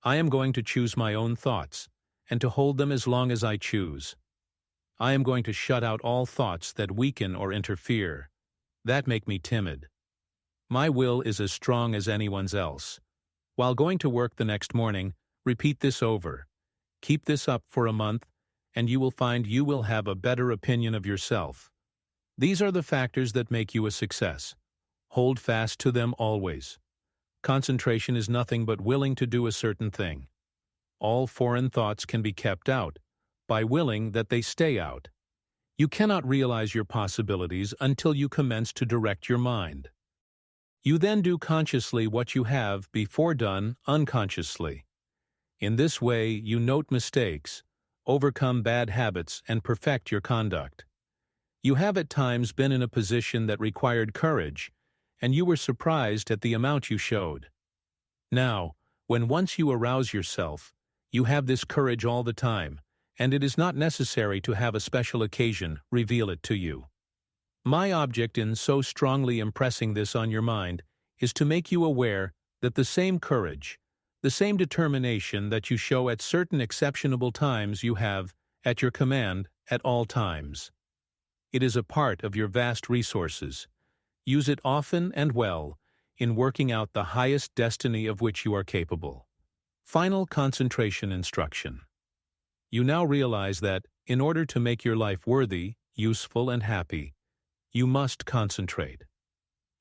I am going to choose my own thoughts, and to hold them as long as I choose. I am going to shut out all thoughts that weaken or interfere, that make me timid. My will is as strong as anyone's else. While going to work the next morning, repeat this over. Keep this up for a month, and you will find you will have a better opinion of yourself. These are the factors that make you a success. Hold fast to them always. Concentration is nothing but willing to do a certain thing. All foreign thoughts can be kept out by willing that they stay out. You cannot realize your possibilities until you commence to direct your mind. You then do consciously what you have before done unconsciously. In this way, you note mistakes, overcome bad habits, and perfect your conduct. You have at times been in a position that required courage, and you were surprised at the amount you showed. Now, when once you arouse yourself, you have this courage all the time, and it is not necessary to have a special occasion reveal it to you. My object in so strongly impressing this on your mind is to make you aware that the same courage, the same determination that you show at certain exceptional times you have at your command at all times. It is a part of your vast resources. Use it often and well in working out the highest destiny of which you are capable. Final concentration instruction. You now realize that, in order to make your life worthy, useful, and happy, you must concentrate.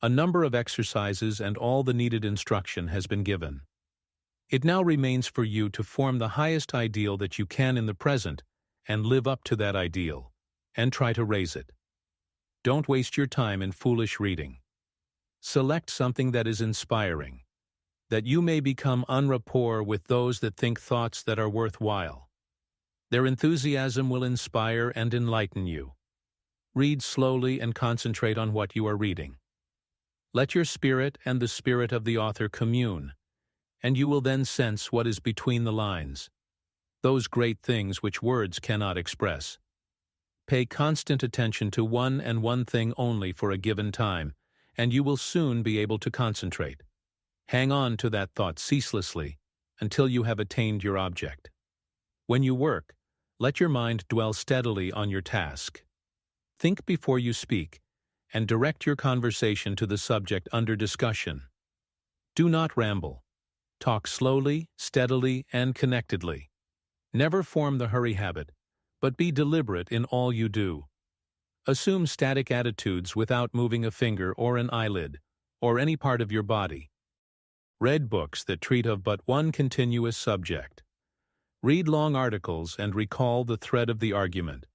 A number of exercises and all the needed instruction has been given. It now remains for you to form the highest ideal that you can in the present and live up to that ideal, and try to raise it. Don't waste your time in foolish reading. Select something that is inspiring, that you may become en rapport with those that think thoughts that are worthwhile. Their enthusiasm will inspire and enlighten you. Read slowly and concentrate on what you are reading. Let your spirit and the spirit of the author commune, and you will then sense what is between the lines, those great things which words cannot express. Pay constant attention to one and one thing only for a given time, and you will soon be able to concentrate. Hang on to that thought ceaselessly until you have attained your object. When you work, let your mind dwell steadily on your task. Think before you speak, and direct your conversation to the subject under discussion. Do not ramble. Talk slowly, steadily, and connectedly. Never form the hurry habit, but be deliberate in all you do. Assume static attitudes without moving a finger or an eyelid, or any part of your body. Read books that treat of but one continuous subject. Read long articles and recall the thread of the argument.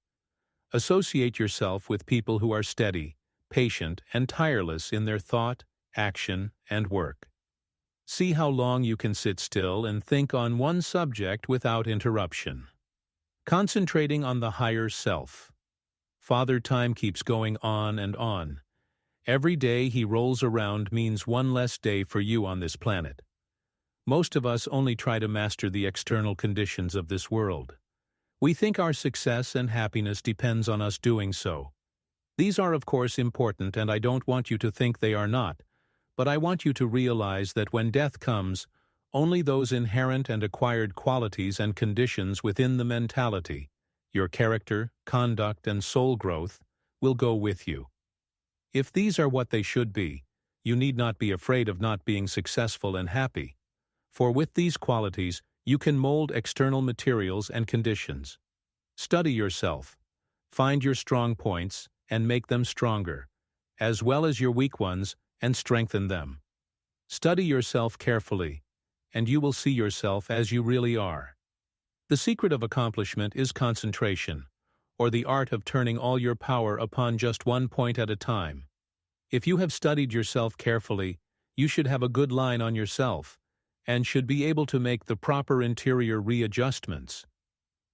Associate yourself with people who are steady, patient, and tireless in their thought, action, and work. See how long you can sit still and think on one subject without interruption. Concentrating on the higher self. Father Time keeps going on and on. Every day he rolls around means one less day for you on this planet. Most of us only try to master the external conditions of this world. We think our success and happiness depends on us doing so. These are of course important, and I don't want you to think they are not, but I want you to realize that when death comes, only those inherent and acquired qualities and conditions within the mentality, your character, conduct, and soul growth, will go with you. If these are what they should be, you need not be afraid of not being successful and happy, for with these qualities you can mold external materials and conditions. Study yourself, find your strong points, and make them stronger, as well as your weak ones, and strengthen them. Study yourself carefully, and you will see yourself as you really are. The secret of accomplishment is concentration, or the art of turning all your power upon just one point at a time. If you have studied yourself carefully, you should have a good line on yourself, and should be able to make the proper interior readjustments.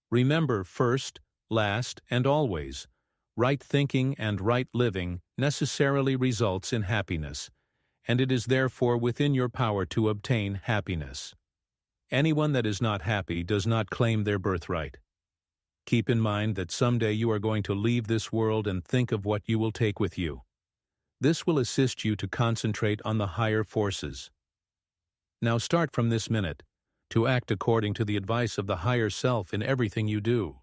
Remember, first, last, and always, right thinking and right living necessarily results in happiness, and it is therefore within your power to obtain happiness. Anyone that is not happy does not claim their birthright. Keep in mind that someday you are going to leave this world, and think of what you will take with you. This will assist you to concentrate on the higher forces. Now start from this minute to act according to the advice of the higher self in everything you do.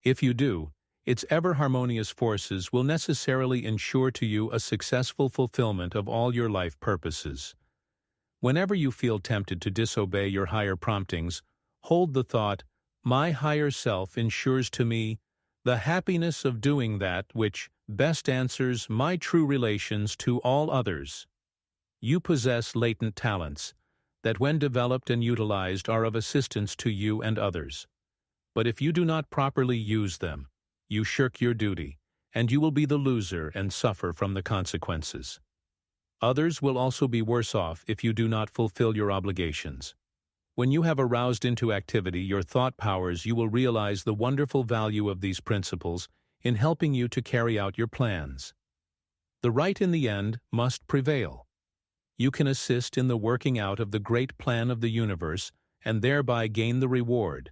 If you do, its ever-harmonious forces will necessarily ensure to you a successful fulfillment of all your life purposes. Whenever you feel tempted to disobey your higher promptings, hold the thought, "My higher self ensures to me the happiness of doing that which best answers my true relations to all others." You possess latent talents that, when developed and utilized, are of assistance to you and others. But if you do not properly use them, you shirk your duty, and you will be the loser and suffer from the consequences. Others will also be worse off if you do not fulfill your obligations. When you have aroused into activity your thought powers, you will realize the wonderful value of these principles in helping you to carry out your plans. The right in the end must prevail. You can assist in the working out of the great plan of the universe and thereby gain the reward,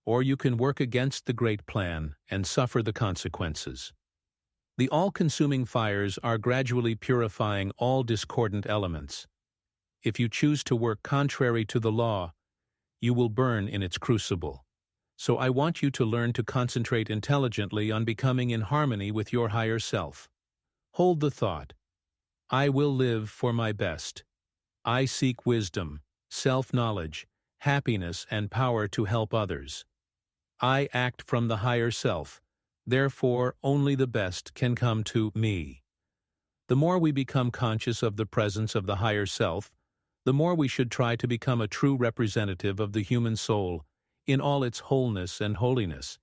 or you can work against the great plan and suffer the consequences. The all-consuming fires are gradually purifying all discordant elements. If you choose to work contrary to the law, you will burn in its crucible. So I want you to learn to concentrate intelligently on becoming in harmony with your higher self. Hold the thought, I will live for my best. I seek wisdom, self-knowledge, happiness, and power to help others. I act from the higher self, therefore only the best can come to me. The more we become conscious of the presence of the higher self, the more we should try to become a true representative of the human soul in all its wholeness and holiness,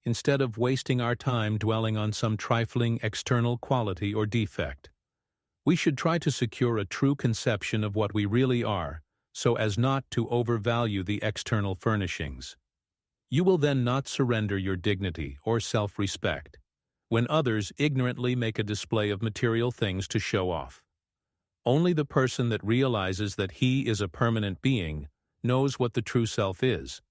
instead of wasting our time dwelling on some trifling external quality or defect. We should try to secure a true conception of what we really are, so as not to overvalue the external furnishings. You will then not surrender your dignity or self-respect when others ignorantly make a display of material things to show off. Only the person that realizes that he is a permanent being knows what the true self is,